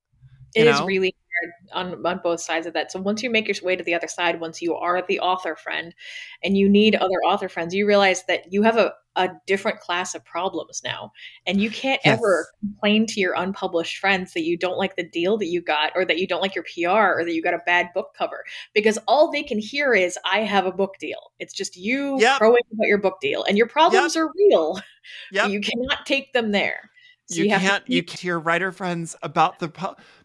[SPEAKER 2] It is really hard on both sides of that. So once you make your way to the other side, once you are the author friend and you need other author friends, you realize that you have a different class of problems now. And you can't ever complain to your unpublished friends that you don't like the deal that you got, or that you don't like your PR, or that you got a bad book cover, because all they can hear is, I have a book deal. It's just you crowing about your book deal, and your problems are real. You cannot take them there. So
[SPEAKER 1] you can't to your writer friends about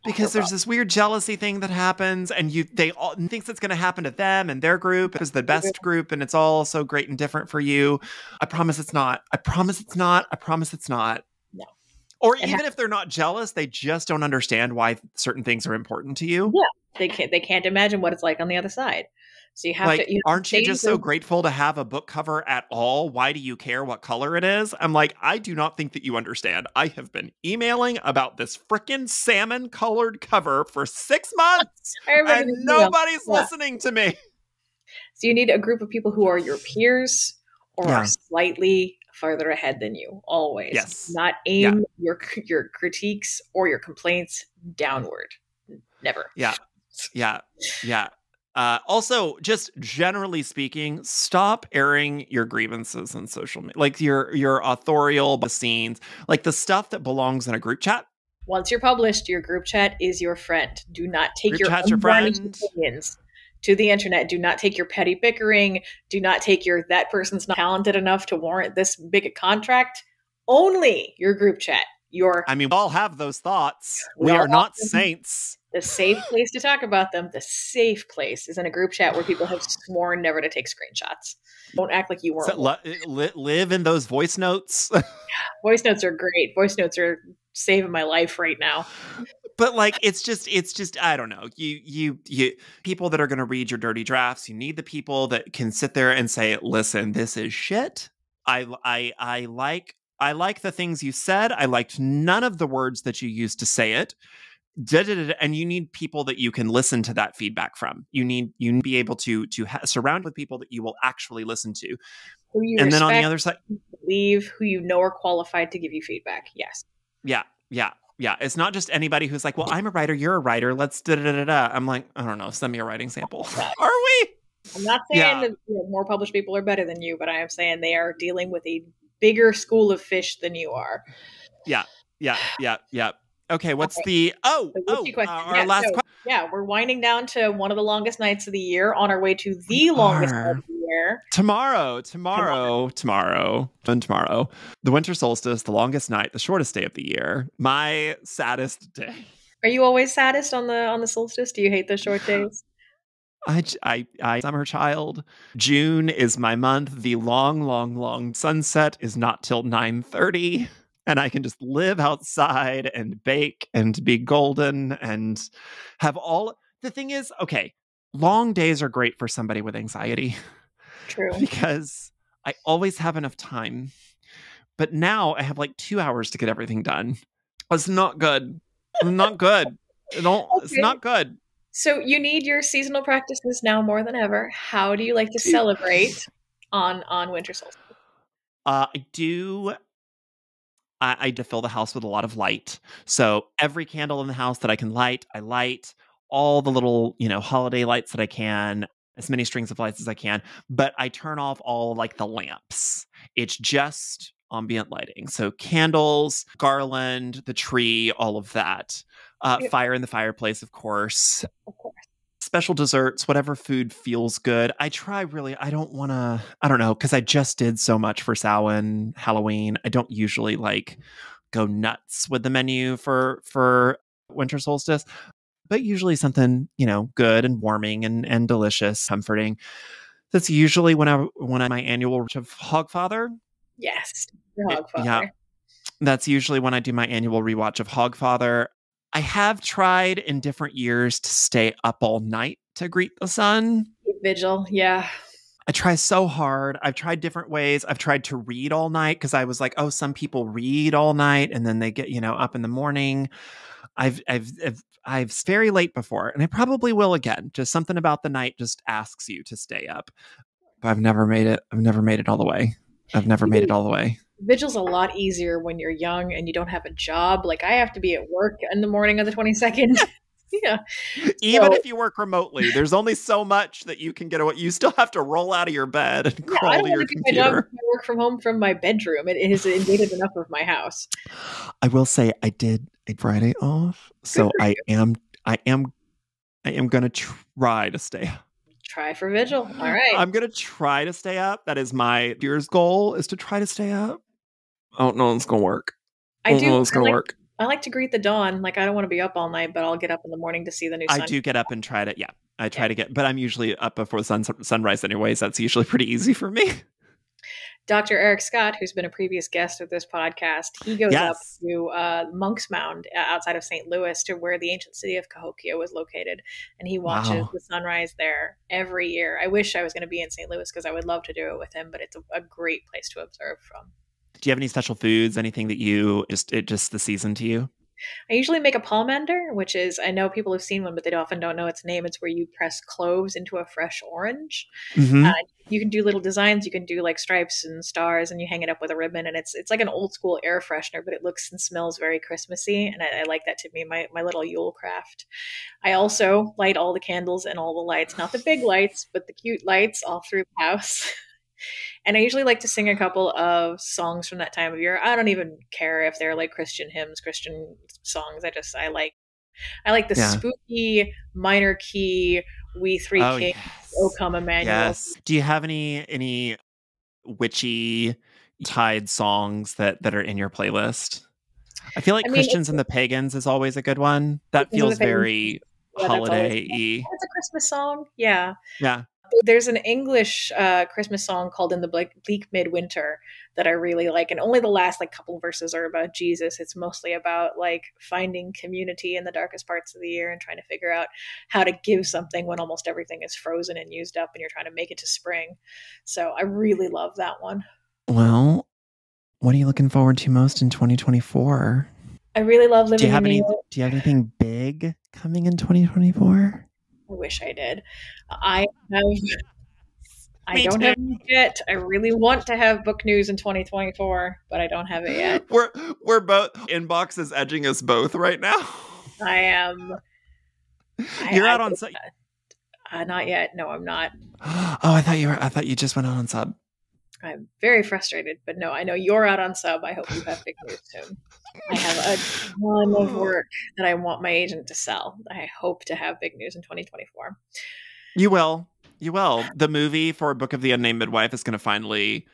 [SPEAKER 1] because there's this weird jealousy thing that happens, and they all thinks it's going to happen to them and their group is the best group, and it's all so great and different for you. I promise it's not. I promise it's not. I promise it's not.
[SPEAKER 2] No.
[SPEAKER 1] Or even if they're not jealous, they just don't understand why certain things are important to you.
[SPEAKER 2] Yeah, they can't imagine what it's like on the other side. So you have to.
[SPEAKER 1] Aren't you just so grateful to have a book cover at all? Why do you care what color it is? I'm like, I do not think that you understand. I have been emailing about this frickin' salmon colored cover for 6 months, and nobody's listening to me.
[SPEAKER 2] So you need a group of people who are your peers or are slightly further ahead than you. Always, not aim your critiques or your complaints downward. Never.
[SPEAKER 1] Yeah. Also, just generally speaking, stop airing your grievances on social media, like your authorial scenes, like the stuff that belongs in a group chat.
[SPEAKER 2] Once you're published, your group chat is your friend. Do not take your
[SPEAKER 1] unvarnished
[SPEAKER 2] opinions to the internet. Do not take your petty bickering. Do not take that person's not talented enough to warrant this big a contract. Only your group chat.
[SPEAKER 1] I mean, we all have those thoughts. We are not saints.
[SPEAKER 2] The safe place to talk about them, the safe place, is in a group chat where people have sworn never to take screenshots. Don't act like you weren't.
[SPEAKER 1] So, live in those voice notes.
[SPEAKER 2] Voice notes are great. Voice notes are saving my life right now.
[SPEAKER 1] But like, it's just, I don't know. You people that are going to read your dirty drafts. You need the people that can sit there and say, listen, this is shit. I like the things you said. I liked none of the words that you used to say it. And you need people that you can listen to that feedback from. You need be able to surround with people that you will actually listen to.
[SPEAKER 2] Who you
[SPEAKER 1] and
[SPEAKER 2] respect,
[SPEAKER 1] then on the other side,
[SPEAKER 2] believe, who you know are qualified to give you feedback. Yes.
[SPEAKER 1] Yeah. It's not just anybody who's like, well, I'm a writer, you're a writer. Let's da-da-da-da-da. I'm like, I don't know. Send me a writing sample. Are we?
[SPEAKER 2] I'm not saying that more published people are better than you, but I am saying they are dealing with a bigger school of fish than you are.
[SPEAKER 1] Yeah. Okay, what's the last question?
[SPEAKER 2] Yeah, we're winding down to one of the longest nights of the year, on our way to the longest night of the year.
[SPEAKER 1] Tomorrow. The winter solstice, the longest night, the shortest day of the year. My saddest day.
[SPEAKER 2] Are you always saddest on the solstice? Do you hate those short days?
[SPEAKER 1] I summer child. June is my month. The long sunset is not till 9:30. And I can just live outside and bake and be golden and have all. The thing is, okay, long days are great for somebody with anxiety.
[SPEAKER 2] True.
[SPEAKER 1] Because I always have enough time. But now I have like 2 hours to get everything done. It's not good. It's not good. It's not good.
[SPEAKER 2] So you need your seasonal practices now more than ever. How do you like to celebrate on winter solstice?
[SPEAKER 1] I do. I fill the house with a lot of light. So every candle in the house that I can light, I light all the little, holiday lights that I can, as many strings of lights as I can. But I turn off all like the lamps. It's just ambient lighting. So candles, garland, the tree, all of that. Fire in the fireplace, of course. Special desserts, whatever food feels good. I don't know, because I just did so much for Samhain, Halloween. I don't usually go nuts with the menu for winter solstice, but usually something, good and warming and delicious, comforting. That's usually when I my annual rewatch of Hogfather.
[SPEAKER 2] Yes, Hogfather.
[SPEAKER 1] Yeah, that's usually when I do my annual rewatch of Hogfather. I have tried in different years to stay up all night to greet the sun.
[SPEAKER 2] Vigil, yeah.
[SPEAKER 1] I try so hard. I've tried different ways. I've tried to read all night because I was like, oh, some people read all night and then they get, up in the morning. I've very late before, and I probably will again. Just something about the night just asks you to stay up. But I've never made it. I've never made it all the way. Vigil's
[SPEAKER 2] a lot easier when you're young and you don't have a job. Like, I have to be at work in the morning of the 22nd. Yeah.
[SPEAKER 1] Even if you work remotely, there's only so much that you can get away. You still have to roll out of your bed and crawl to your computer.
[SPEAKER 2] I work from home from my bedroom. It has invaded enough of my house.
[SPEAKER 1] I will say I did a Friday off, so I am going to try to stay up.
[SPEAKER 2] Try for Vigil. All right.
[SPEAKER 1] I'm going to try to stay up. That is my year's goal, is to try to stay up. I don't know if it's going to work. I
[SPEAKER 2] like to greet the dawn. Like, I don't want to be up all night, but I'll get up in the morning to see the new sun.
[SPEAKER 1] I do get up and try to, I try to get, but I'm usually up before the sunrise anyways. That's usually pretty easy for me.
[SPEAKER 2] Dr. Eric Scott, who's been a previous guest of this podcast, he goes up to Monk's Mound outside of St. Louis, to where the ancient city of Cahokia was locaed, and he watches the sunrise there every year. I wish I was going to be in St. Louis because I would love to do it with him, but it's a great place to observe from.
[SPEAKER 1] Do you have any special foods, anything that just the season to you?
[SPEAKER 2] I usually make a pomander, which is, I know people have seen one, but they often don't know its name. It's where you press cloves into a fresh orange.
[SPEAKER 1] Mm-hmm.
[SPEAKER 2] You can do little designs. You can do like stripes and stars, and you hang it up with a ribbon. And it's like an old school air freshener, but it looks and smells very Christmassy. And I like that to be my little Yule craft. I also light all the candles and all the lights, not the big lights, but the cute lights all through the house. And I usually like to sing a couple of songs from that time of year. I don't even care if they're like Christian hymns, Christian songs. I like the spooky minor key We Three Kings, yes. O Come Emmanuel.
[SPEAKER 1] Yes. Do you have any witchy tide songs that are in your playlist? I feel like
[SPEAKER 2] I mean,
[SPEAKER 1] Christians and the Pagans is always a good one. That feels very
[SPEAKER 2] yeah, that's always
[SPEAKER 1] holiday-y.
[SPEAKER 2] it's a Christmas song. Yeah.
[SPEAKER 1] Yeah.
[SPEAKER 2] There's an English Christmas song called "In the Bleak Midwinter" that I really like, and only the last like couple verses are about Jesus. It's mostly about like finding community in the darkest parts of the year and trying to figure out how to give something when almost everything is frozen and used up, and you're trying to make it to spring. So I really love that one.
[SPEAKER 1] Well, what are you looking forward to most in 2024?
[SPEAKER 2] I really love living in New York.
[SPEAKER 1] Do you have anything big coming in 2024?
[SPEAKER 2] I wish I did. I have. I
[SPEAKER 1] Me
[SPEAKER 2] don't
[SPEAKER 1] too.
[SPEAKER 2] have it yet. I really want to have book news in 2024, but I don't have it yet.
[SPEAKER 1] We're both inbox is edging us both right now.
[SPEAKER 2] I am.
[SPEAKER 1] You're out on sub.
[SPEAKER 2] Not yet. No, I'm not.
[SPEAKER 1] Oh, I thought you were. I thought you just went on sub.
[SPEAKER 2] I'm very frustrated, but no, I know you're out on sub. I hope you have big news soon. I have a ton of work that I want my agent to sell. I hope to have big news in 2024.
[SPEAKER 1] You will. You will. The movie for Book of the Unnamed Midwife is going to finally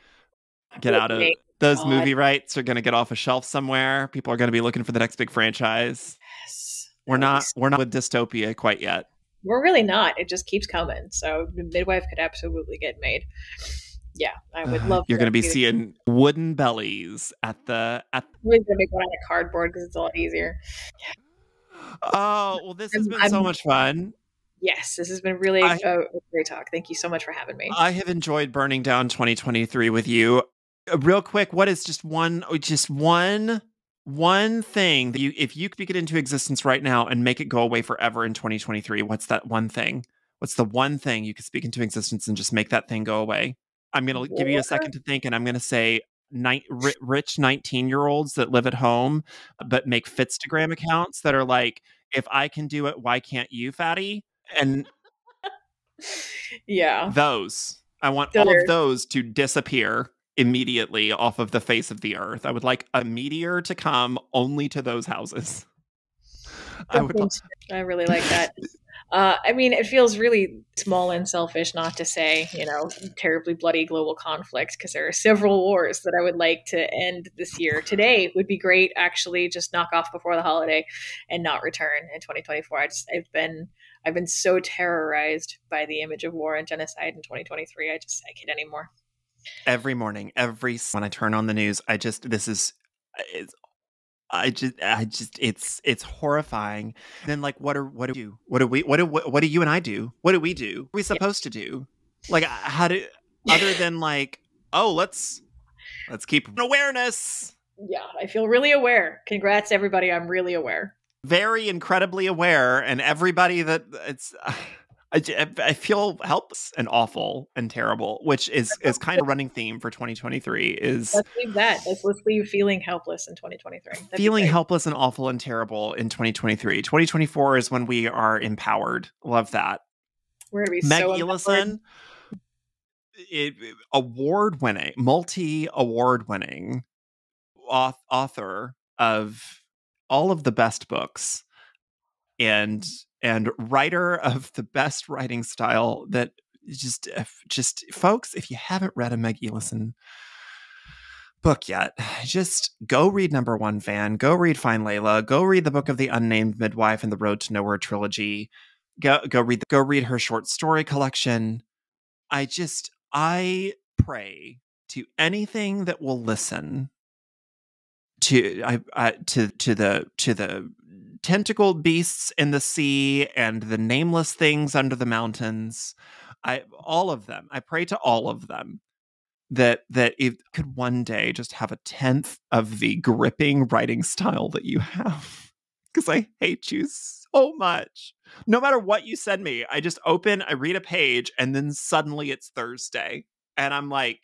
[SPEAKER 1] get out of those movie rights are going to get off a shelf somewhere. People are going to be looking for the next big franchise.
[SPEAKER 2] Yes.
[SPEAKER 1] We're not with dystopia quite yet.
[SPEAKER 2] We're really not. It just keeps coming. So the Midwife could absolutely get made. Yeah, I would love.
[SPEAKER 1] You're going to be seeing wooden bellies at.
[SPEAKER 2] We're going to make one out of cardboard because it's a lot easier.
[SPEAKER 1] Oh well, this has been so much fun.
[SPEAKER 2] Yes, this has been really a great talk. Thank you so much for having me.
[SPEAKER 1] I have enjoyed burning down 2023 with you. Real quick, what is just one thing that if you could speak it into existence right now and make it go away forever in 2023? What's that one thing? What's the one thing you could speak into existence and just make that thing go away? I'm going to give you a second to think, and I'm going to say rich 19-year-olds that live at home but make Fitstagram accounts that are like, if I can do it, why can't you, fatty? And
[SPEAKER 2] yeah,
[SPEAKER 1] I want all of those to disappear immediately off of the face of the earth. I would like a meteor to come only to those houses.
[SPEAKER 2] I really like that. I mean, it feels really small and selfish not to say, terribly bloody global conflict, because there are several wars that I would like to end this year. Today would be great, actually, just knock off before the holiday and not return in 2024. I've been so terrorized by the image of war and genocide in 2023. I can't anymore.
[SPEAKER 1] Every morning, when I turn on the news, it's horrifying. Then like, what do you and I do? What do we do? What are we supposed to do? Like, other than like, oh, let's keep awareness.
[SPEAKER 2] Yeah, I feel really aware. Congrats, everybody. I'm really aware.
[SPEAKER 1] Very incredibly aware, and everybody that I feel helpless and awful and terrible, which is kind of a running theme for 2023. Is
[SPEAKER 2] let's leave that. Let's leave feeling helpless in 2023.
[SPEAKER 1] Feeling helpless and awful and terrible in 2023. 2024 is when we are empowered. Love that.
[SPEAKER 2] We're gonna be
[SPEAKER 1] Meg Elison, multi-award winning author of all of the best books and writer of the best writing style that just folks, if you haven't read a Meg Elison book yet, just go read Number One Fan, go read Find Layla, go read the Book of the Unnamed Midwife and the Road to Nowhere trilogy, go read her short story collection. I pray to anything that will listen to the tentacled beasts in the sea and the nameless things under the mountains. All of them. I pray to all of them that it could one day just have a tenth of the gripping writing style that you have. Because I hate you so much. No matter what you send me, I just I read a page, and then suddenly it's Thursday. And I'm like,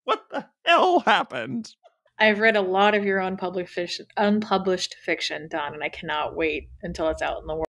[SPEAKER 1] what the hell happened?
[SPEAKER 2] I've read a lot of your unpublished fiction, Don, and I cannot wait until it's out in the world.